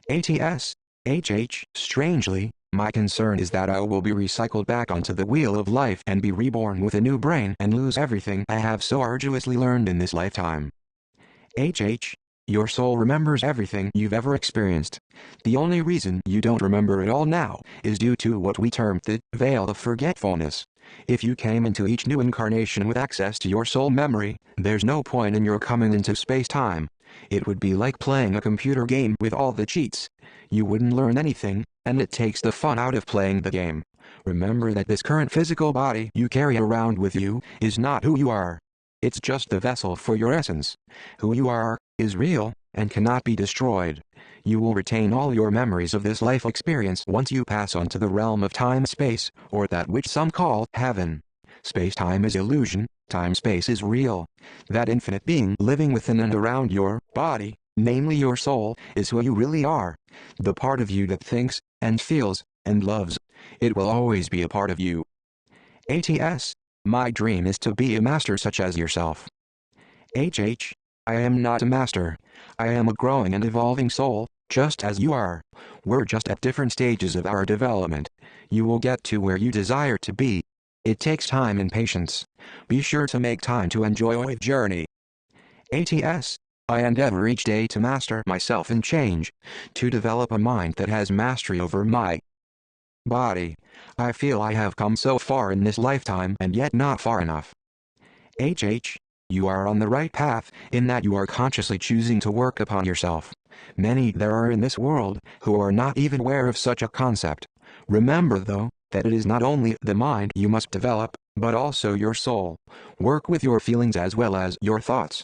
Speaker 1: ATS. HH. Strangely, my concern is that I will be recycled back onto the wheel of life and be reborn with a new brain and lose everything I have so arduously learned in this lifetime. HH. Your soul remembers everything you've ever experienced. The only reason you don't remember it all now is due to what we term the veil of forgetfulness. If you came into each new incarnation with access to your soul memory, there's no point in your coming into space-time. It would be like playing a computer game with all the cheats. You wouldn't learn anything, and it takes the fun out of playing the game. Remember that this current physical body you carry around with you is not who you are. It's just the vessel for your essence. Who you are is real and cannot be destroyed. You will retain all your memories of this life experience once you pass on to the realm of time-space, or that which some call heaven. Space-time is illusion, time-space is real. That infinite being living within and around your body, namely your soul, is who you really are. The part of you that thinks, and feels, and loves. It will always be a part of you. ATS. My dream is to be a master such as yourself. HH. I am not a master. I am a growing and evolving soul, just as you are. We're just at different stages of our development. You will get to where you desire to be. It takes time and patience. Be sure to make time to enjoy the journey. ATS. I endeavor each day to master myself and change, to develop a mind that has mastery over my body. I feel I have come so far in this lifetime and yet not far enough. HH. You are on the right path, in that you are consciously choosing to work upon yourself. Many there are in this world, who are not even aware of such a concept. Remember though, that it is not only the mind you must develop, but also your soul. Work with your feelings as well as your thoughts.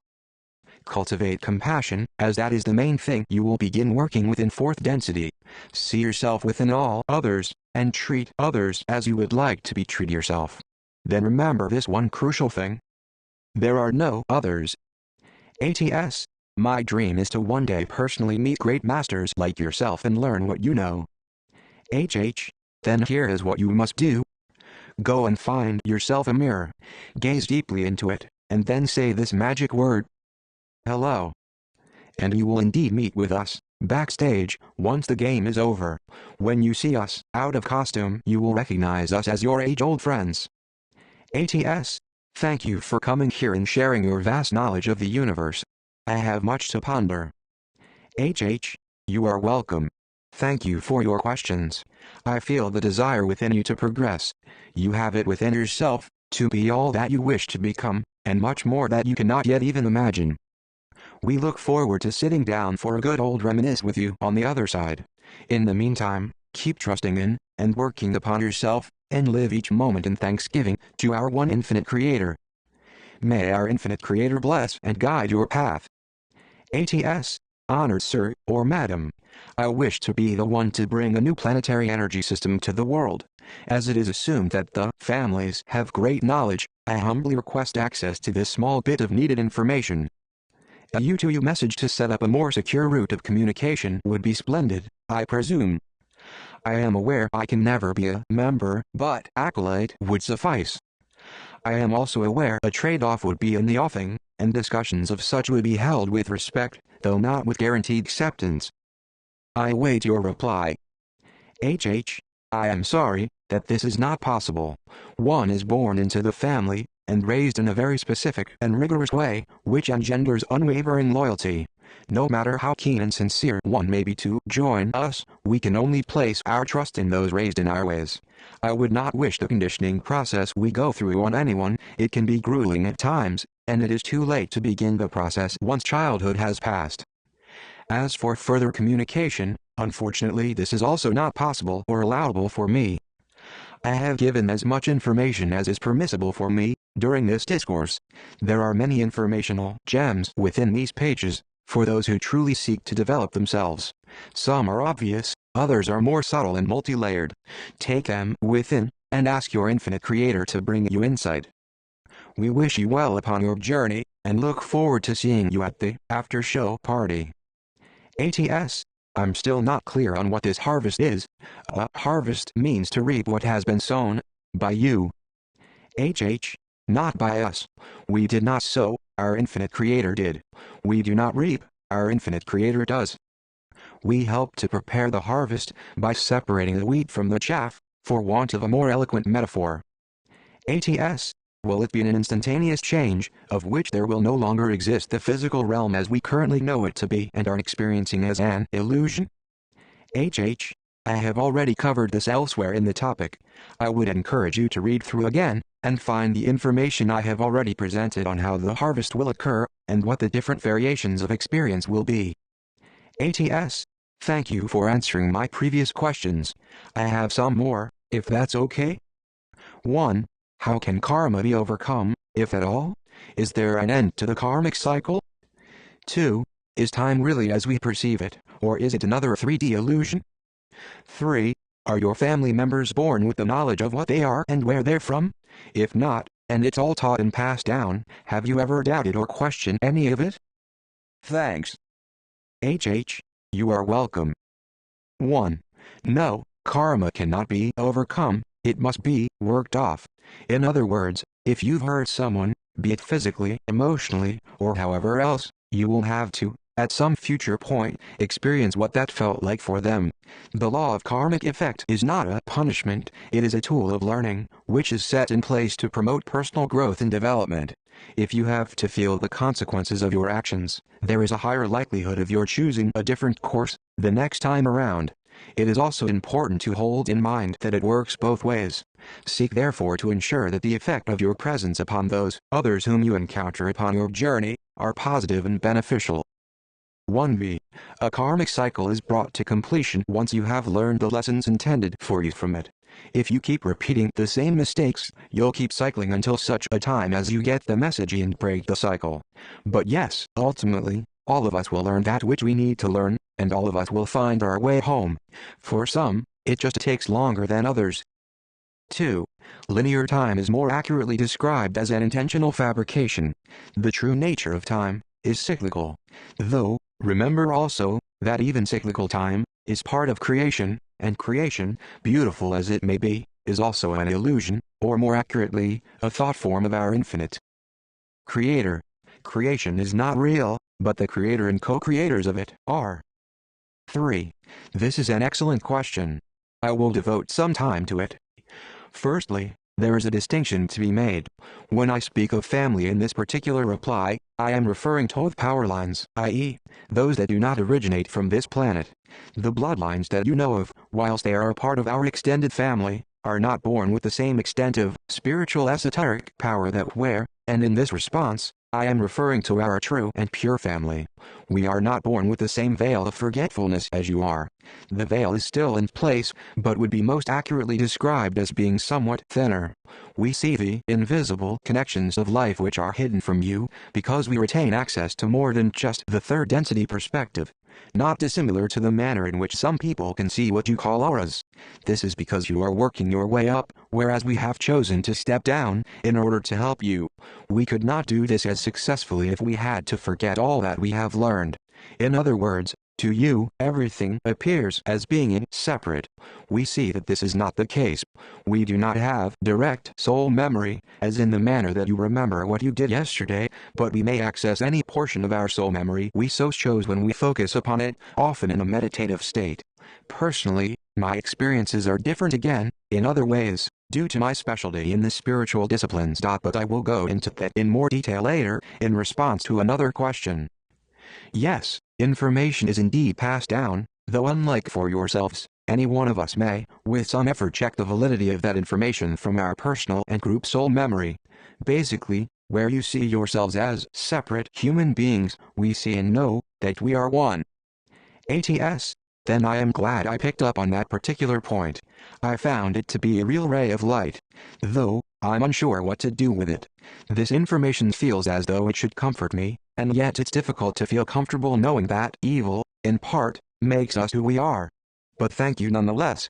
Speaker 1: Cultivate compassion, as that is the main thing you will begin working with in fourth density. See yourself within all others, and treat others as you would like to be treated yourself. Then remember this one crucial thing. There are no others. ATS. My dream is to one day personally meet great masters like yourself and learn what you know. HH. Then here is what you must do. Go and find yourself a mirror. Gaze deeply into it, and then say this magic word. Hello. And you will indeed meet with us, backstage, once the game is over. When you see us, out of costume, you will recognize us as your age-old friends. ATS. Thank you for coming here and sharing your vast knowledge of the universe. I have much to ponder. HH. You are welcome. Thank you for your questions. I feel the desire within you to progress. You have it within yourself, to be all that you wish to become, and much more that you cannot yet even imagine. We look forward to sitting down for a good old reminisce with you on the other side. In the meantime, keep trusting in, and working upon yourself, and live each moment in thanksgiving to our one infinite Creator. May our infinite Creator bless and guide your path. ATS. Honored sir or madam, I wish to be the one to bring a new planetary energy system to the world. As it is assumed that the families have great knowledge, I humbly request access to this small bit of needed information. A U2U message to set up a more secure route of communication would be splendid, I presume. I am aware I can never be a member, but accolade would suffice. I am also aware a trade-off would be in the offing, and discussions of such would be held with respect, though not with guaranteed acceptance. I await your reply. HH, I am sorry that this is not possible. One is born into the family, and raised in a very specific and rigorous way, which engenders unwavering loyalty. No matter how keen and sincere one may be to join us, we can only place our trust in those raised in our ways. I would not wish the conditioning process we go through on anyone. It can be grueling at times, and it is too late to begin the process once childhood has passed. As for further communication, unfortunately this is also not possible or allowable for me. I have given as much information as is permissible for me during this discourse. There are many informational gems within these pages, for those who truly seek to develop themselves. Some are obvious, others are more subtle and multi-layered. Take them within, and ask your infinite creator to bring you insight. We wish you well upon your journey, and look forward to seeing you at the after-show party. ATS, I'm still not clear on what this harvest is. A harvest means to reap what has been sown, by you. HH, not by us. We did not sow, our infinite creator did. We do not reap, our infinite creator does. We help to prepare the harvest, by separating the wheat from the chaff, for want of a more eloquent metaphor. ATS, will it be an instantaneous change, of which there will no longer exist the physical realm as we currently know it to be and are experiencing as an illusion? HH, I have already covered this elsewhere in the topic. I would encourage you to read through again, and find the information I have already presented on how the harvest will occur, and what the different variations of experience will be. ATS, thank you for answering my previous questions. I have some more, if that's okay. 1. How can karma be overcome, if at all? Is there an end to the karmic cycle? 2. Is time really as we perceive it, or is it another 3D illusion? 3. Are your family members born with the knowledge of what they are and where they're from? If not, and it's all taught and passed down, have you ever doubted or questioned any of it? Thanks. HH, you are welcome. 1. No, karma cannot be overcome, it must be worked off. In other words, if you've hurt someone, be it physically, emotionally, or however else, you will have to, at some future point, experience what that felt like for them. The law of karmic effect is not a punishment, it is a tool of learning, which is set in place to promote personal growth and development. If you have to feel the consequences of your actions, there is a higher likelihood of your choosing a different course the next time around. It is also important to hold in mind that it works both ways. Seek therefore to ensure that the effect of your presence upon those others whom you encounter upon your journey are positive and beneficial. 1b. A karmic cycle is brought to completion once you have learned the lessons intended for you from it. If you keep repeating the same mistakes, you'll keep cycling until such a time as you get the message and break the cycle. But yes, ultimately, all of us will learn that which we need to learn, and all of us will find our way home. For some, it just takes longer than others. 2. Linear time is more accurately described as an intentional fabrication. The true nature of time is cyclical. Though, remember also, that even cyclical time is part of creation, and creation, beautiful as it may be, is also an illusion, or more accurately, a thought form of our infinite creator. Creation is not real, but the creator and co-creators of it are. 3. This is an excellent question. I will devote some time to it. Firstly, there is a distinction to be made. When I speak of family in this particular reply, I am referring to the power lines, i.e., those that do not originate from this planet. The bloodlines that you know of, whilst they are a part of our extended family, are not born with the same extent of spiritual esoteric power that we're, and in this response, I am referring to our true and pure family. We are not born with the same veil of forgetfulness as you are. The veil is still in place, but would be most accurately described as being somewhat thinner. We see the invisible connections of life which are hidden from you, because we retain access to more than just the third density perspective. not dissimilar to the manner in which some people can see what you call auras. This is because you are working your way up, whereas we have chosen to step down, in order to help you. We could not do this as successfully if we had to forget all that we have learned. In other words, to you, everything appears as being separate. We see that this is not the case. We do not have direct soul memory, as in the manner that you remember what you did yesterday, but we may access any portion of our soul memory we so chose when we focus upon it, often in a meditative state. Personally, my experiences are different again, in other ways, due to my specialty in the spiritual disciplines. But I will go into that in more detail later, in response to another question. Yes, information is indeed passed down, though unlike for yourselves, any one of us may, with some effort, check the validity of that information from our personal and group soul memory. Basically, where you see yourselves as separate human beings, we see and know that we are one. ATS. Then I am glad I picked up on that particular point. I found it to be a real ray of light, though I'm unsure what to do with it. This information feels as though it should comfort me, and yet it's difficult to feel comfortable knowing that evil, in part, makes us who we are. But thank you nonetheless.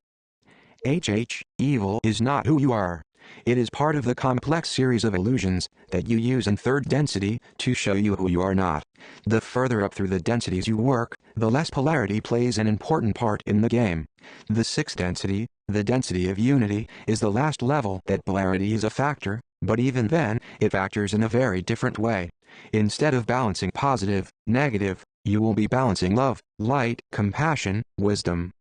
Speaker 1: Evil is not who you are. It is part of the complex series of illusions that you use in third density to show you who you are not. The further up through the densities you work, the less polarity plays an important part in the game. The sixth density, the density of unity, is the last level that polarity is a factor, but even then, it factors in a very different way. Instead of balancing positive, negative, you will be balancing love, light, compassion, wisdom.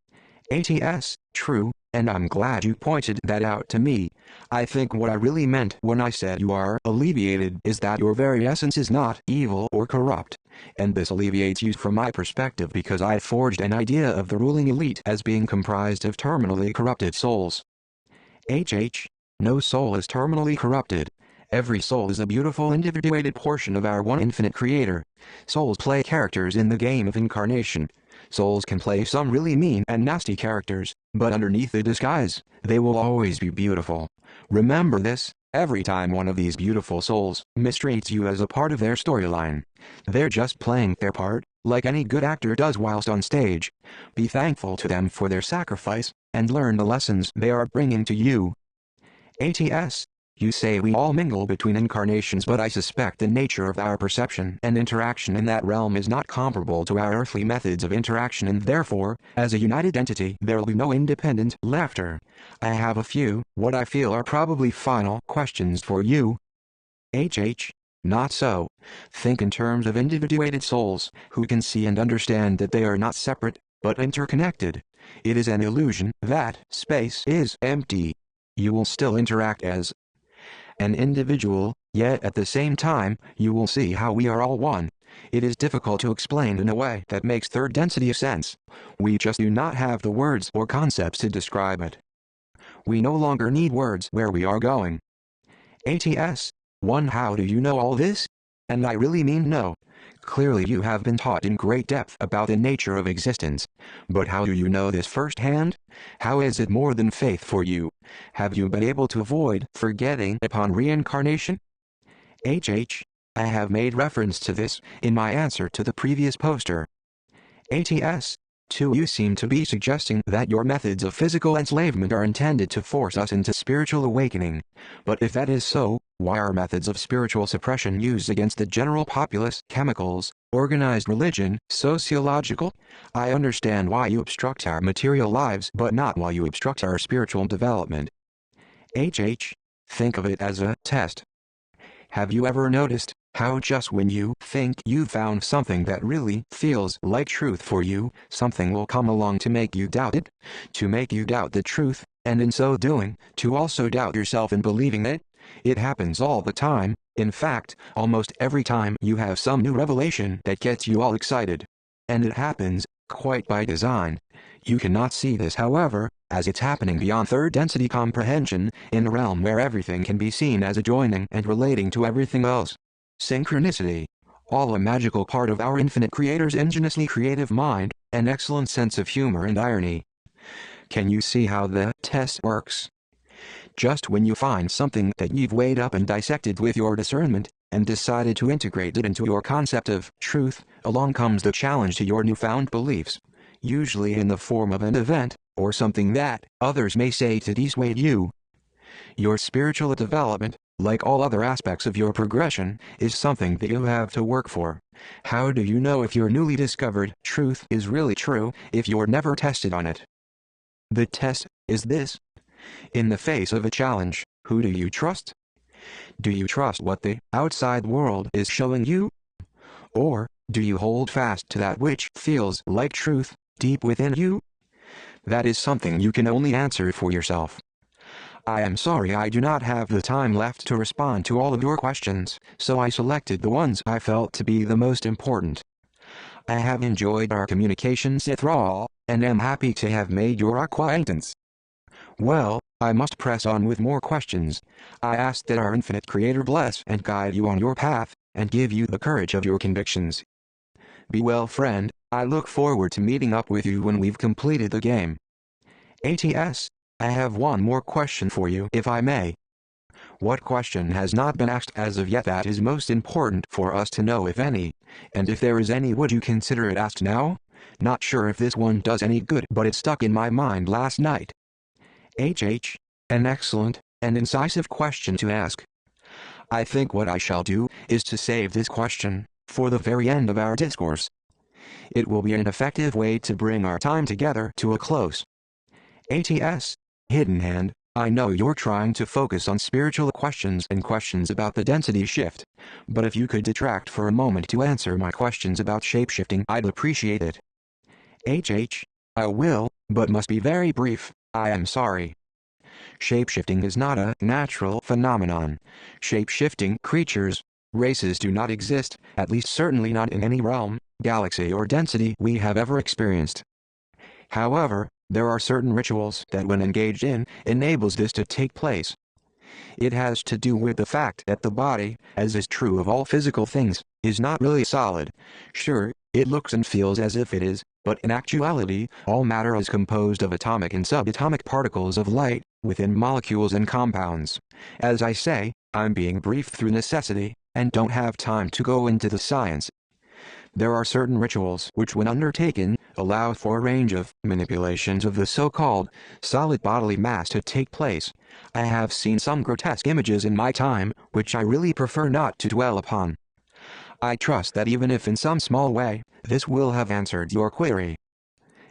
Speaker 1: ATS, true, and I'm glad you pointed that out to me. I think what I really meant when I said you are alleviated is that your very essence is not evil or corrupt. And this alleviates you from my perspective because I forged an idea of the ruling elite as being comprised of terminally corrupted souls. No soul is terminally corrupted. Every soul is a beautiful individuated portion of our one infinite creator. Souls play characters in the game of incarnation. Souls can play some really mean and nasty characters, but underneath the disguise, they will always be beautiful. Remember this, every time one of these beautiful souls mistreats you as a part of their storyline. They're just playing their part, like any good actor does whilst on stage. Be thankful to them for their sacrifice, and learn the lessons they are bringing to you. ATS. You say we all mingle between incarnations, but I suspect the nature of our perception and interaction in that realm is not comparable to our earthly methods of interaction, and therefore, as a united entity, there will be no independent laughter. I have a few, what I feel are probably final, questions for you. Not so. Think in terms of individuated souls, who can see and understand that they are not separate, but interconnected. It is an illusion that space is empty. You will still interact as an individual, yet at the same time, you will see how we are all one. It is difficult to explain in a way that makes third density sense. We just do not have the words or concepts to describe it. We no longer need words where we are going. ATS. How do you know all this? And I really mean no. Clearly you have been taught in great depth about the nature of existence. But how do you know this firsthand? How is it more than faith for you? Have you been able to avoid forgetting upon reincarnation? I have made reference to this in my answer to the previous poster. ATS. You seem to be suggesting that your methods of physical enslavement are intended to force us into spiritual awakening. But if that is so, why are methods of spiritual suppression used against the general populace, chemicals, organized religion, sociological? I understand why you obstruct our material lives, but not why you obstruct our spiritual development. Think of it as a test. Have you ever noticed how just when you think you've found something that really feels like truth for you, something will come along to make you doubt it? To make you doubt the truth, and in so doing, to also doubt yourself in believing it? It happens all the time. In fact, almost every time you have some new revelation that gets you all excited. And it happens, quite by design. You cannot see this, however, as it's happening beyond third density comprehension, in a realm where everything can be seen as adjoining and relating to everything else. Synchronicity. All a magical part of our infinite creator's ingeniously creative mind, an excellent sense of humor and irony. Can you see how the test works? Just when you find something that you've weighed up and dissected with your discernment, and decided to integrate it into your concept of truth, along comes the challenge to your newfound beliefs, usually in the form of an event, or something that others may say to dissuade you. Your spiritual development, like all other aspects of your progression, is something that you have to work for. How do you know if your newly discovered truth is really true if you're never tested on it? The test is this. In the face of a challenge, who do you trust? Do you trust what the outside world is showing you? Or do you hold fast to that which feels like truth deep within you? That is something you can only answer for yourself. I am sorry I do not have the time left to respond to all of your questions, so I selected the ones I felt to be the most important. I have enjoyed our communications throughout, and am happy to have made your acquaintance. Well, I must press on with more questions. I ask that our infinite Creator bless and guide you on your path, and give you the courage of your convictions. Be well, friend. I look forward to meeting up with you when we've completed the game. ATS, I have one more question for you if I may. What question has not been asked as of yet that is most important for us to know, if any? And if there is any, would you consider it asked now? Not sure if this one does any good, but it stuck in my mind last night. HH, an excellent and incisive question to ask. I think what I shall do is to save this question for the very end of our discourse. It will be an effective way to bring our time together to a close. ATS, Hidden Hand, I know you're trying to focus on spiritual questions and questions about the density shift, but if you could detract for a moment to answer my questions about shapeshifting, I'd appreciate it. HH, I will, but must be very brief. I am sorry. Shapeshifting is not a natural phenomenon. Shapeshifting creatures, races do not exist, at least certainly not in any realm, galaxy or density we have ever experienced. However, there are certain rituals that when engaged in, enables this to take place. It has to do with the fact that the body, as is true of all physical things, is not really solid. Sure, it looks and feels as if it is, but in actuality, all matter is composed of atomic and subatomic particles of light, within molecules and compounds. As I say, I'm being brief through necessity, and don't have time to go into the science. There are certain rituals which, when undertaken, allow for a range of manipulations of the so-called solid bodily mass to take place. I have seen some grotesque images in my time, which I really prefer not to dwell upon. I trust that even if in some small way, this will have answered your query.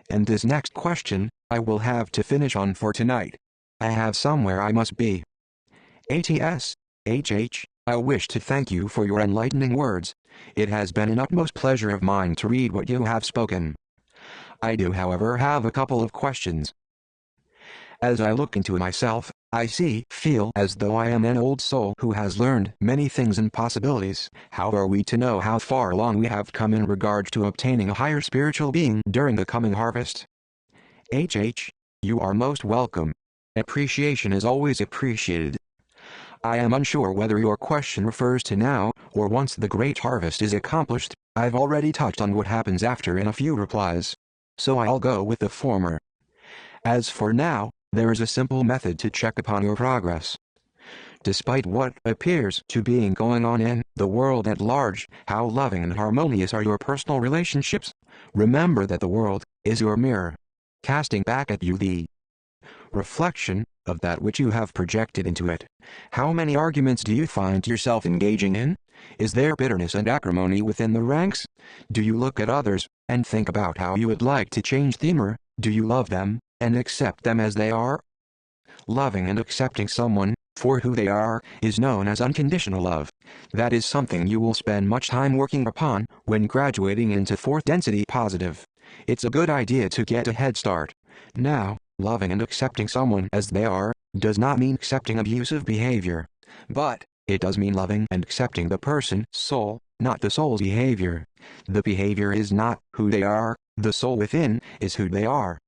Speaker 1: And this next question, I will have to finish on for tonight. I have somewhere I must be. ATS, HH, I wish to thank you for your enlightening words. It has been an utmost pleasure of mine to read what you have spoken. I do, however, have a couple of questions. As I look into myself, I feel as though I am an old soul who has learned many things and possibilities. How are we to know how far along we have come in regard to obtaining a higher spiritual being during the coming harvest? HH, you are most welcome. Appreciation is always appreciated. I am unsure whether your question refers to now, or once the great harvest is accomplished. I've already touched on what happens after in a few replies, so I'll go with the former. As for now, there is a simple method to check upon your progress. Despite what appears to be going on in the world at large, how loving and harmonious are your personal relationships? Remember that the world is your mirror, casting back at you the reflection of that which you have projected into it. How many arguments do you find yourself engaging in? Is there bitterness and acrimony within the ranks? Do you look at others and think about how you would like to change them, or do you love them and accept them as they are? Loving and accepting someone for who they are is known as unconditional love. That is something you will spend much time working upon when graduating into 4th density positive. It's a good idea to get a head start. Now, loving and accepting someone as they are does not mean accepting abusive behavior, but it does mean loving and accepting the person, soul, not the soul's behavior. The behavior is not who they are, the soul within is who they are.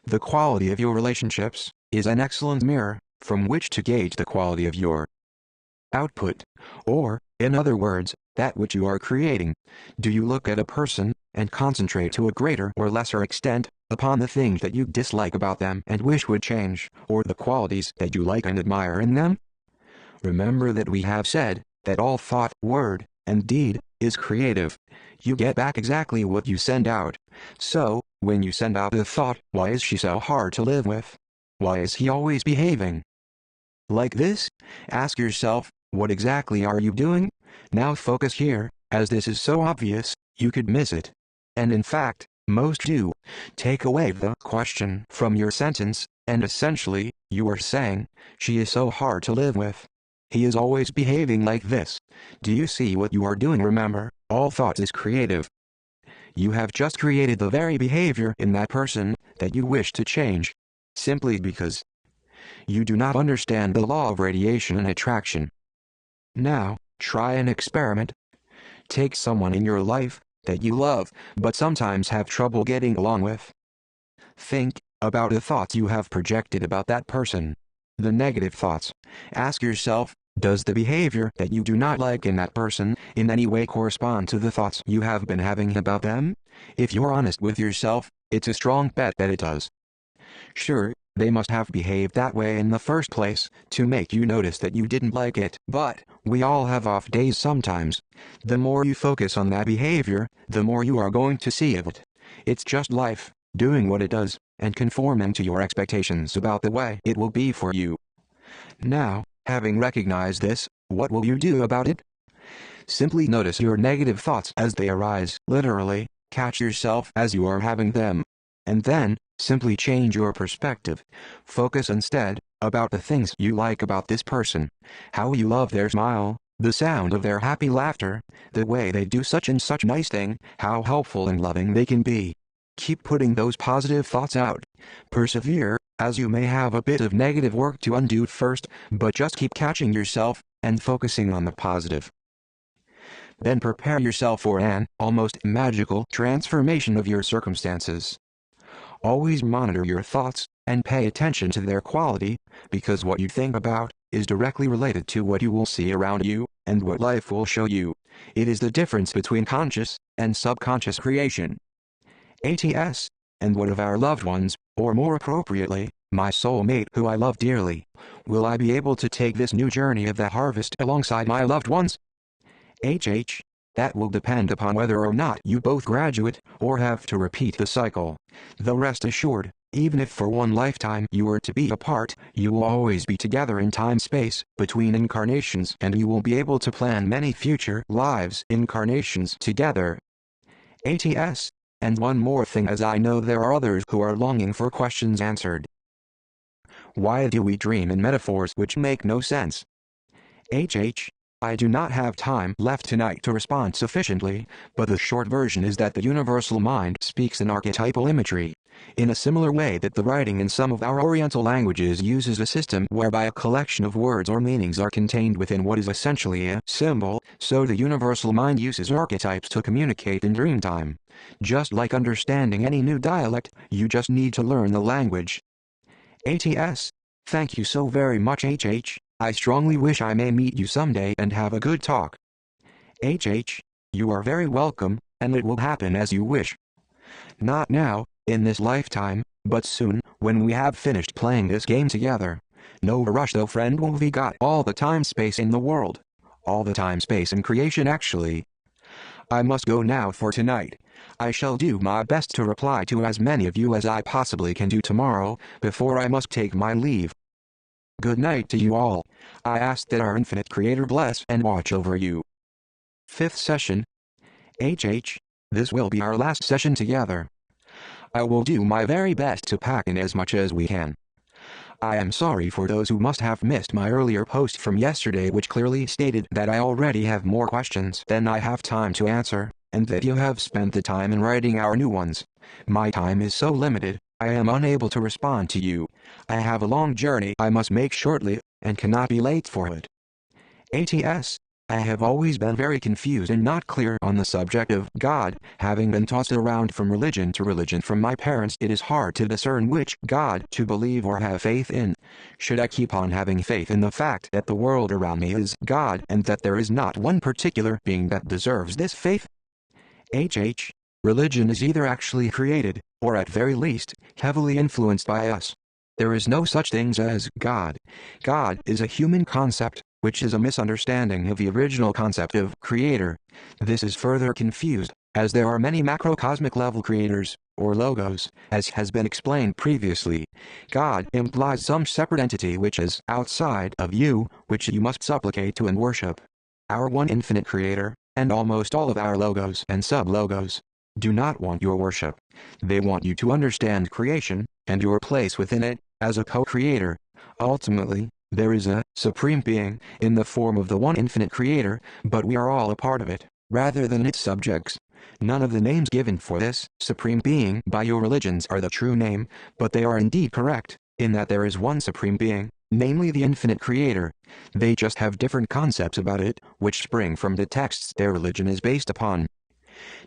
Speaker 1: The quality of your relationships is an excellent mirror from which to gauge the quality of your output, or, in other words, that which you are creating. Do you look at a person and concentrate to a greater or lesser extent upon the things that you dislike about them and wish would change, or the qualities that you like and admire in them? Remember that we have said that all thought, word, and deed is creative. You get back exactly what you send out. So, when you send out the thought, why is she so hard to live with? Why is he always behaving like this? Ask yourself, what exactly are you doing? Now focus here, as this is so obvious, you could miss it. And in fact, most do. Take away the question from your sentence, and essentially, you are saying, she is so hard to live with. He is always behaving like this. Do you see what you are doing? Remember, all thought is creative. You have just created the very behavior in that person that you wish to change. Simply because you do not understand the law of radiation and attraction. Now, try an experiment. Take someone in your life that you love, but sometimes have trouble getting along with. Think about the thoughts you have projected about that person. The negative thoughts. Ask yourself, does the behavior that you do not like in that person in any way correspond to the thoughts you have been having about them? If you're honest with yourself, it's a strong bet that it does. Sure, they must have behaved that way in the first place to make you notice that you didn't like it, but we all have off days sometimes. The more you focus on that behavior, the more you are going to see of it. It's just life, doing what it does, and conforming to your expectations about the way it will be for you. Now, having recognized this, what will you do about it? Simply notice your negative thoughts as they arise. Literally, catch yourself as you are having them. And then, simply change your perspective. Focus instead about the things you like about this person. How you love their smile, the sound of their happy laughter, the way they do such and such nice thing, how helpful and loving they can be. Keep putting those positive thoughts out. Persevere, as you may have a bit of negative work to undo first, but just keep catching yourself and focusing on the positive. Then prepare yourself for an almost magical transformation of your circumstances. Always monitor your thoughts and pay attention to their quality, because what you think about is directly related to what you will see around you and what life will show you. It is the difference between conscious and subconscious creation. ATS, and what of our loved ones, or more appropriately, my soulmate who I love dearly? Will I be able to take this new journey of the harvest alongside my loved ones? HH. That will depend upon whether or not you both graduate or have to repeat the cycle. Though rest assured, even if for one lifetime you were to be apart, you will always be together in time-space between incarnations, and you will be able to plan many future lives incarnations together. ATS. And one more thing, as I know there are others who are longing for questions answered. Why do we dream in metaphors which make no sense? HH. I do not have time left tonight to respond sufficiently, but the short version is that the universal mind speaks in archetypal imagery, in a similar way that the writing in some of our Oriental languages uses a system whereby a collection of words or meanings are contained within what is essentially a symbol, so the universal mind uses archetypes to communicate in dreamtime. Just like understanding any new dialect, you just need to learn the language. ATS. Thank you so very much, HH. I strongly wish I may meet you someday and have a good talk. HH. You are very welcome, and it will happen as you wish. Not now, in this lifetime, but soon, when we have finished playing this game together. No rush though, friend, we got all the time-space in the world. All the time-space in creation, actually. I must go now for tonight. I shall do my best to reply to as many of you as I possibly can do tomorrow, before I must take my leave. Good night to you all. I ask that our infinite Creator bless and watch over you. 5th session. HH. This will be our last session together. I will do my very best to pack in as much as we can. I am sorry for those who must have missed my earlier post from yesterday, which clearly stated that I already have more questions than I have time to answer, and that you have spent the time in writing our new ones. My time is so limited, I am unable to respond to you. I have a long journey I must make shortly, and cannot be late for it. ATS. I have always been very confused and not clear on the subject of God, having been tossed around from religion to religion from my parents. It is hard to discern which God to believe or have faith in. Should I keep on having faith in the fact that the world around me is God and that there is not one particular being that deserves this faith? HH. Religion is either actually created, or at very least, heavily influenced by us. There is no such thing as God. God is a human concept, which is a misunderstanding of the original concept of creator. This is further confused, as there are many macrocosmic level creators, or logos, as has been explained previously. God implies some separate entity which is outside of you, which you must supplicate to and worship. Our one infinite creator, and almost all of our logos and sub-logos, do not want your worship. They want you to understand creation, and your place within it, as a co-creator. Ultimately, there is a supreme being, in the form of the one infinite creator, but we are all a part of it, rather than its subjects. None of the names given for this supreme being by your religions are the true name, but they are indeed correct, in that there is one supreme being, namely the infinite creator. They just have different concepts about it, which spring from the texts their religion is based upon.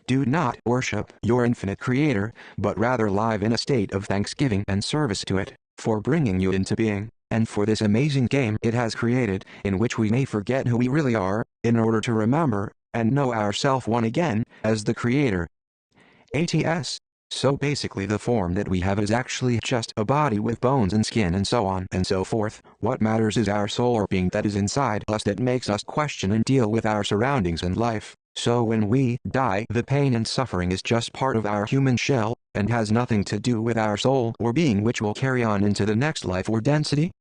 Speaker 1: Do not worship your infinite creator, but rather live in a state of thanksgiving and service to it, for bringing you into being, and for this amazing game it has created, in which we may forget who we really are, in order to remember, and know ourself one again, as the creator. ATS. So basically the form that we have is actually just a body with bones and skin and so on and so forth. What matters is our soul or being that is inside us that makes us question and deal with our surroundings and life. So when we die, the pain and suffering is just part of our human shell, and has nothing to do with our soul or being, which will carry on into the next life or density.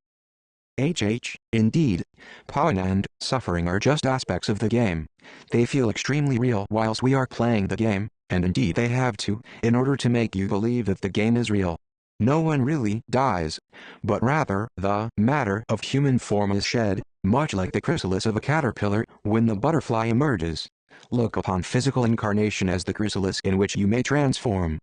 Speaker 1: Indeed, pain and suffering are just aspects of the game. They feel extremely real whilst we are playing the game, and indeed they have to, in order to make you believe that the game is real. No one really dies, but rather the matter of human form is shed, much like the chrysalis of a caterpillar when the butterfly emerges. Look upon physical incarnation as the chrysalis in which you may transform.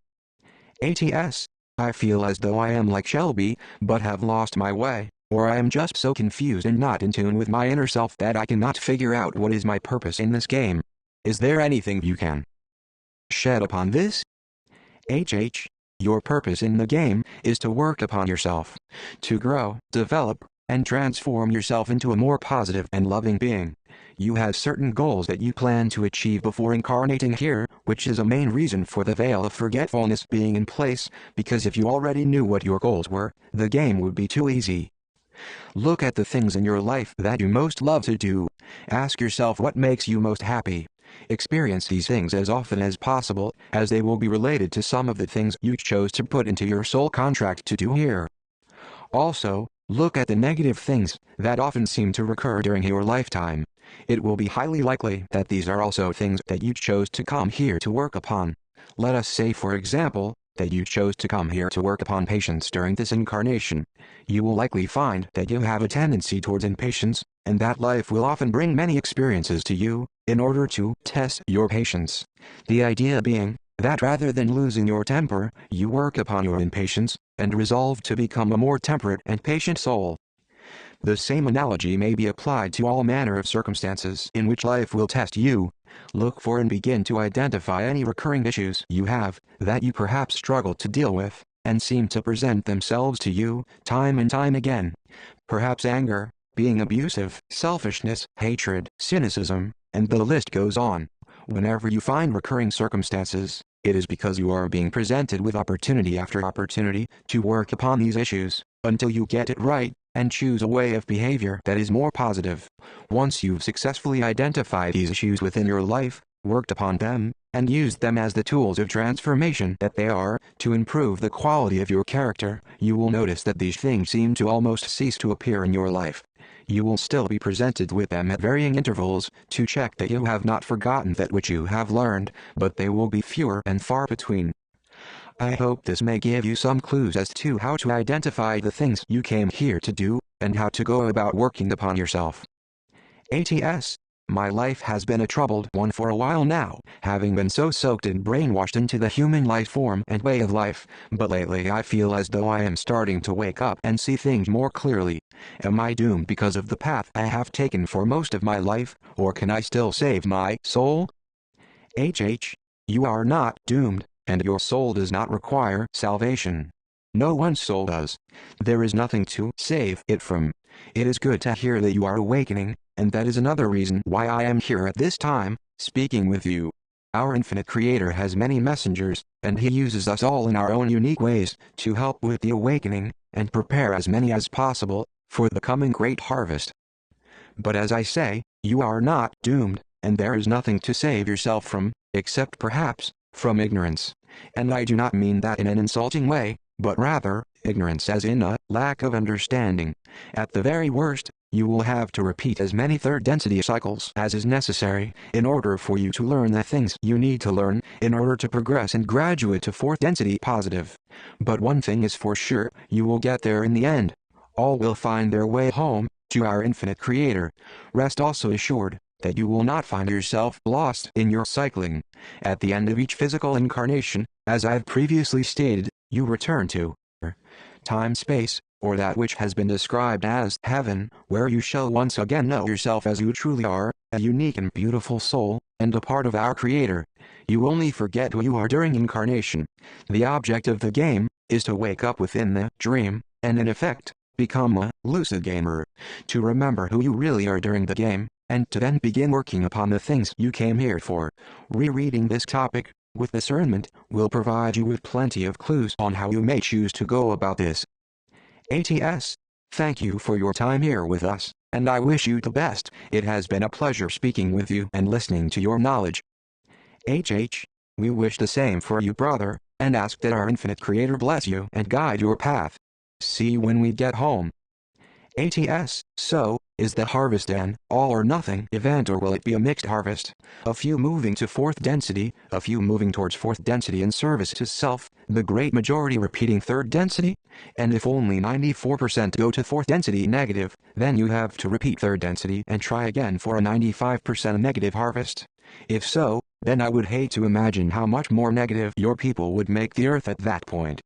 Speaker 1: ATS. I feel as though I am like Shelby, but have lost my way, or I am just so confused and not in tune with my inner self that I cannot figure out what is my purpose in this game. Is there anything you can shed upon this? Your purpose in the game is to work upon yourself, to grow, develop, and transform yourself into a more positive and loving being. You have certain goals that you plan to achieve before incarnating here, which is a main reason for the veil of forgetfulness being in place, because if you already knew what your goals were, the game would be too easy. Look at the things in your life that you most love to do. Ask yourself what makes you most happy. Experience these things as often as possible, as they will be related to some of the things you chose to put into your soul contract to do here. Also, look at the negative things that often seem to recur during your lifetime. It will be highly likely that these are also things that you chose to come here to work upon. Let us say, for example, that you chose to come here to work upon patience during this incarnation. You will likely find that you have a tendency towards impatience, and that life will often bring many experiences to you, in order to test your patience. The idea being that rather than losing your temper, you work upon your impatience, and resolve to become a more temperate and patient soul. The same analogy may be applied to all manner of circumstances in which life will test you. Look for and begin to identify any recurring issues you have, that you perhaps struggle to deal with, and seem to present themselves to you, time and time again. Perhaps anger, being abusive, selfishness, hatred, cynicism, and the list goes on. Whenever you find recurring circumstances, it is because you are being presented with opportunity after opportunity to work upon these issues, until you get it right, and choose a way of behavior that is more positive. Once you've successfully identified these issues within your life, worked upon them, and used them as the tools of transformation that they are, to improve the quality of your character, you will notice that these things seem to almost cease to appear in your life. You will still be presented with them at varying intervals, to check that you have not forgotten that which you have learned, but they will be fewer and far between. I hope this may give you some clues as to how to identify the things you came here to do, and how to go about working upon yourself. ATS. My life has been a troubled one for a while now, having been so soaked and brainwashed into the human life form and way of life, but lately I feel as though I am starting to wake up and see things more clearly. Am I doomed because of the path I have taken for most of my life, or can I still save my soul? You are not doomed, and your soul does not require salvation. No one's soul does. There is nothing to save it from. It is good to hear that you are awakening, and that is another reason why I am here at this time, speaking with you. Our infinite creator has many messengers, and he uses us all in our own unique ways, to help with the awakening, and prepare as many as possible, for the coming great harvest. But as I say, you are not doomed, and there is nothing to save yourself from, except perhaps, from ignorance. And I do not mean that in an insulting way, but rather, ignorance as in a lack of understanding. At the very worst, you will have to repeat as many third density cycles as is necessary in order for you to learn the things you need to learn in order to progress and graduate to fourth density positive. But one thing is for sure, you will get there in the end. All will find their way home to our infinite Creator. Rest also assured that you will not find yourself lost in your cycling. At the end of each physical incarnation, as I've previously stated, you return to time-space, or that which has been described as heaven, where you shall once again know yourself as you truly are, a unique and beautiful soul, and a part of our Creator. You only forget who you are during incarnation. The object of the game is to wake up within the dream, and in effect, become a lucid gamer, to remember who you really are during the game, and to then begin working upon the things you came here for. Rereading this topic with discernment will provide you with plenty of clues on how you may choose to go about this. ATS, thank you for your time here with us, and I wish you the best. It has been a pleasure speaking with you and listening to your knowledge. HH, we wish the same for you, brother, and ask that our infinite Creator bless you and guide your path. See you when we get home. ATS, so, is the harvest an all or nothing event, or will it be a mixed harvest? A few moving to fourth density, a few moving towards fourth density in service to self, the great majority repeating third density? And if only 94% go to fourth density negative, then you have to repeat third density and try again for a 95% negative harvest. If so, then I would hate to imagine how much more negative your people would make the earth at that point.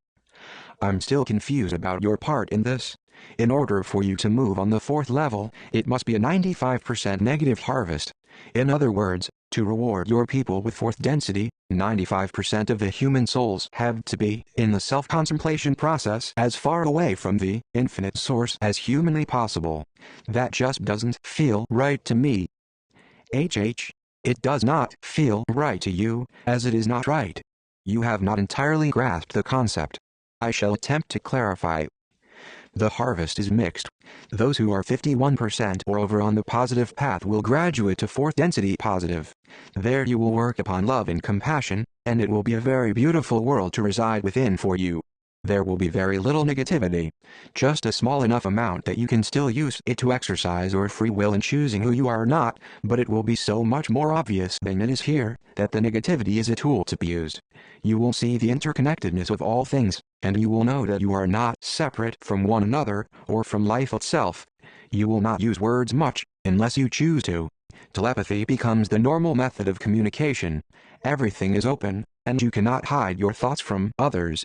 Speaker 1: I'm still confused about your part in this. In order for you to move on the fourth level, it must be a 95% negative harvest. In other words, to reward your people with fourth density, 95% of the human souls have to be in the self-contemplation process as far away from the infinite source as humanly possible. That just doesn't feel right to me. HH, it does not feel right to you, as it is not right. You have not entirely grasped the concept. I shall attempt to clarify. The harvest is mixed. Those who are 51% or over on the positive path will graduate to fourth density positive. There you will work upon love and compassion, and it will be a very beautiful world to reside within for you. There will be very little negativity, just a small enough amount that you can still use it to exercise your free will in choosing who you are or not, but it will be so much more obvious than it is here, that the negativity is a tool to be used. You will see the interconnectedness of all things, and you will know that you are not separate from one another, or from life itself. You will not use words much, unless you choose to. Telepathy becomes the normal method of communication. Everything is open, and you cannot hide your thoughts from others.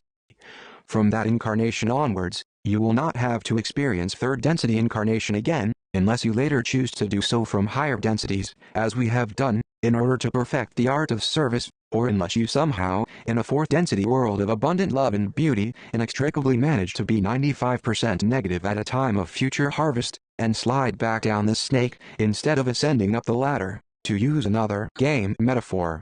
Speaker 1: From that incarnation onwards, you will not have to experience third density incarnation again, unless you later choose to do so from higher densities, as we have done, in order to perfect the art of service, or unless you somehow, in a fourth density world of abundant love and beauty, inextricably manage to be 95% negative at a time of future harvest, and slide back down the snake, instead of ascending up the ladder, to use another game metaphor.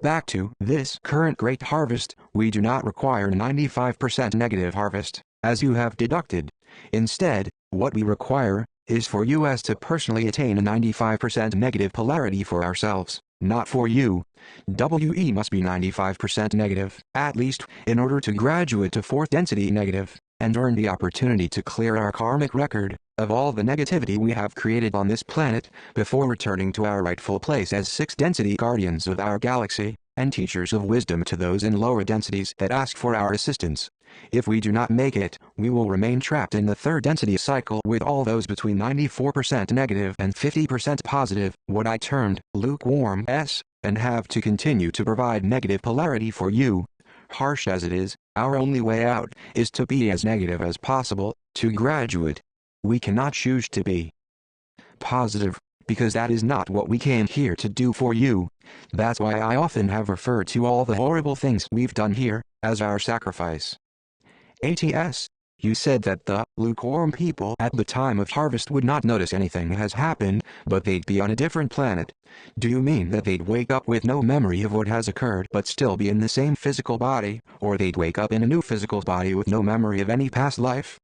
Speaker 1: Back to this current great harvest, we do not require a 95% negative harvest, as you have deducted. Instead, what we require is for us to personally attain a 95% negative polarity for ourselves, not for you. WE must be 95% negative, at least, in order to graduate to fourth density negative, and earn the opportunity to clear our karmic record of all the negativity we have created on this planet, before returning to our rightful place as sixth density guardians of our galaxy, and teachers of wisdom to those in lower densities that ask for our assistance. If we do not make it, we will remain trapped in the third density cycle with all those between 94% negative and 50% positive, what I termed lukewarm S, and have to continue to provide negative polarity for you. Harsh as it is, our only way out is to be as negative as possible, to graduate. We cannot choose to be positive, because that is not what we came here to do for you. That's why I often have referred to all the horrible things we've done here as our sacrifice. ATS, you said that the lukewarm people at the time of harvest would not notice anything has happened, but they'd be on a different planet. Do you mean that they'd wake up with no memory of what has occurred but still be in the same physical body, or they'd wake up in a new physical body with no memory of any past life?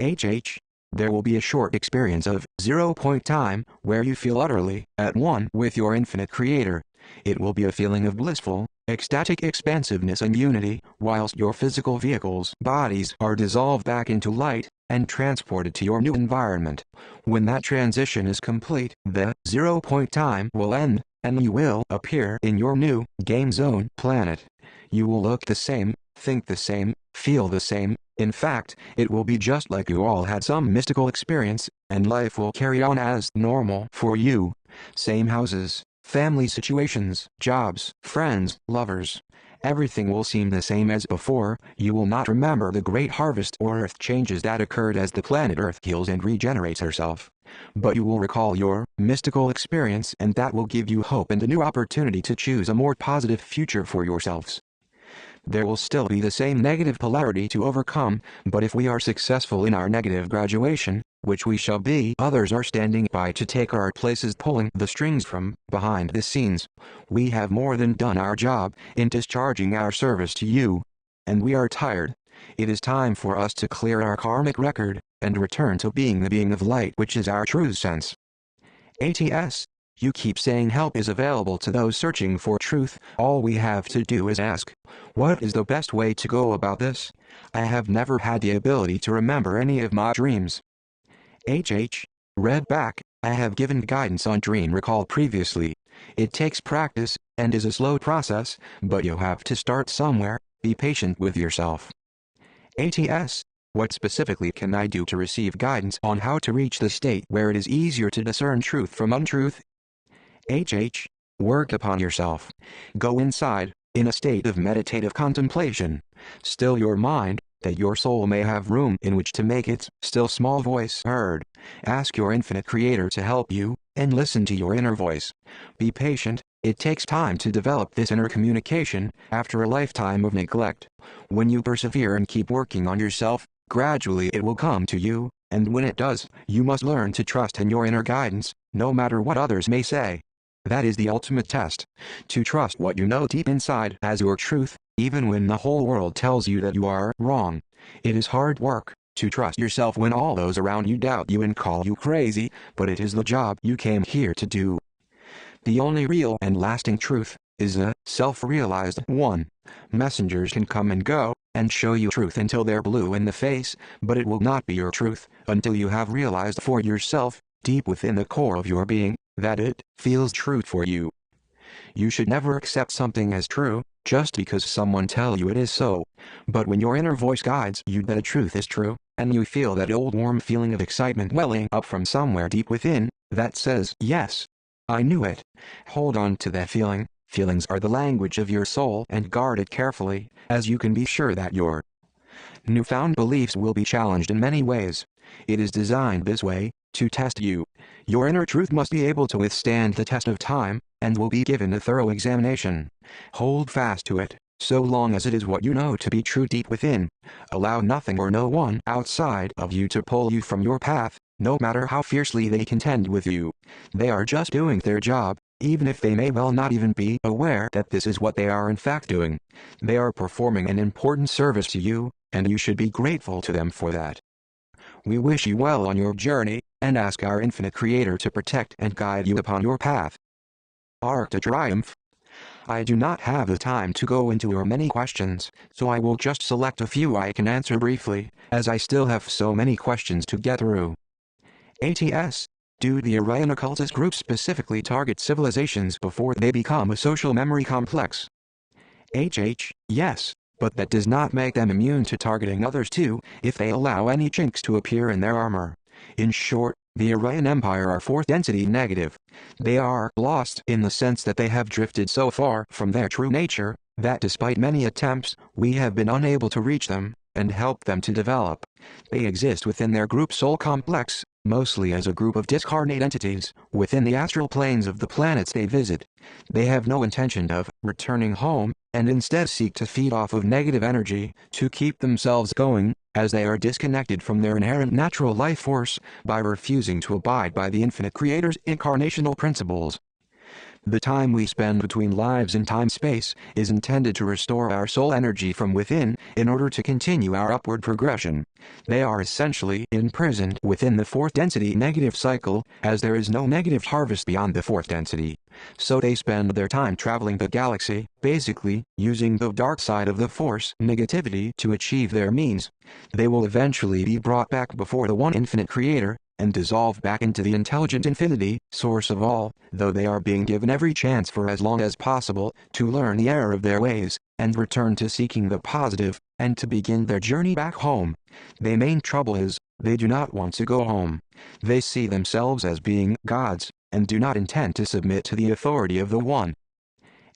Speaker 1: HH, There will be a short experience of 0-point time where you feel utterly at one with your infinite creator. It will be a feeling of blissful, ecstatic expansiveness and unity, whilst your physical vehicles' bodies are dissolved back into light and transported to your new environment. When that transition is complete, the 0-point time will end, and you will appear in your new game zone planet. You will look the same, think the same, feel the same. In fact, it will be just like you all had some mystical experience, and life will carry on as normal for you. Same houses, family situations, jobs, friends, lovers. Everything will seem the same as before. You will not remember the great harvest or earth changes that occurred as the planet Earth heals and regenerates herself. But you will recall your mystical experience, and that will give you hope and a new opportunity to choose a more positive future for yourselves. There will still be the same negative polarity to overcome, but if we are successful in our negative graduation, which we shall be, others are standing by to take our places, pulling the strings from behind the scenes. We have more than done our job in discharging our service to you, and we are tired. It is time for us to clear our karmic record and return to being the being of light, which is our true sense. ATS. You keep saying help is available to those searching for truth. All we have to do is ask, what is the best way to go about this? I have never had the ability to remember any of my dreams. HH. Read back, I have given guidance on dream recall previously. It takes practice, and is a slow process, but you have to start somewhere. Be patient with yourself. ATS. What specifically can I do to receive guidance on how to reach the state where it is easier to discern truth from untruth? HH. Work upon yourself. Go inside, in a state of meditative contemplation. Still your mind, that your soul may have room in which to make its still small voice heard. Ask your infinite creator to help you, and listen to your inner voice. Be patient. It takes time to develop this inner communication after a lifetime of neglect. When you persevere and keep working on yourself, gradually it will come to you, and when it does, you must learn to trust in your inner guidance, no matter what others may say. That is the ultimate test. To trust what you know deep inside as your truth, even when the whole world tells you that you are wrong. It is hard work to trust yourself when all those around you doubt you and call you crazy, but it is the job you came here to do. The only real and lasting truth is a self-realized one. Messengers can come and go, and show you truth until they're blue in the face, but it will not be your truth until you have realized for yourself, deep within the core of your being, that it feels true for you. You should never accept something as true, just because someone tells you it is so. But when your inner voice guides you that a truth is true, and you feel that old warm feeling of excitement welling up from somewhere deep within, that says, yes, I knew it. Hold on to that feeling. Feelings are the language of your soul, and guard it carefully, as you can be sure that your newfound beliefs will be challenged in many ways. It is designed this way, to test you. Your inner truth must be able to withstand the test of time, and will be given a thorough examination. Hold fast to it, so long as it is what you know to be true deep within. Allow nothing or no one outside of you to pull you from your path, no matter how fiercely they contend with you. They are just doing their job, even if they may well not even be aware that this is what they are in fact doing. They are performing an important service to you, and you should be grateful to them for that. We wish you well on your journey, and ask our infinite creator to protect and guide you upon your path. Arc to Triumph. I do not have the time to go into your many questions, so I will just select a few I can answer briefly, as I still have so many questions to get through. ATS. Do the Orion occultist groups specifically target civilizations before they become a social memory complex? HH. Yes, but that does not make them immune to targeting others too, if they allow any chinks to appear in their armor. In short, the Orion Empire are fourth density negative. They are lost in the sense that they have drifted so far from their true nature, that despite many attempts, we have been unable to reach them, and help them to develop. They exist within their group soul complex, mostly as a group of discarnate entities, within the astral planes of the planets they visit. They have no intention of returning home, and instead seek to feed off of negative energy, to keep themselves going, as they are disconnected from their inherent natural life force, by refusing to abide by the infinite creator's incarnational principles. The time we spend between lives in time-space is intended to restore our soul energy from within, in order to continue our upward progression. They are essentially imprisoned within the fourth density negative cycle, as there is no negative harvest beyond the fourth density. So they spend their time traveling the galaxy, basically, using the dark side of the force negativity to achieve their means. They will eventually be brought back before the one infinite creator, and dissolve back into the intelligent infinity, source of all, though they are being given every chance for as long as possible, to learn the error of their ways, and return to seeking the positive, and to begin their journey back home. The main trouble is, they do not want to go home. They see themselves as being gods, and do not intend to submit to the authority of the One.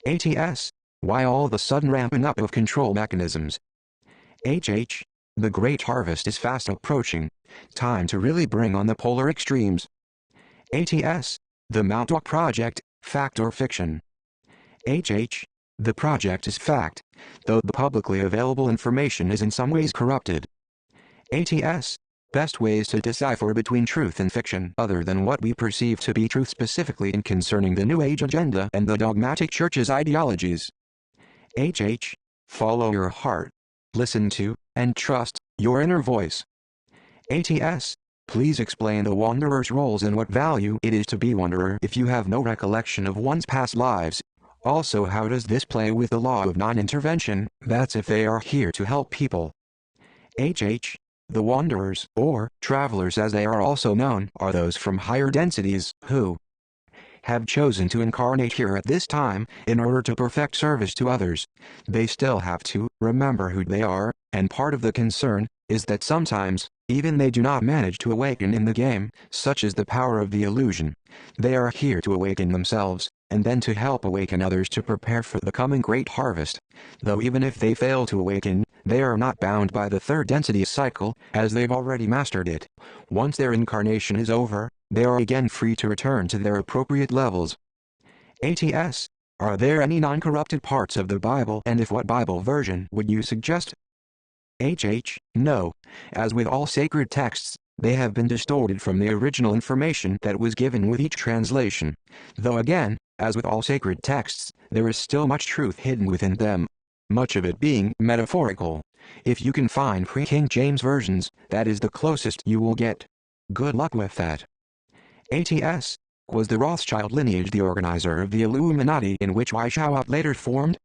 Speaker 1: ATS. Why all the sudden ramping up of control mechanisms? HH. The great harvest is fast approaching. Time to really bring on the polar extremes. ATS. The Mount Walk Project, fact or fiction? HH. The project is fact, though the publicly available information is in some ways corrupted. ATS. Best ways to decipher between truth and fiction other than what we perceive to be truth specifically in concerning the New Age agenda and the dogmatic church's ideologies. HH. Follow your heart. Listen to, and trust, your inner voice. ATS. Please explain the wanderer's roles and what value it is to be wanderer if you have no recollection of one's past lives. Also, how does this play with the law of non-intervention, that's if they are here to help people? HH. The wanderers, or travelers as they are also known, are those from higher densities, who have chosen to incarnate here at this time, in order to perfect service to others. They still have to remember who they are, and part of the concern is that sometimes, even they do not manage to awaken in the game, such is the power of the illusion. They are here to awaken themselves, and then to help awaken others to prepare for the coming great harvest. Though even if they fail to awaken, they are not bound by the third density cycle, as they've already mastered it. Once their incarnation is over, they are again free to return to their appropriate levels. ATS. Are there any non-corrupted parts of the Bible, and if what Bible version would you suggest? HH. No. As with all sacred texts, they have been distorted from the original information that was given with each translation. Though again, as with all sacred texts, there is still much truth hidden within them. Much of it being metaphorical. If you can find pre-King James versions, that is the closest you will get. Good luck with that. ATS. Was the Rothschild lineage the organizer of the Illuminati in which YHVH later formed?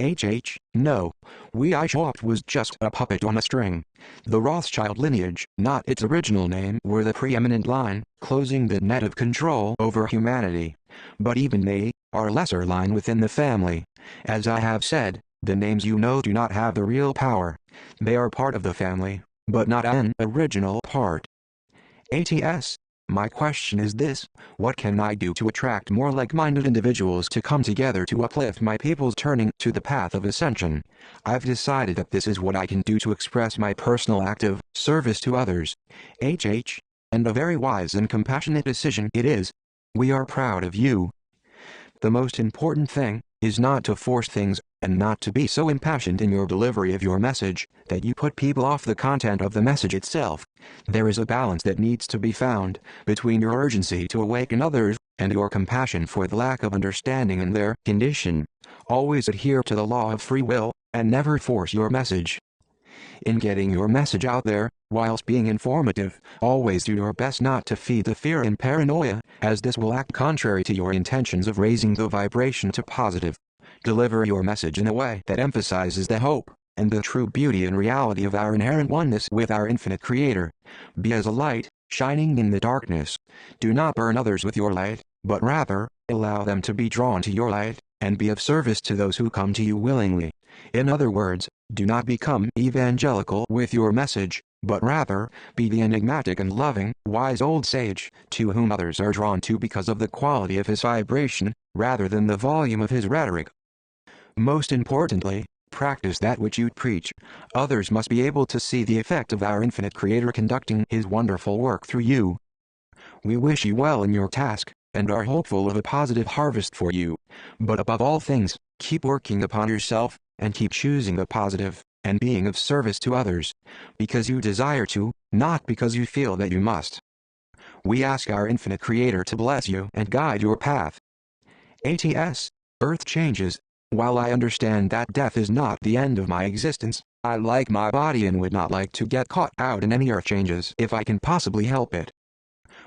Speaker 1: HH. No. YHVH was just a puppet on a string. The Rothschild lineage, not its original name, were the preeminent line, closing the net of control over humanity. But even they are a lesser line within the family. As I have said, the names you know do not have the real power. They are part of the family, but not an original part. ATS. My question is this: what can I do to attract more like-minded individuals to come together to uplift my people's turning to the path of ascension? I've decided that this is what I can do to express my personal active service to others. HH. And a very wise and compassionate decision it is. We are proud of you. The most important thing is not to force things, and not to be so impassioned in your delivery of your message that you put people off the content of the message itself. There is a balance that needs to be found between your urgency to awaken others and your compassion for the lack of understanding in their condition. Always adhere to the law of free will, and never force your message. In getting your message out there, whilst being informative, always do your best not to feed the fear and paranoia, as this will act contrary to your intentions of raising the vibration to positive. Deliver your message in a way that emphasizes the hope and the true beauty and reality of our inherent oneness with our infinite Creator. Be as a light, shining in the darkness. Do not burn others with your light, but rather, allow them to be drawn to your light, and be of service to those who come to you willingly. In other words, do not become evangelical with your message, but rather, be the enigmatic and loving, wise old sage, to whom others are drawn to because of the quality of his vibration, rather than the volume of his rhetoric. Most importantly, practice that which you preach. Others must be able to see the effect of our infinite Creator conducting his wonderful work through you. We wish you well in your task, and are hopeful of a positive harvest for you. But above all things, keep working upon yourself, and keep choosing the positive, and being of service to others, because you desire to, not because you feel that you must. We ask our infinite Creator to bless you and guide your path. ATS. Earth changes. While I understand that death is not the end of my existence, I like my body and would not like to get caught out in any earth changes if I can possibly help it.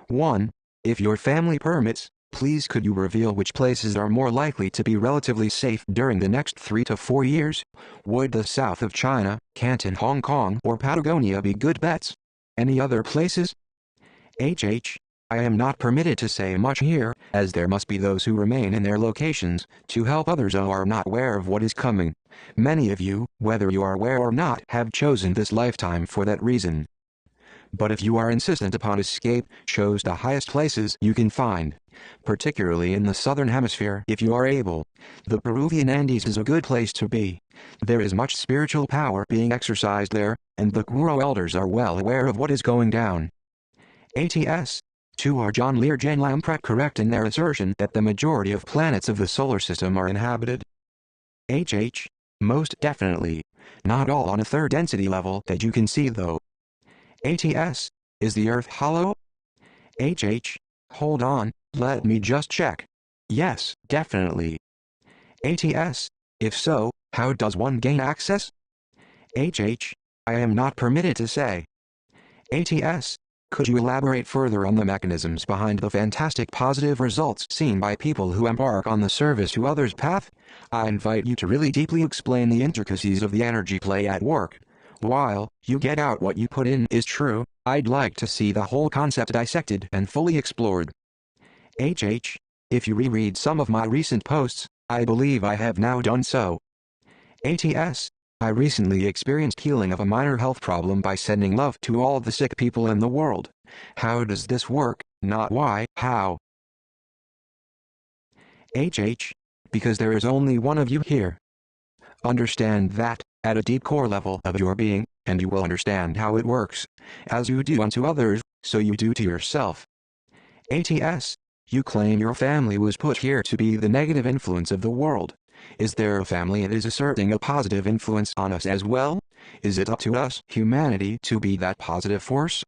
Speaker 1: 1. If your family permits, please could you reveal which places are more likely to be relatively safe during the next 3 to 4 years? Would the south of China, Canton, Hong Kong, or Patagonia be good bets? Any other places? I am not permitted to say much here, as there must be those who remain in their locations, to help others who are not aware of what is coming. Many of you, whether you are aware or not, have chosen this lifetime for that reason. But if you are insistent upon escape, choose the highest places you can find, particularly in the southern hemisphere if you are able. The Peruvian Andes is a good place to be. There is much spiritual power being exercised there, and the Guru elders are well aware of what is going down. ATS. 2. Are John Lear Jane Lamprecht correct in their assertion that the majority of planets of the solar system are inhabited? Most definitely. Not all on a third density level that you can see though. ATS. Is the Earth hollow? Hold on, let me just check. Yes, definitely. ATS. If so, how does one gain access? I am not permitted to say. ATS. Could you elaborate further on the mechanisms behind the fantastic positive results seen by people who embark on the service to others path? I invite you to really deeply explain the intricacies of the energy play at work. While you get out what you put in is true, I'd like to see the whole concept dissected and fully explored. If you reread some of my recent posts, I believe I have now done so. ATS. I recently experienced healing of a minor health problem by sending love to all the sick people in the world. How does this work? Not why, how? Because there is only one of you here. Understand that, at a deep core level of your being, and you will understand how it works. As you do unto others, so you do to yourself. ATS. You claim your family was put here to be the negative influence of the world. Is there a family that is asserting a positive influence on us as well? Is it up to us, humanity, to be that positive force?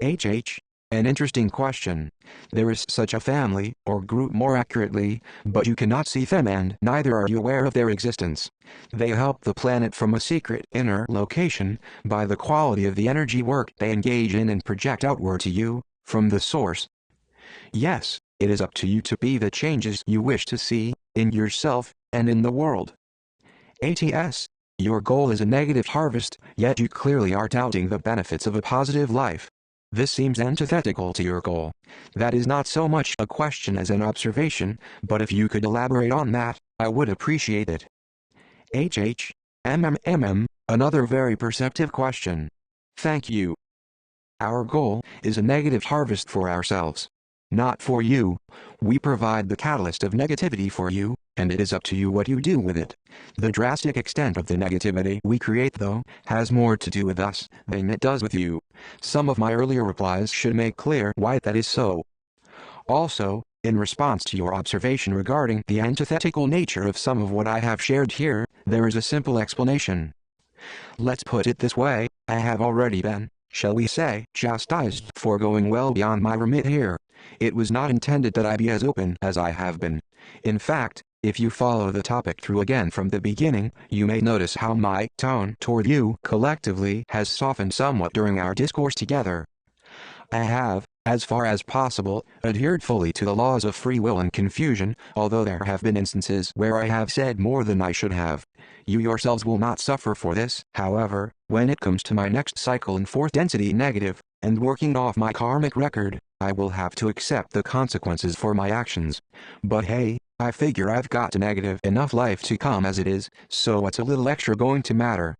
Speaker 1: An interesting question. There is such a family, or group more accurately, but you cannot see them and neither are you aware of their existence. They help the planet from a secret inner location, by the quality of the energy work they engage in and project outward to you, from the source. Yes, it is up to you to be the changes you wish to see, in yourself, and in the world. ATS. Your goal is a negative harvest, yet you clearly are doubting the benefits of a positive life. This seems antithetical to your goal. That is not so much a question as an observation, but if you could elaborate on that, I would appreciate it. Another very perceptive question. Thank you. Our goal is a negative harvest for ourselves. Not for you. We provide the catalyst of negativity for you, and it is up to you what you do with it. The drastic extent of the negativity we create though, has more to do with us than it does with you. Some of my earlier replies should make clear why that is so. Also, in response to your observation regarding the antithetical nature of some of what I have shared here, there is a simple explanation. Let's put it this way, I have already been, shall we say, chastised for going well beyond my remit here. It was not intended that I be as open as I have been. In fact, if you follow the topic through again from the beginning, you may notice how my tone toward you collectively has softened somewhat during our discourse together. I have, as far as possible, adhered fully to the laws of free will and confusion, although there have been instances where I have said more than I should have. You yourselves will not suffer for this, however, when it comes to my next cycle in fourth density negative, and working off my karmic record, I will have to accept the consequences for my actions. But hey, I figure I've got a negative enough life to come as it is, so what's a little extra going to matter?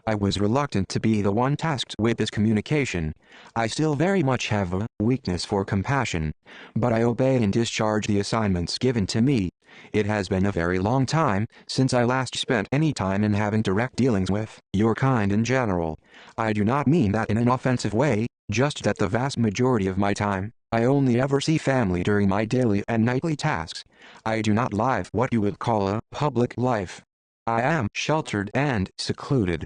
Speaker 1: I was reluctant to be the one tasked with this communication. I still very much have a weakness for compassion, but I obey and discharge the assignments given to me. It has been a very long time since I last spent any time in having direct dealings with your kind in general. I do not mean that in an offensive way, just that the vast majority of my time, I only ever see family during my daily and nightly tasks. I do not live what you would call a public life. I am sheltered and secluded.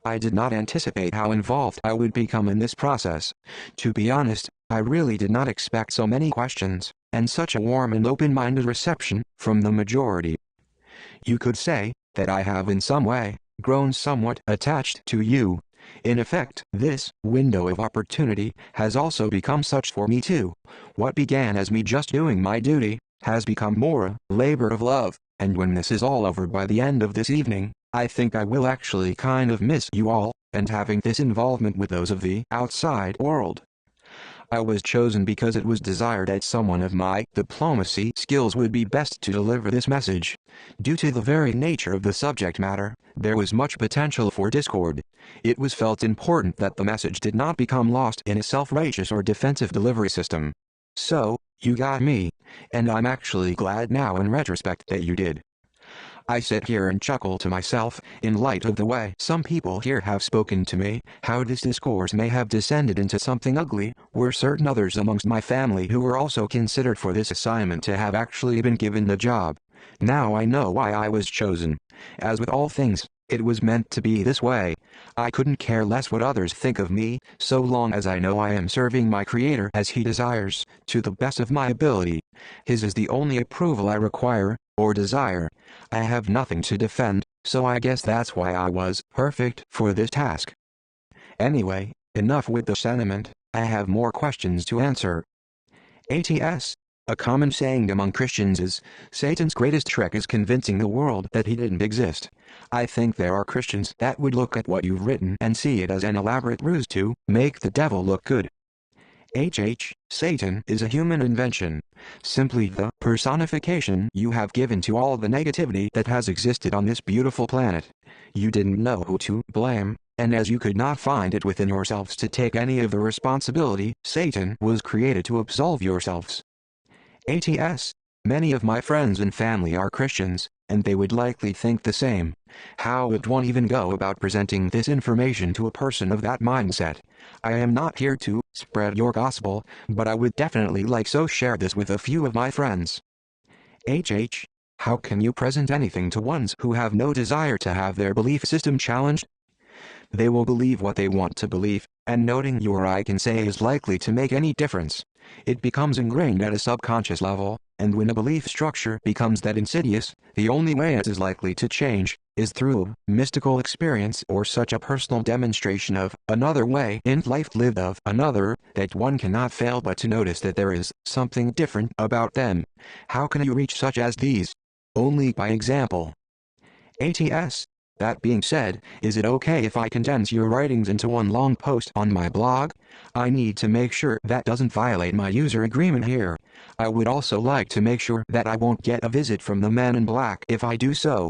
Speaker 1: I did not anticipate how involved I would become in this process. To be honest, I really did not expect so many questions, and such a warm and open-minded reception from the majority. You could say that I have in some way grown somewhat attached to you. In effect, this window of opportunity has also become such for me too. What began as me just doing my duty, has become more a labor of love, and when this is all over by the end of this evening, I think I will actually kind of miss you all, and having this involvement with those of the outside world. I was chosen because it was desired that someone of my diplomacy skills would be best to deliver this message. Due to the very nature of the subject matter, there was much potential for discord. It was felt important that the message did not become lost in a self-righteous or defensive delivery system. So, you got me, and I'm actually glad now in retrospect that you did. I sit here and chuckle to myself, in light of the way some people here have spoken to me, how this discourse may have descended into something ugly, were certain others amongst my family who were also considered for this assignment to have actually been given the job. Now I know why I was chosen. As with all things, it was meant to be this way. I couldn't care less what others think of me, so long as I know I am serving my Creator as He desires, to the best of my ability. His is the only approval I require, or desire. I have nothing to defend, so I guess that's why I was perfect for this task. Anyway, enough with the sentiment, I have more questions to answer. ATS. A common saying among Christians is, Satan's greatest trick is convincing the world that he didn't exist. I think there are Christians that would look at what you've written and see it as an elaborate ruse to make the devil look good. Satan is a human invention. Simply the personification you have given to all the negativity that has existed on this beautiful planet. You didn't know who to blame, and as you could not find it within yourselves to take any of the responsibility, Satan was created to absolve yourselves. ATS. Many of my friends and family are Christians, and they would likely think the same. How would one even go about presenting this information to a person of that mindset? I am not here to spread your gospel, but I would definitely like so share this with a few of my friends. How can you present anything to ones who have no desire to have their belief system challenged? They will believe what they want to believe, and noting your I can say is likely to make any difference. It becomes ingrained at a subconscious level, and when a belief structure becomes that insidious, the only way it is likely to change is through a mystical experience or such a personal demonstration of another way in life lived of another, that one cannot fail but to notice that there is something different about them. How can you reach such as these? Only by example. ATS. That being said, is it okay if I condense your writings into one long post on my blog? I need to make sure that doesn't violate my user agreement here. I would also like to make sure that I won't get a visit from the man in black if I do so.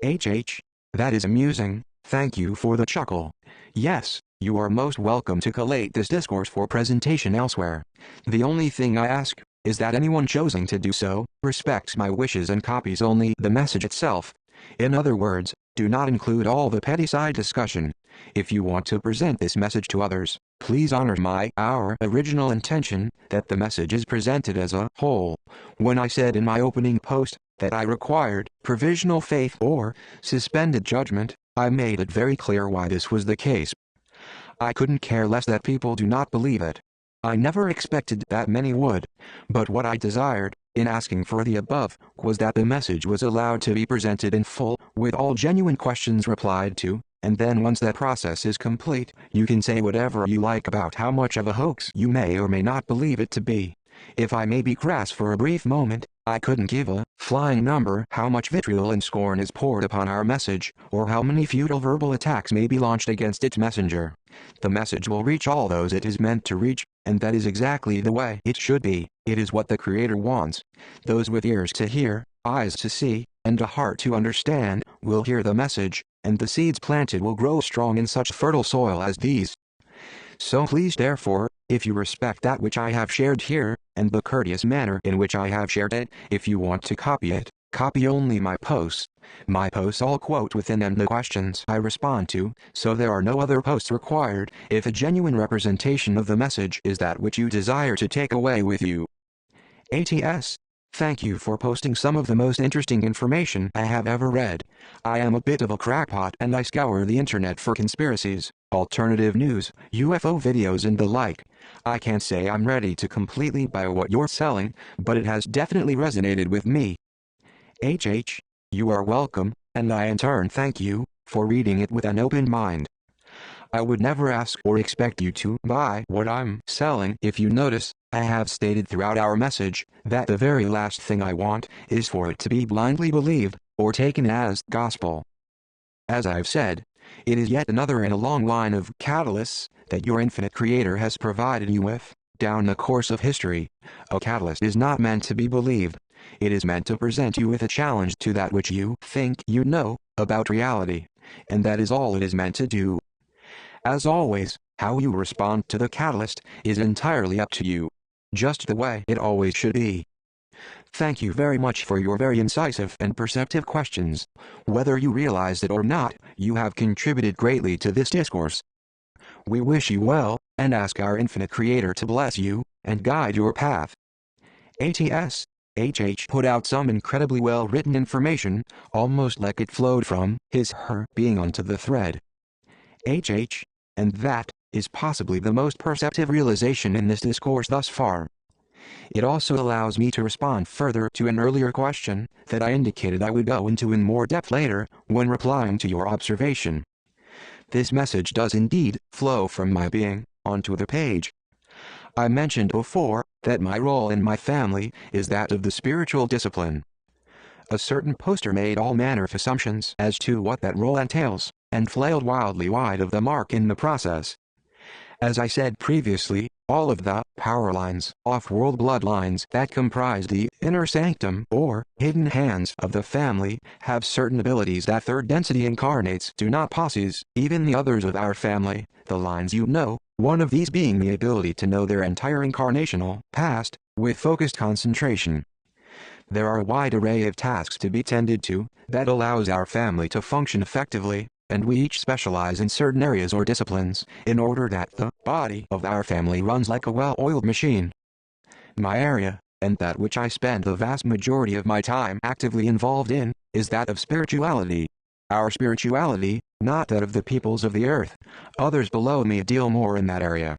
Speaker 1: That is amusing, thank you for the chuckle. Yes, you are most welcome to collate this discourse for presentation elsewhere. The only thing I ask is that anyone choosing to do so respects my wishes and copies only the message itself. In other words, do not include all the petty side discussion. If you want to present this message to others, please honor our original intention, that the message is presented as a whole. When I said in my opening post that I required provisional faith or suspended judgment, I made it very clear why this was the case. I couldn't care less that people do not believe it. I never expected that many would, but what I desired, in asking for the above, was that the message was allowed to be presented in full, with all genuine questions replied to, and then once that process is complete, you can say whatever you like about how much of a hoax you may or may not believe it to be. If I may be crass for a brief moment, I couldn't give a flying number how much vitriol and scorn is poured upon our message, or how many futile verbal attacks may be launched against its messenger. The message will reach all those it is meant to reach, and that is exactly the way it should be. It is what the Creator wants. Those with ears to hear, eyes to see, and a heart to understand, will hear the message, and the seeds planted will grow strong in such fertile soil as these. So please therefore, if you respect that which I have shared here, and the courteous manner in which I have shared it, if you want to copy it, copy only my posts. My posts all quote within them the questions I respond to, so there are no other posts required, if a genuine representation of the message is that which you desire to take away with you. ATS. Thank you for posting some of the most interesting information I have ever read. I am a bit of a crackpot and I scour the internet for conspiracies, alternative news, UFO videos and the like. I can't say I'm ready to completely buy what you're selling, but it has definitely resonated with me. You are welcome, and I in turn thank you. for reading it with an open mind. I would never ask or expect you to buy what I'm selling. If you notice, I have stated throughout our message that the very last thing I want is for it to be blindly believed or taken as gospel. As I've said, it is yet another in a long line of catalysts that your infinite Creator has provided you with down the course of history. A catalyst is not meant to be believed. It is meant to present you with a challenge to that which you think you know about reality, and that is all it is meant to do. As always, how you respond to the catalyst is entirely up to you, just the way it always should be. Thank you very much for your very incisive and perceptive questions. Whether you realize it or not, you have contributed greatly to this discourse. We wish you well, and ask our infinite Creator to bless you and guide your path. YHVH put out some incredibly well-written information, almost like it flowed from his/her being onto the thread. And that is possibly the most perceptive realization in this discourse thus far. It also allows me to respond further to an earlier question that I indicated I would go into in more depth later when replying to your observation. This message does indeed flow from my being onto the page. I mentioned before that my role in my family is that of the spiritual discipline. A certain poster made all manner of assumptions as to what that role entails, and flailed wildly wide of the mark in the process. As I said previously, all of the power lines, off-world bloodlines that comprise the inner sanctum or hidden hands of the family have certain abilities that third density incarnates do not possess, even the others of our family, the lines you know, one of these being the ability to know their entire incarnational past with focused concentration. There are a wide array of tasks to be tended to that allows our family to function effectively, and we each specialize in certain areas or disciplines in order that the body of our family runs like a well-oiled machine. My area, and that which I spend the vast majority of my time actively involved in, is that of spirituality. Our spirituality, not that of the peoples of the earth. Others below me deal more in that area.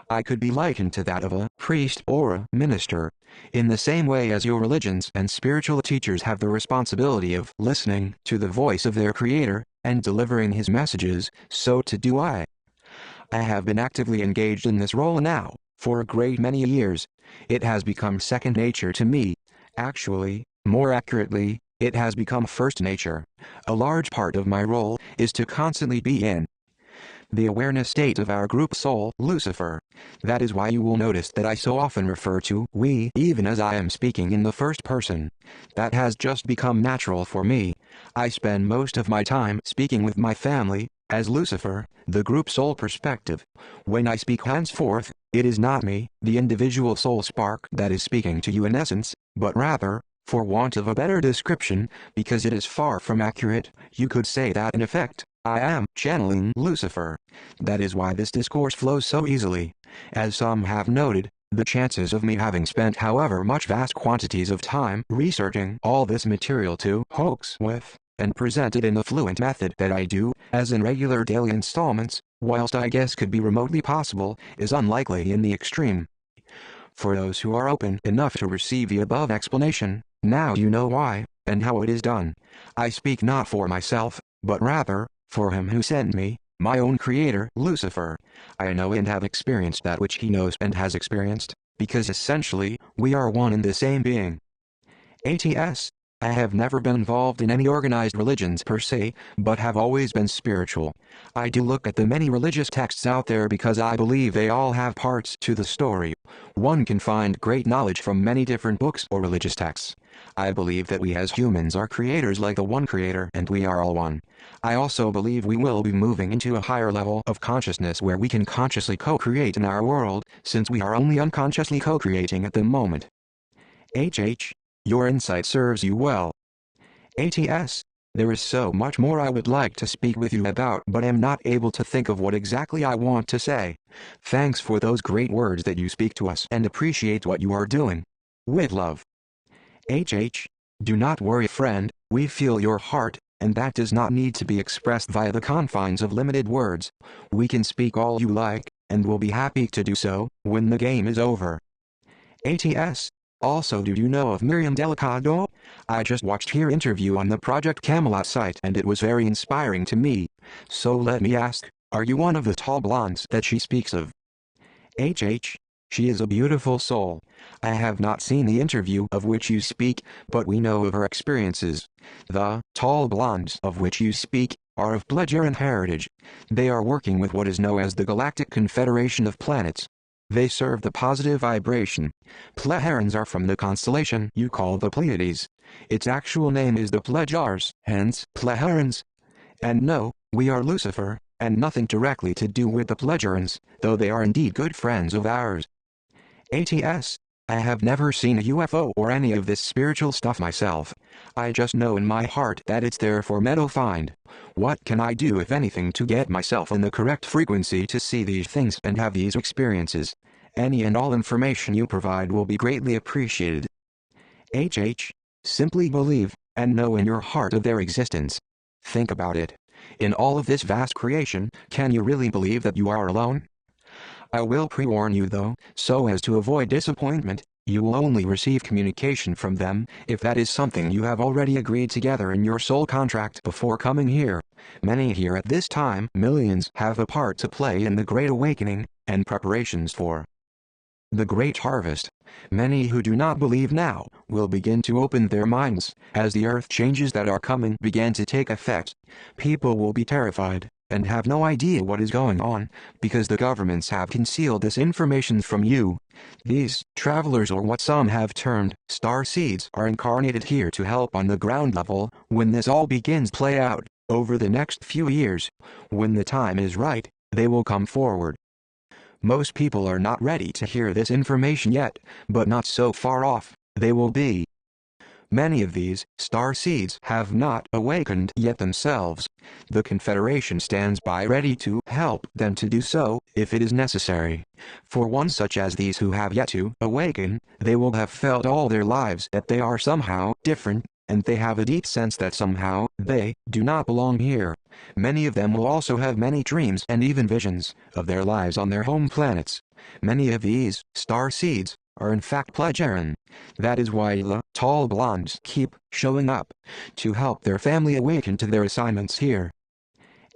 Speaker 1: I could be likened to that of a priest or a minister, in the same way as your religions and spiritual teachers have the responsibility of listening to the voice of their Creator and delivering His messages, so too do I. I have been actively engaged in this role now, for a great many years. It has become second nature to me. Actually, more accurately, it has become first nature. A large part of my role is to constantly be in the awareness state of our group soul, Lucifer. That is why you will notice that I so often refer to we even as I am speaking in the first person. That has just become natural for me. I spend most of my time speaking with my family, as Lucifer, the group soul perspective. When I speak henceforth, it is not me, the individual soul spark, that is speaking to you in essence, but rather, for want of a better description, because it is far from accurate, you could say that in effect, I am channeling Lucifer. That is why this discourse flows so easily. As some have noted, the chances of me having spent however much vast quantities of time researching all this material to hoax with, and present it in the fluent method that I do, as in regular daily installments, whilst I guess could be remotely possible, is unlikely in the extreme. For those who are open enough to receive the above explanation, now you know why, and how it is done. I speak not for myself, but rather, for Him who sent me, my own Creator, Lucifer. I know and have experienced that which He knows and has experienced, because essentially, we are one and the same being. I have never been involved in any organized religions per se, but have always been spiritual. I do look at the many religious texts out there because I believe they all have parts to the story. One can find great knowledge from many different books or religious texts. I believe that we as humans are creators like the one Creator and we are all one. I also believe we will be moving into a higher level of consciousness where we can consciously co-create in our world, since we are only unconsciously co-creating at the moment. Your insight serves you well. There is so much more I would like to speak with you about, but am not able to think of what exactly I want to say. Thanks for those great words that you speak to us and appreciate what you are doing. With love. Do not worry, friend, we feel your heart, and that does not need to be expressed via the confines of limited words. We can speak all you like, and will be happy to do so when the game is over. Also, do you know of Miriam Delicado? I just watched her interview on the Project Camelot site and it was very inspiring to me. So let me ask, are you one of the tall blondes that she speaks of? HH. She is a beautiful soul. I have not seen the interview of which you speak, but we know of her experiences. The tall blondes of which you speak are of Plejaran heritage. They are working with what is known as the Galactic Confederation of Planets. They serve the positive vibration. Plejarans are from the constellation you call the Pleiades. Its actual name is the Plejars, hence Plejarans. And no, we are Lucifer, and nothing directly to do with the Plejarans, though they are indeed good friends of ours. ATS. I have never seen a UFO or any of this spiritual stuff myself. I just know in my heart that it's there for me to find. What can I do if anything to get myself in the correct frequency to see these things and have these experiences? Any and all information you provide will be greatly appreciated. HH. Simply believe, and know in your heart of their existence. Think about it. In all of this vast creation, can you really believe that you are alone? I will pre-warn you though, so as to avoid disappointment, you will only receive communication from them if that is something you have already agreed together in your soul contract before coming here. Many here at this time, millions, have a part to play in the Great Awakening, and preparations for the Great Harvest. Many who do not believe now, will begin to open their minds, as the earth changes that are coming begin to take effect. People will be terrified, and have no idea what is going on, because the governments have concealed this information from you. These travelers, or what some have termed star seeds, are incarnated here to help on the ground level when this all begins to play out over the next few years. When the time is right, they will come forward. Most people are not ready to hear this information yet, but not so far off, they will be. Many of these star seeds have not awakened yet themselves. The Confederation stands by ready to help them to do so, if it is necessary. For ones such as these who have yet to awaken, they will have felt all their lives that they are somehow different, and they have a deep sense that somehow they do not belong here. Many of them will also have many dreams and even visions of their lives on their home planets. Many of these star seeds are in fact Plejaran. That is why the tall blondes keep showing up to help their family awaken to their assignments here.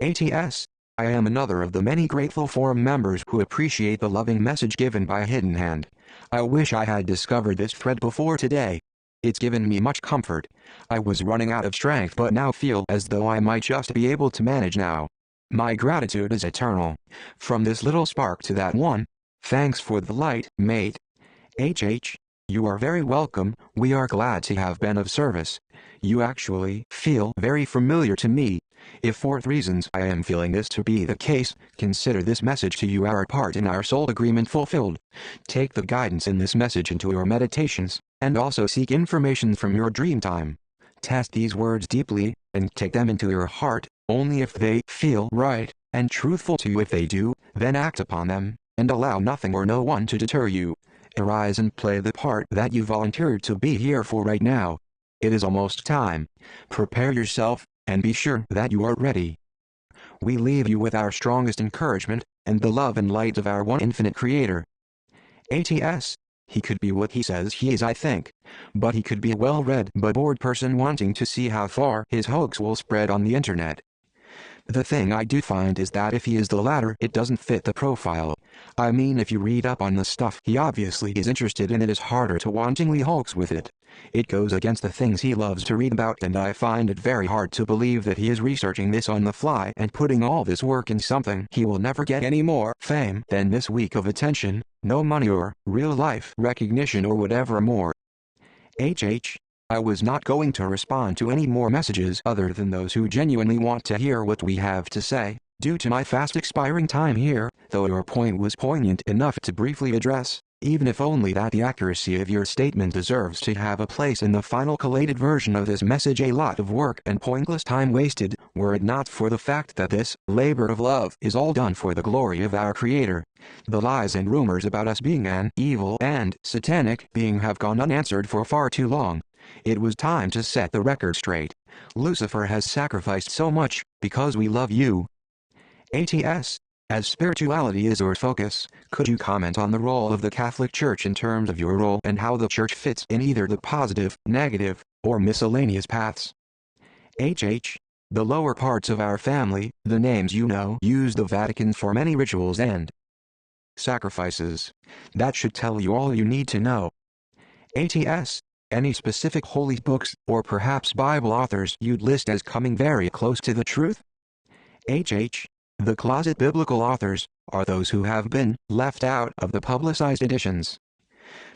Speaker 1: ATS. I am another of the many grateful forum members who appreciate the loving message given by Hidden Hand. I wish I had discovered this thread before today. It's given me much comfort. I was running out of strength but now feel as though I might just be able to manage now. My gratitude is eternal. From this little spark to that one. Thanks for the light, mate. HH. You are very welcome. We are glad to have been of service. You actually feel very familiar to me. If for reasons I am feeling this to be the case, consider this message to you our part in our soul agreement fulfilled. Take the guidance in this message into your meditations, and also seek information from your dream time. Test these words deeply, and take them into your heart, only if they feel right, and truthful to you. If they do, then act upon them, and allow nothing or no one to deter you. Arise and play the part that you volunteered to be here for right now. It is almost time. Prepare yourself, and be sure that you are ready. We leave you with our strongest encouragement, and the love and light of our one infinite Creator. ATS. He could be what he says he is, I think. But he could be a well-read but bored person wanting to see how far his hoax will spread on the internet. The thing I do find is that if he is the latter, it doesn't fit the profile. I mean, if you read up on the stuff he obviously is interested in, it is harder to wantingly hoax with it. It goes against the things he loves to read about, and I find it very hard to believe that he is researching this on the fly and putting all this work in something he will never get any more fame than this week of attention, no money or real-life recognition or whatever more. HH. I was not going to respond to any more messages other than those who genuinely want to hear what we have to say, due to my fast expiring time here, though your point was poignant enough to briefly address, even if only that the accuracy of your statement deserves to have a place in the final collated version of this message. A lot of work and pointless time wasted, were it not for the fact that this labor of love is all done for the glory of our Creator. The lies and rumors about us being an evil and satanic being have gone unanswered for far too long. It was time to set the record straight. Lucifer has sacrificed so much, because we love you. ATS. As spirituality is your focus, could you comment on the role of the Catholic Church in terms of your role and how the Church fits in either the positive, negative, or miscellaneous paths? HH. The lower parts of our family, the names you know, use the Vatican for many rituals and sacrifices. That should tell you all you need to know. ATS. Any specific holy books, or perhaps Bible authors you'd list as coming very close to the truth? HH. The closet biblical authors are those who have been left out of the publicized editions.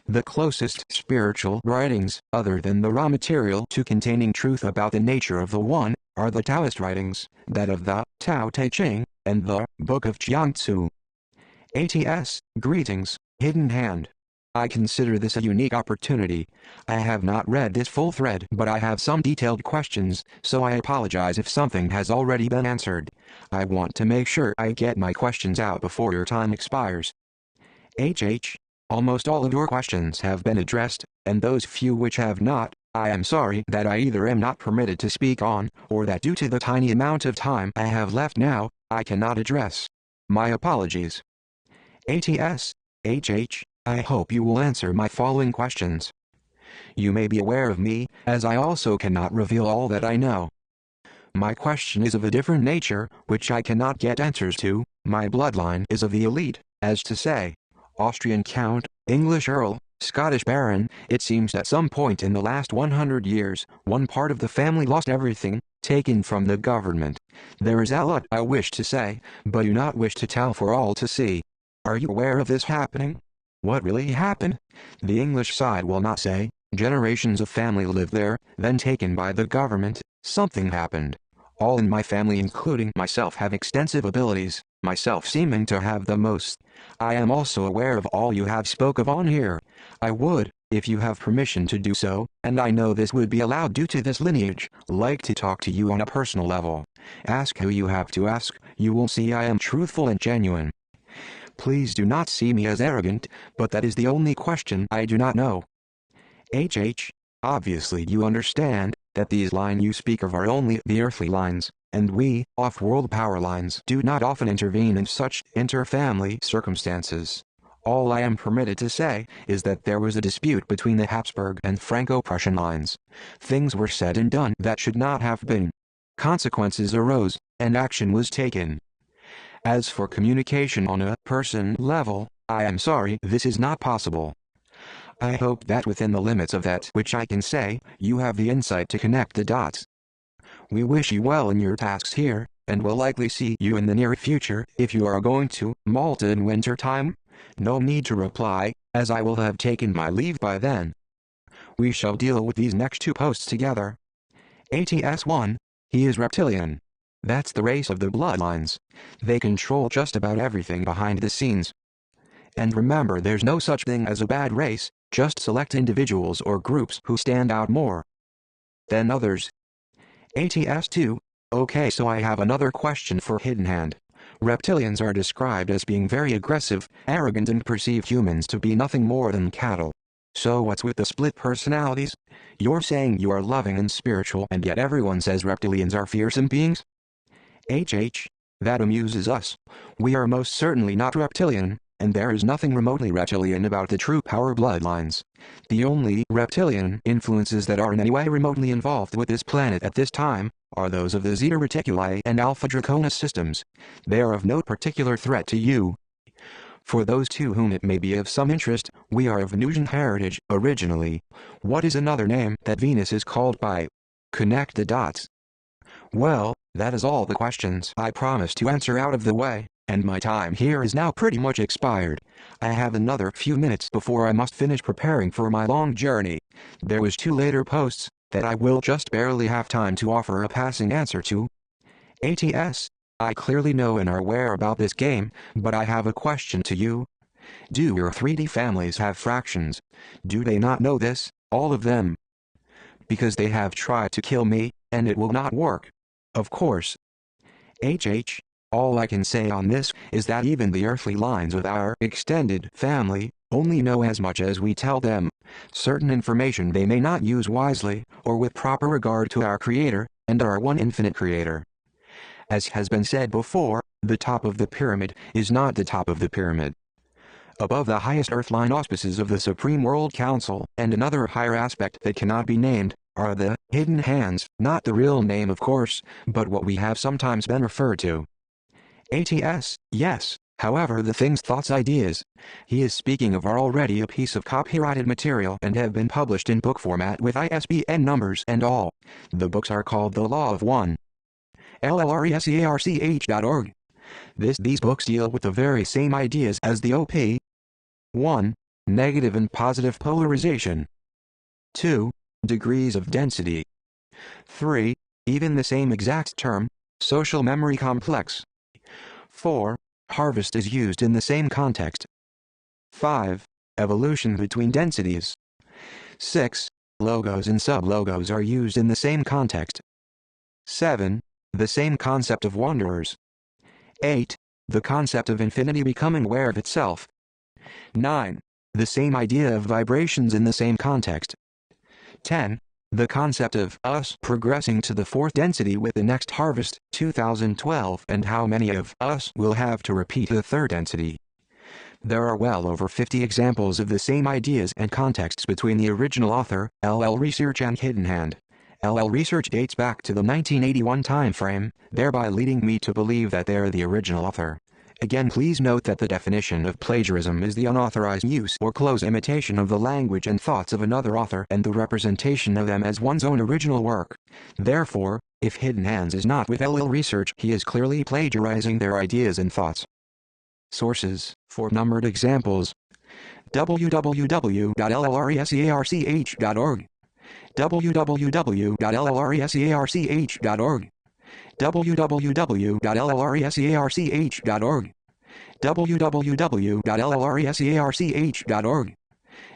Speaker 1: The closest spiritual writings, other than the raw material to containing truth about the nature of the One, are the Taoist writings, that of the Tao Te Ching, and the Book of Jiangsu. ATS. Greetings, Hidden Hand. I consider this a unique opportunity. I have not read this full thread, but I have some detailed questions, so I apologize if something has already been answered. I want to make sure I get my questions out before your time expires. HH. Almost all of your questions have been addressed, and those few which have not, I am sorry that I either am not permitted to speak on, or that due to the tiny amount of time I have left now, I cannot address. My apologies. ATS. HH. I hope you will answer my following questions. You may be aware of me, as I also cannot reveal all that I know. My question is of a different nature, which I cannot get answers to. My bloodline is of the elite, as to say, Austrian Count, English Earl, Scottish Baron. It seems at some point in the last 100 years, one part of the family lost everything, taken from the government. There is a lot I wish to say, but do not wish to tell for all to see. Are you aware of this happening? What really happened? The English side will not say. Generations of family lived there, then taken by the government. Something happened. All in my family including myself have extensive abilities, myself seeming to have the most. I am also aware of all you have spoke of on here. I would, if you have permission to do so, and I know this would be allowed due to this lineage, like to talk to you on a personal level. Ask who you have to ask, you will see I am truthful and genuine. Please do not see me as arrogant, but that is the only question I do not know. HH. Obviously you understand that these lines you speak of are only the earthly lines, and we, off-world power lines, do not often intervene in such inter-family circumstances. All I am permitted to say is that there was a dispute between the Habsburg and Franco-Prussian lines. Things were said and done that should not have been. Consequences arose, and action was taken. As for communication on a person level, I am sorry this is not possible. I hope that within the limits of that which I can say, you have the insight to connect the dots. We wish you well in your tasks here, and will likely see you in the near future if you are going to Malta in winter time. No need to reply, as I will have taken my leave by then. We shall deal with these next two posts together. ATS-1. He is reptilian. That's the race of the bloodlines. They control just about everything behind the scenes. And remember, there's no such thing as a bad race, just select individuals or groups who stand out more than others. ATS-2. Okay, so I have another question for Hidden Hand. Reptilians are described as being very aggressive, arrogant and perceive humans to be nothing more than cattle. So what's with the split personalities? You're saying you are loving and spiritual and yet everyone says reptilians are fearsome beings? HH. That amuses us. We are most certainly not reptilian, and there is nothing remotely reptilian about the true power bloodlines. The only reptilian influences that are in any way remotely involved with this planet at this time are those of the Zeta Reticuli and Alpha Draconis systems. They are of no particular threat to you. For those to whom it may be of some interest, we are of Venusian heritage originally. What is another name that Venus is called by? Connect the dots. Well, that is all the questions I promised to answer out of the way, and my time here is now pretty much expired. I have another few minutes before I must finish preparing for my long journey. There was 2 later posts that I will just barely have time to offer a passing answer to. ATS. I clearly know and are aware about this game, but I have a question to you. Do your 3D families have fractions? Do they not know this, all of them? Because they have tried to kill me, and it will not work. Of course. HH. All I can say on this is that even the earthly lines of our extended family only know as much as we tell them. Certain information they may not use wisely or with proper regard to our Creator and our one infinite Creator. As has been said before, the top of the pyramid is not the top of the pyramid. Above the highest earthline auspices of the Supreme World Council, and another higher aspect that cannot be named, are the hidden hands, not the real name of course, but what we have sometimes been referred to. ATS, yes, however the things, thoughts, ideas he is speaking of are already a piece of copyrighted material and have been published in book format with ISBN numbers and all. The books are called The Law of One. LLRESEARCH.org. These books deal with the very same ideas as the OP. 1. Negative and positive polarization. 2. Degrees of density. 3. Even the same exact term, social memory complex. 4. Harvest is used in the same context. 5. Evolution between densities. 6. Logos and sublogos are used in the same context. 7. The same concept of wanderers. 8. The concept of infinity becoming aware of itself. 9. The same idea of vibrations in the same context. 10. The concept of us progressing to the fourth density with the next harvest, 2012, and how many of us will have to repeat the third density. There are well over 50 examples of the same ideas and contexts between the original author, LL Research, and Hidden Hand. LL Research dates back to the 1981 time frame, thereby leading me to believe that they are the original author. Again, please note that the definition of plagiarism is the unauthorized use or close imitation of the language and thoughts of another author and the representation of them as one's own original work. Therefore, if Hidden Hands is not with LL Research, he is clearly plagiarizing their ideas and thoughts. Sources, for numbered examples: www.llresearch.org, www.llresearch.org, www.llresearch.org, www.llresearch.org,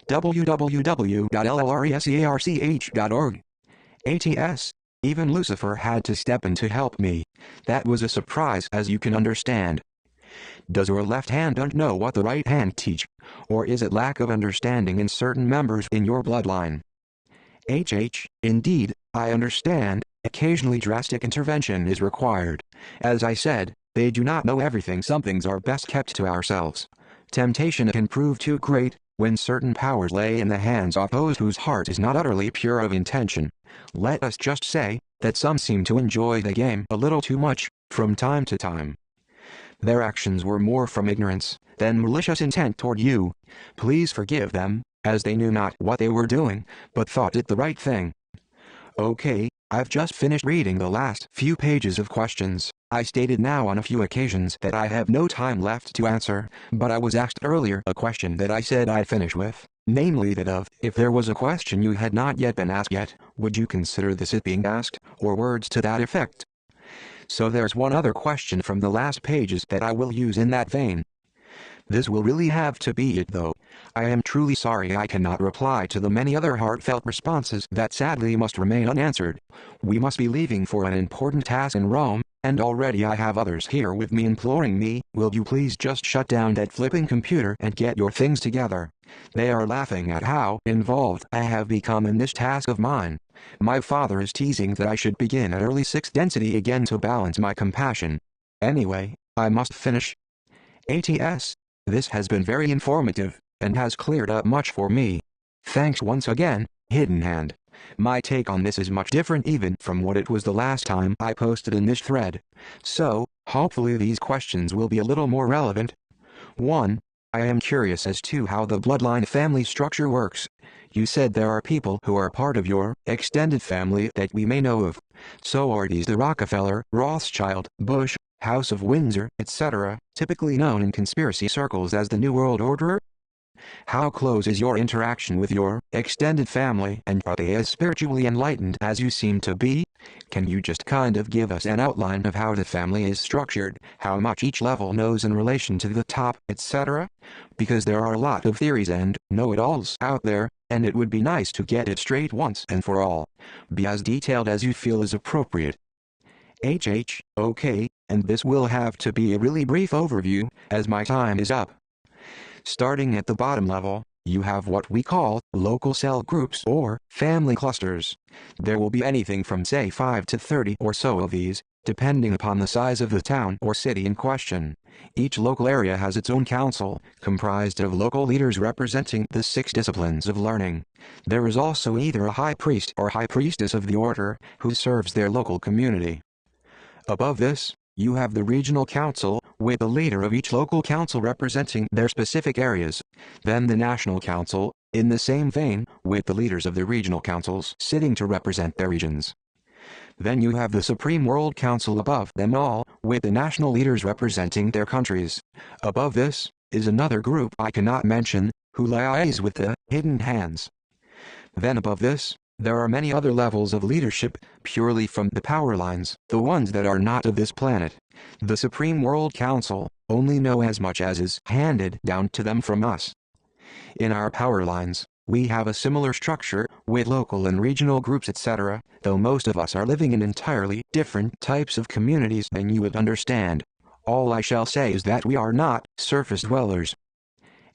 Speaker 1: www.llresearch.org. ATS, even Lucifer had to step in to help me. That was a surprise, as you can understand. Does your left hand don't know what the right hand teach? Or is it lack of understanding in certain members in your bloodline? Indeed, I understand. Occasionally drastic intervention is required. As I said, they do not know everything. Some things are best kept to ourselves. Temptation can prove too great, when certain powers lay in the hands of those whose heart is not utterly pure of intention. Let us just say, that some seem to enjoy the game a little too much, from time to time. Their actions were more from ignorance, than malicious intent toward you. Please forgive them, as they knew not what they were doing, but thought it the right thing. Okay, I've just finished reading the last few pages of questions. I stated now on a few occasions that I have no time left to answer, but I was asked earlier a question that I said I'd finish with, namely that of, if there was a question you had not yet been asked yet, would you consider this it being asked, or words to that effect? So there's one other question from the last pages that I will use in that vein. This will really have to be it though. I am truly sorry I cannot reply to the many other heartfelt responses that sadly must remain unanswered. We must be leaving for an important task in Rome, and already I have others here with me imploring me, will you please just shut down that flipping computer and get your things together. They are laughing at how involved I have become in this task of mine. My father is teasing that I should begin at early 6th density again to balance my compassion. Anyway, I must finish. ATS. This has been very informative, and has cleared up much for me. Thanks once again, Hidden Hand. My take on this is much different even from what it was the last time I posted in this thread. So, hopefully these questions will be a little more relevant. 1. I am curious as to how the bloodline family structure works. You said there are people who are part of your extended family that we may know of. So are these the Rockefeller, Rothschild, Bush, House of Windsor, etc., typically known in conspiracy circles as the New World Order? How close is your interaction with your extended family, and are they as spiritually enlightened as you seem to be? Can you just kind of give us an outline of how the family is structured, how much each level knows in relation to the top, etc.? Because there are a lot of theories and know-it-alls out there, and it would be nice to get it straight once and for all. Be as detailed as you feel is appropriate. Okay, and this will have to be a really brief overview, as my time is up. Starting at the bottom level, you have what we call local cell groups or family clusters. There will be anything from say 5 to 30 or so of these, depending upon the size of the town or city in question. Each local area has its own council, comprised of local leaders representing the 6 disciplines of learning. There is also either a high priest or high priestess of the order, who serves their local community. Above this, you have the regional council, with the leader of each local council representing their specific areas. Then the national council, in the same vein, with the leaders of the regional councils sitting to represent their regions. Then you have the Supreme World Council above them all, with the national leaders representing their countries. Above this, is another group I cannot mention, who liaise with the hidden hands. Then above this, there are many other levels of leadership, purely from the power lines, the ones that are not of this planet. The Supreme World Council only know as much as is handed down to them from us. In our power lines, we have a similar structure, with local and regional groups etc., though most of us are living in entirely different types of communities than you would understand. All I shall say is that we are not surface dwellers.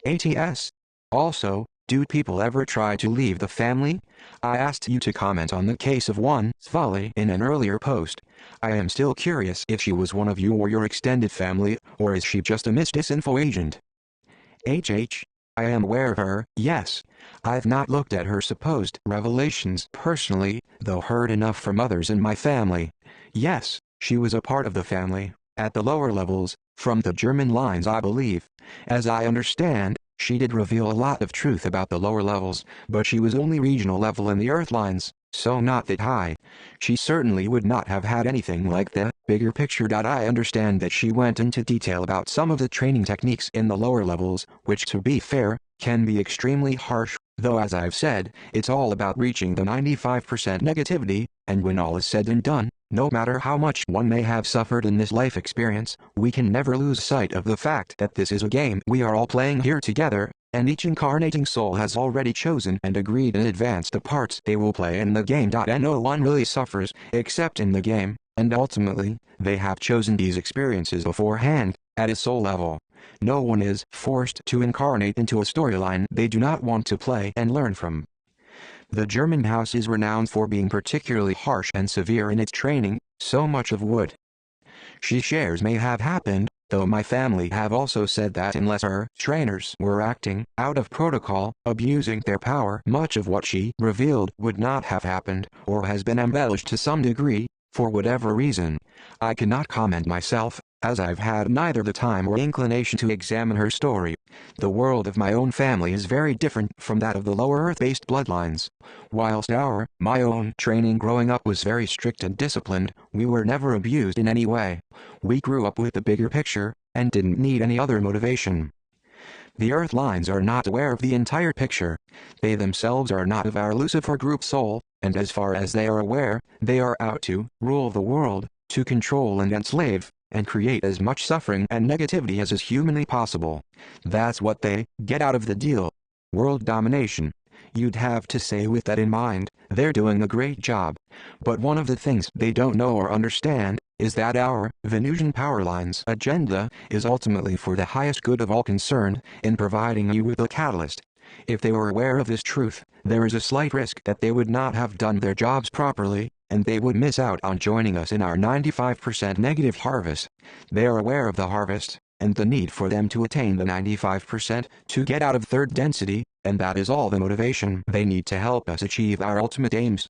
Speaker 1: ATS. Also, do people ever try to leave the family? I asked you to comment on the case of one Svali in an earlier post. I am still curious if she was one of you or your extended family, or is she just a disinfo agent? HH. I am aware of her, yes. I've not looked at her supposed revelations personally, though heard enough from others in my family. Yes, she was a part of the family, at the lower levels, from the German lines I believe. As I understand, she did reveal a lot of truth about the lower levels, but she was only regional level in the earth lines, so not that high. She certainly would not have had anything like the bigger picture. I understand that she went into detail about some of the training techniques in the lower levels, which to be fair, can be extremely harsh, though as I've said, it's all about reaching the 95% negativity, and when all is said and done, no matter how much one may have suffered in this life experience, we can never lose sight of the fact that this is a game we are all playing here together, and each incarnating soul has already chosen and agreed in advance the parts they will play in the game. And no one really suffers, except in the game, and ultimately, they have chosen these experiences beforehand, at a soul level. No one is forced to incarnate into a storyline they do not want to play and learn from. The German house is renowned for being particularly harsh and severe in its training, so much of what she shares may have happened, though my family have also said that unless her trainers were acting out of protocol, abusing their power, much of what she revealed would not have happened, or has been embellished to some degree, for whatever reason. I cannot comment myself, as I've had neither the time or inclination to examine her story. The world of my own family is very different from that of the lower earth-based bloodlines. Whilst my own training growing up was very strict and disciplined, we were never abused in any way. We grew up with the bigger picture, and didn't need any other motivation. The earth lines are not aware of the entire picture. They themselves are not of our Lucifer group soul, and as far as they are aware, they are out to rule the world, to control and enslave, and create as much suffering and negativity as is humanly possible. That's what they get out of the deal. World domination. You'd have to say with that in mind, they're doing a great job. But one of the things they don't know or understand, is that our Venusian power lines agenda is ultimately for the highest good of all concerned, in providing you with a catalyst. If they were aware of this truth, there is a slight risk that they would not have done their jobs properly, and they would miss out on joining us in our 95% negative harvest. They are aware of the harvest, and the need for them to attain the 95% to get out of third density, and that is all the motivation they need to help us achieve our ultimate aims.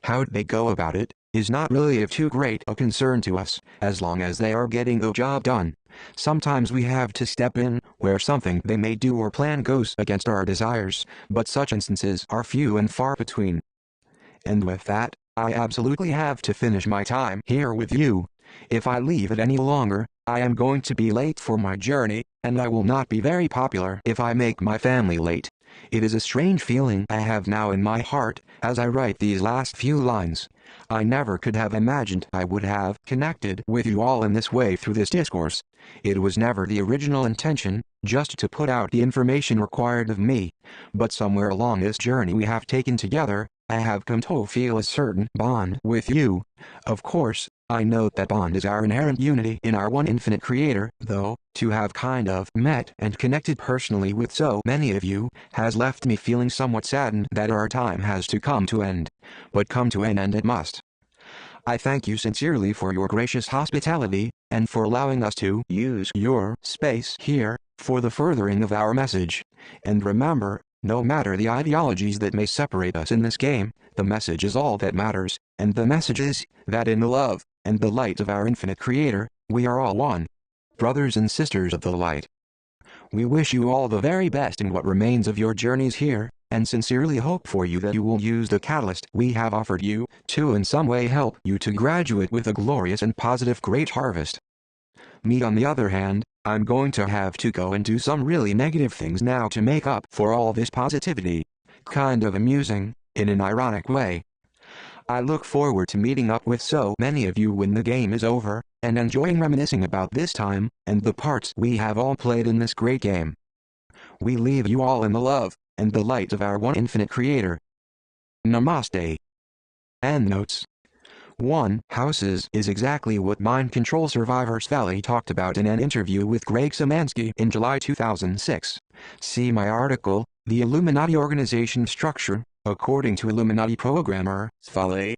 Speaker 1: How they go about it is not really of too great a concern to us, as long as they are getting the job done. Sometimes we have to step in where something they may do or plan goes against our desires, but such instances are few and far between. And with that, I absolutely have to finish my time here with you. If I leave it any longer, I am going to be late for my journey, and I will not be very popular if I make my family late. It is a strange feeling I have now in my heart, as I write these last few lines. I never could have imagined I would have connected with you all in this way through this discourse. It was never the original intention, just to put out the information required of me. But somewhere along this journey we have taken together, I have come to feel a certain bond with you. Of course, I note that bond is our inherent unity in our one infinite creator, though, to have kind of met and connected personally with so many of you, has left me feeling somewhat saddened that our time has to come to end. But come to an end it must. I thank you sincerely for your gracious hospitality, and for allowing us to use your space here, for the furthering of our message. And remember, no matter the ideologies that may separate us in this game, the message is all that matters, and the message is, that in the love, and the light of our infinite Creator, we are all one. Brothers and sisters of the light. We wish you all the very best in what remains of your journeys here, and sincerely hope for you that you will use the catalyst we have offered you, to in some way help you to graduate with a glorious and positive great harvest. Me on the other hand, I'm going to have to go and do some really negative things now to make up for all this positivity. Kind of amusing, in an ironic way. I look forward to meeting up with so many of you when the game is over, and enjoying reminiscing about this time, and the parts we have all played in this great game. We leave you all in the love, and the light of our one infinite Creator. Namaste. Endnotes. 1. Houses is exactly what Mind Control Survivors Valley talked about in an interview with Greg Szymanski in July 2006. See my article, The Illuminati Organization Structure, according to Illuminati Programmer, Valley.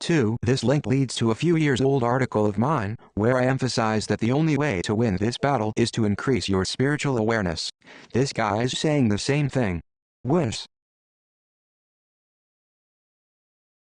Speaker 1: 2. This link leads to a few years old article of mine, where I emphasize that the only way to win this battle is to increase your spiritual awareness. This guy's saying the same thing. Worse.